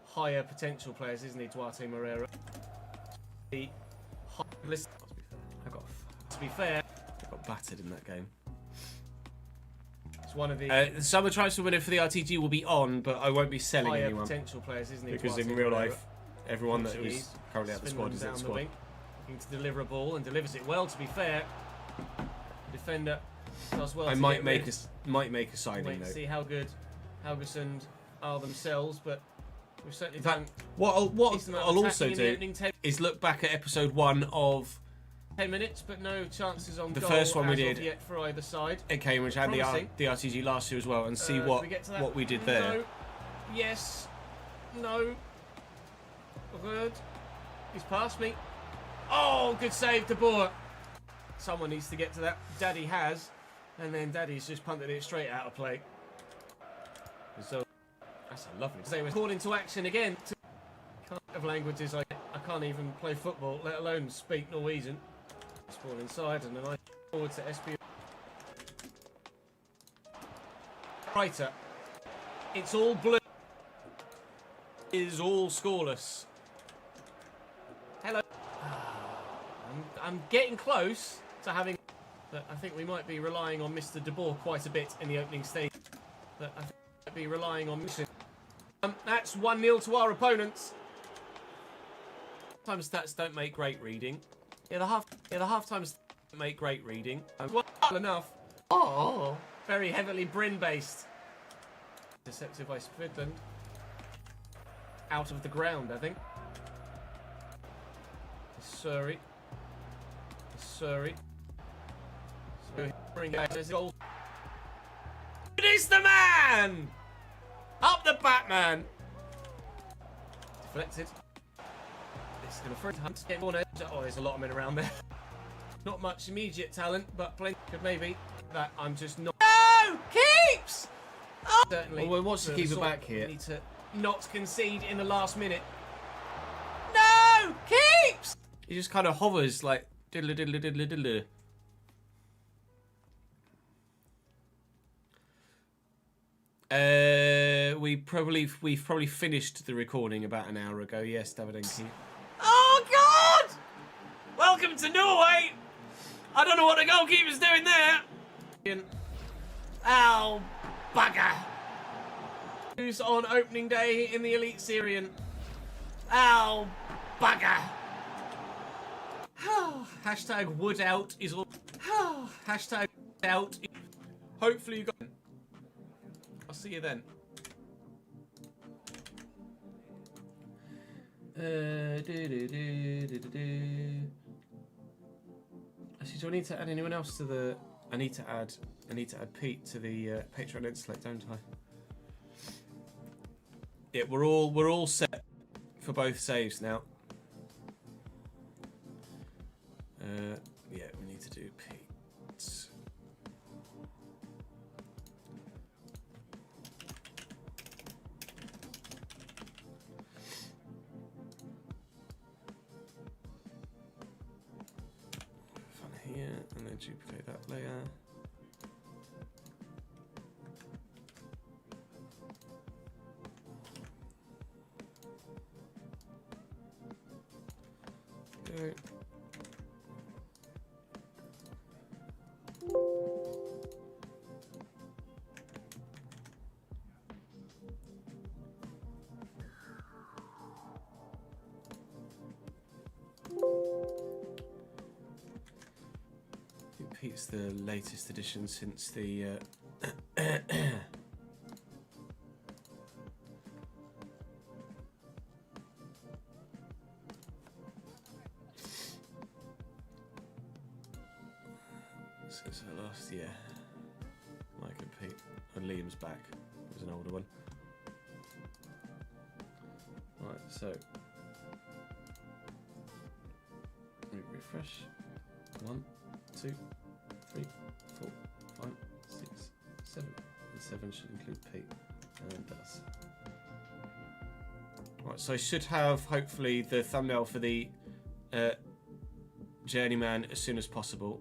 higher potential players, isn't he, Duarte Moreira? To be fair, I got battered in that game. it's one of the The summer transfer window for the RTG will be on, but I won't be selling higher anyone. potential players, isn't he? Because Duarte in real Moreira? life, everyone that Portuguese. is currently at the squad is Spinning at the down squad. wing, looking to deliver a ball and delivers it well. To be fair, defender does well. I to might get make rid. a signing Wait to though. see how good Haugesund are themselves, but we've certainly In fact, done. what decent amount I'll of also attacking in the do opening 10 is look back at episode 1 of 10 minutes, but no chances on the goal first one we as of did. yet for either side. Okay, which had Promising. the RTG last year as well, and see Did what we get to that? what we did there. No. Yes. No. Good. He's past me. Oh, good save, De Boer. Someone needs to get to that. Daddy has. And then Daddy's just punted it straight out of play. So, that's a lovely. They were called into action again. Can't have languages. I can't even play football, let alone speak Norwegian. Ball inside and a nice forward to SP. Brighter. It's all blue. Is all scoreless. Hello. I'm getting close to having. But I think we might be relying on Mr. De Boer quite a bit in the opening stage. But I think we might be relying on mission. That's 1-0 to our opponents. Sometimes stats don't make great reading. Yeah, the half-time stats don't make great reading. Well enough. Oh, very heavily Bryn-based. Deceptive by Svidland. Out of the ground, I think. Surrey. So bring there's a goal. It is the man! Up the Batman! Deflected. It's going to throw Hunt. Get more edge. Oh, there's a lot of men around there. Not much immediate talent, but plenty could maybe. That I'm just not. No! Keeps! Oh! Certainly. Well, what's the keeper resort- back here? We need to not concede in the last minute. No! Keeps! He just kind of hovers like diddle diddle diddle diddle. We've probably finished the recording about an hour ago. Yes, Davidenki. Oh God! Welcome to Norway. I don't know what the goalkeeper's doing there. Oh, bugger! Who's on opening day in the Elite Syrian? Oh, bugger! Hashtag wood out is all. Hashtag out. Hopefully you got. I'll see you then. Actually, do I need to add anyone else to the? I need to add Pete to the Patreon end select, don't I? Yeah, we're all set for both saves now. Yeah, we need to do Pete. Fun here, and then duplicate that layer. Go. I think Pete's the latest addition since the since the last year. Mike and Pete. And Liam's back. He was an older one. Right, so we refresh. 1, 2, 3, 4, 5, 6, 7. And 7 should include Pete. And it does. Right, so I should have hopefully the thumbnail for the Journeyman as soon as possible.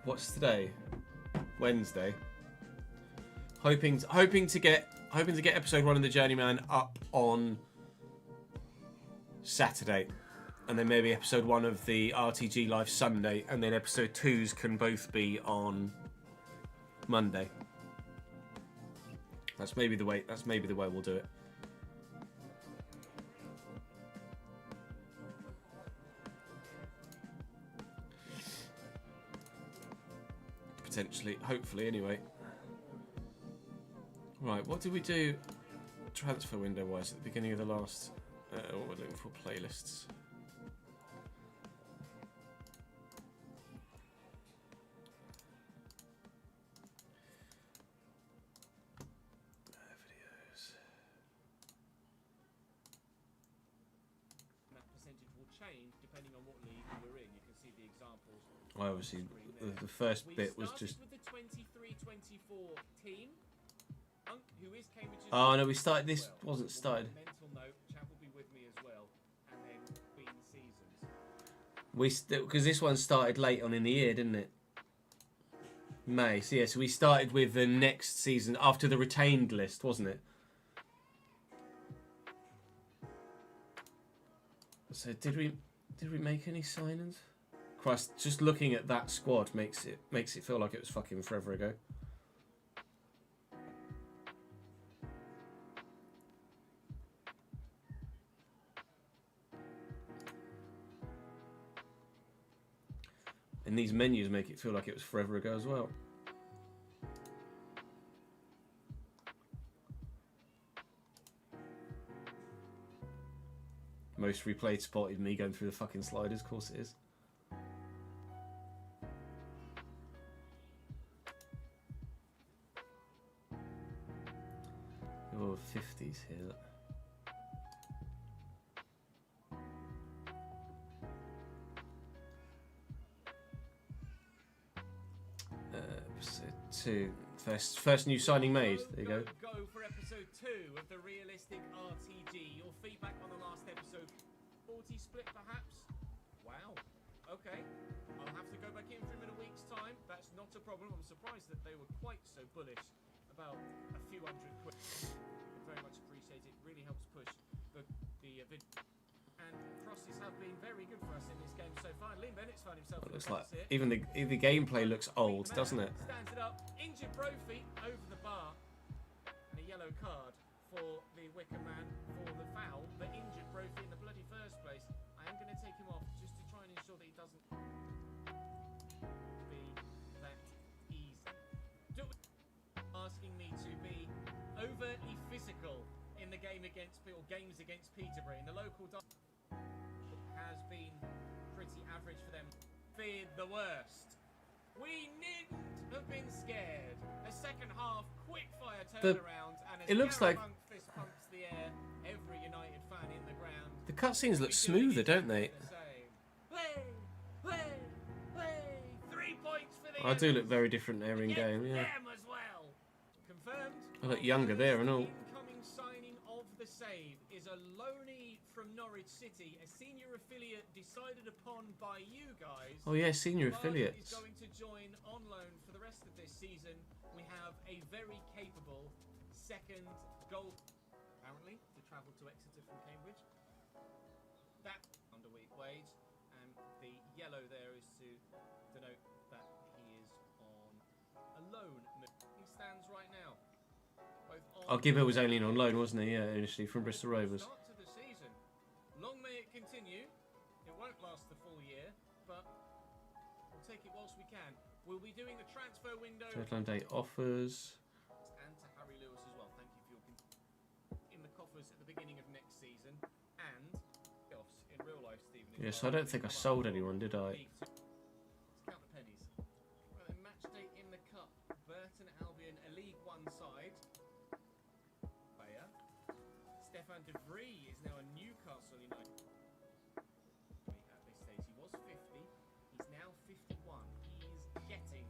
What's today? Wednesday. Hoping to get episode 1 of the Journeyman up on Saturday. and then maybe episode 1 of the RTG Live Sunday, and then episode 2s can both be on Monday. That's maybe the way. That's maybe the way we'll do it. Potentially, hopefully, anyway. Right, what did we do transfer window wise at the beginning of the last? What we're looking for playlists. Videos. That percentage will change depending on what league we're in. You can see the examples. I obviously the first bit was just. With the 23-24 team. Unk, who is Cambridge's Oh no, we started. This wasn't started. mental note, chap will be with me as well, and then between seasons. We because this one started late on in the year, didn't it? May. So yeah, so we started with the next season after the retained list, wasn't it? So did we make any signings? Christ, just looking at that squad makes it feel like it was fucking forever ago. And these menus make it feel like it was forever ago as well. Most replayed spotted me going through the fucking sliders, of course it is. Oh, 50s here. Look. Episode 2. First new signing made. There you go. Go for episode 2 of the realistic RTG. Your feedback on the last episode. 40 split perhaps? Wow. Okay. I'll have to go back in for him in a week's time. That's not a problem. I'm surprised that they were quite so bullish about a few hundred quid. Very much appreciate it. Really helps push the vid. And crosses have been very good for us in this game so far. Liam Bennett's found himself. It looks like even the gameplay looks old, doesn't it? Stands it up. Injured Brophy over the bar, and a yellow card for the Wicker Man for the foul that injured Brophy in the bloody first place. I am going to take him off just to try and ensure that he doesn't be that easy. Asking me to be overtly physical in the game against games against Peterborough. In the local has been pretty average for them. Feared the worst. We needn't have been scared. A second half quick fire turnaround, and as it looks like Monk fist pumps the air, every United fan in the ground. the cutscenes look smoother, don't they? Play, play, play. 3 points for the I do look very different there in game, yeah. them as well. Confirmed. I look younger there and all. Incoming signing of the save is a loanee from Norwich City, a senior affiliate decided upon by you guys. Oh yeah, senior Is affiliates. going to join on loan for the rest of this season. We have a very capable second goal, apparently, to travel to Exeter from Cambridge. That under week wage, and the yellow there is to denote that he is on a loan. He stands right now. Gibbo was only on loan, wasn't he? Yeah, initially from Bristol Rovers. Start to the season. Long may it continue. It won't last the full year, but we'll take it whilst we can. We'll be doing the transfer window. Deadline date offers. And to Harry Lewis as well. Thank you for your in the coffers at the beginning of next season and playoffs in real life, Stephen. Yes, I don't think I sold anyone, did I? Let's count the pennies. Well, a match day in the cup. Burton Albion, a League One side. Bayer. Stefan de Vrij is now a Newcastle United. At this stage, he was 50. He's now 51. He is getting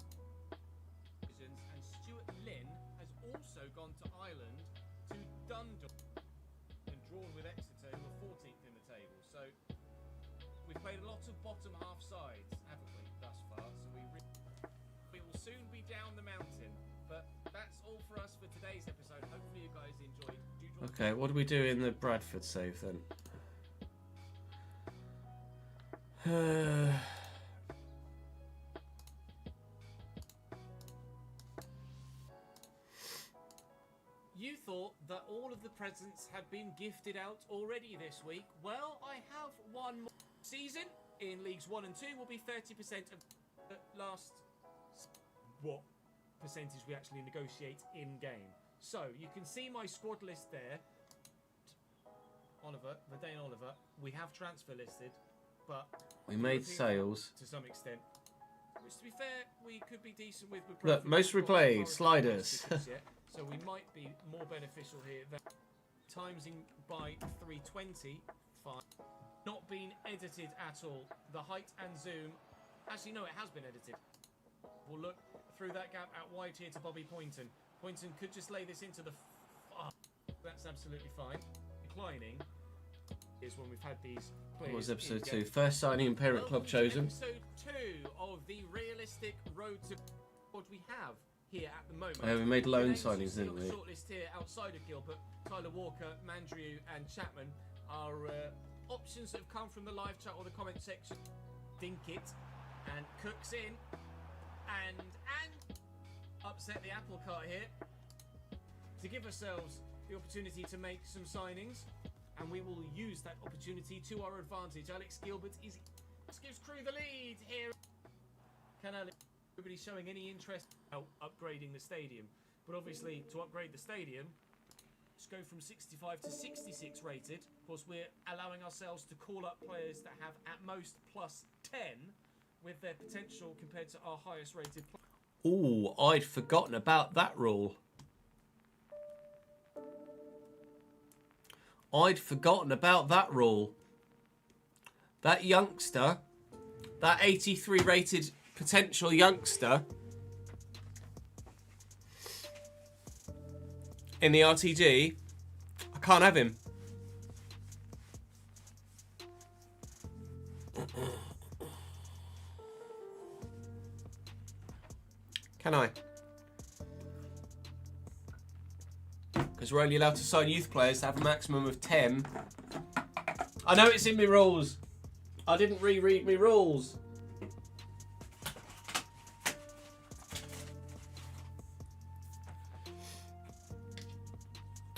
visions, and Stuart Lynn has also gone to Ireland to Dundalk and drawn with Exeter, who are 14th in the table. So we've played a lot of bottom half sides, haven't we, thus far? So we will soon be down the mountain. But that's all for us for today's episode. Hopefully you guys enjoyed. Okay, what do we do in the Bradford save then? You thought that all of the presents had been gifted out already this week. Well, I have one more season. In Leagues 1 and 2 will be 30% of the last... what percentage we actually negotiate in-game. So, you can see my squad list there. Oliver, Verdane Oliver. We have transfer listed, but... We made sales. To some extent. Which, to be fair, we could be decent with. Look, most replayed, sliders. So we might be more beneficial here than timesing by 320. Fine. Not been edited at all. The height and zoom. Actually, no, it has been edited. We'll look through that gap out wide here to Bobby Poynton. Poynton could just lay this into the... That's absolutely fine. Declining is when we've had these players. What was episode 2? First signing and parent club chosen. Episode 2 of the realistic road to what we have here at the moment. We made loan signings, didn't we? Shortlist here outside of Gilbert, Tyler Walker, Mandrew, and Chapman are options that have come from the live chat or the comment section. Dinkit and Cooks in and upset the apple cart here to give ourselves the opportunity to make some signings, and we will use that opportunity to our advantage. Alex Gilbert gives Crew the lead here. Can everybody showing any interest in upgrading the stadium? But obviously, to upgrade the stadium, just go from 65 to 66 rated. Of course, we're allowing ourselves to call up players that have at most plus 10 with their potential compared to our highest rated players. Ooh, I'd forgotten about that rule. I'd forgotten about that rule. That youngster, that 83 rated potential youngster in the RTG, I can't have him. Can I? Because we're only allowed to sign youth players to have a maximum of 10. I know it's in my rules. I didn't reread my rules.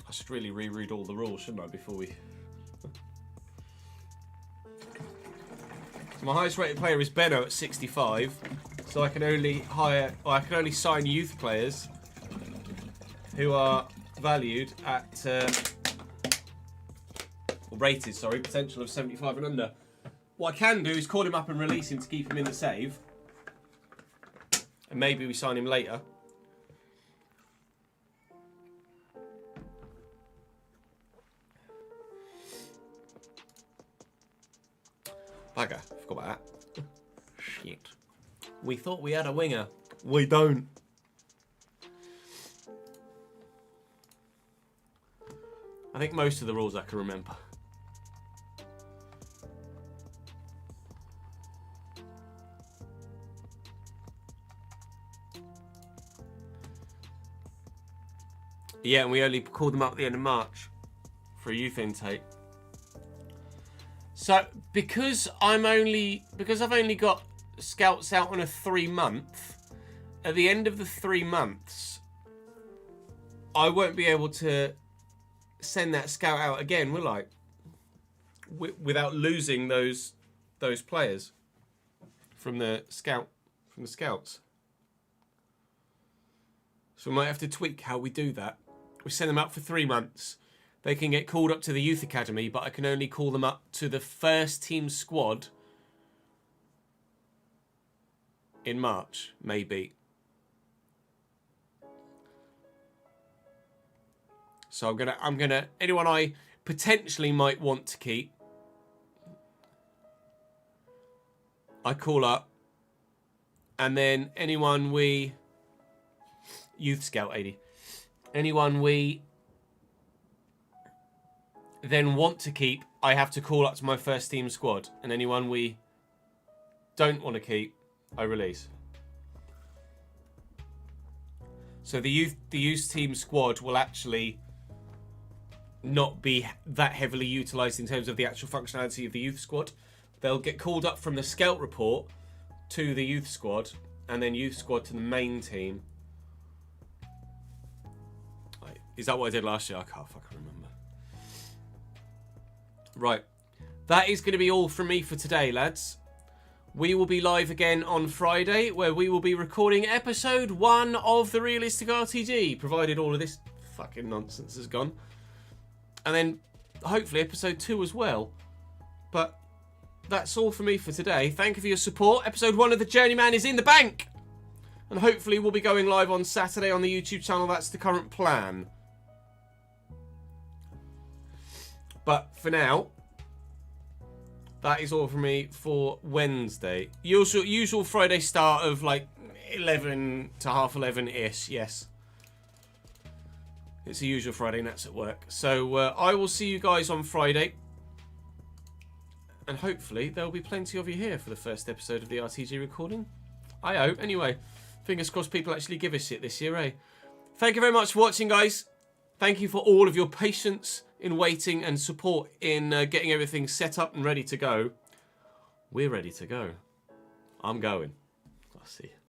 I should really reread all the rules, shouldn't I, before we... My highest rated player is Benno at 65, so I can only sign youth players who are valued at or rated, sorry, potential of 75 and under. What I can do is call him up and release him to keep him in the save, and maybe we sign him later. Bugger, forgot about that. Shit. We thought we had a winger. We don't. I think most of the rules I can remember. Yeah, and we only called them up at the end of March for a youth intake. So because I've only got scouts out on a 3-month, at the end of the 3 months, I won't be able to send that scout out again, will I? Without losing those players from the scouts. So we might have to tweak how we do that. We send them out for 3 months. They can get called up to the youth academy, but I can only call them up to the first team squad in March, maybe. So I'm gonna anyone I potentially might want to keep, I call up, and then anyone we youth scout 80, anyone we then want to keep, I have to call up to my first team squad, and anyone we don't want to keep, I release. So the youth team squad will actually not be that heavily utilised in terms of the actual functionality of the youth squad, they'll get called up from the scout report to the youth squad, and then youth squad to the main team. Wait, is that what I did last year? I can't fucking remember. Right. That is going to be all from me for today, lads. We will be live again on Friday, where we will be recording episode 1 of the Realistic RTG, provided all of this fucking nonsense has gone. And then, hopefully, episode 2 as well. But that's all from me for today. Thank you for your support. Episode 1 of The Journeyman is in the bank! And hopefully we'll be going live on Saturday on the YouTube channel. That's the current plan. But for now, that is all from me for Wednesday. Usual Friday start of like 11 to half 11-ish, yes. It's the usual Friday, Nat's at work. So I will see you guys on Friday. And hopefully there will be plenty of you here for the first episode of the RTG recording. I hope. Anyway, fingers crossed people actually give a shit this year, eh? Thank you very much for watching, guys. Thank you for all of your patience in waiting and support in getting everything set up and ready to go. We're ready to go. I'm going. I'll see you.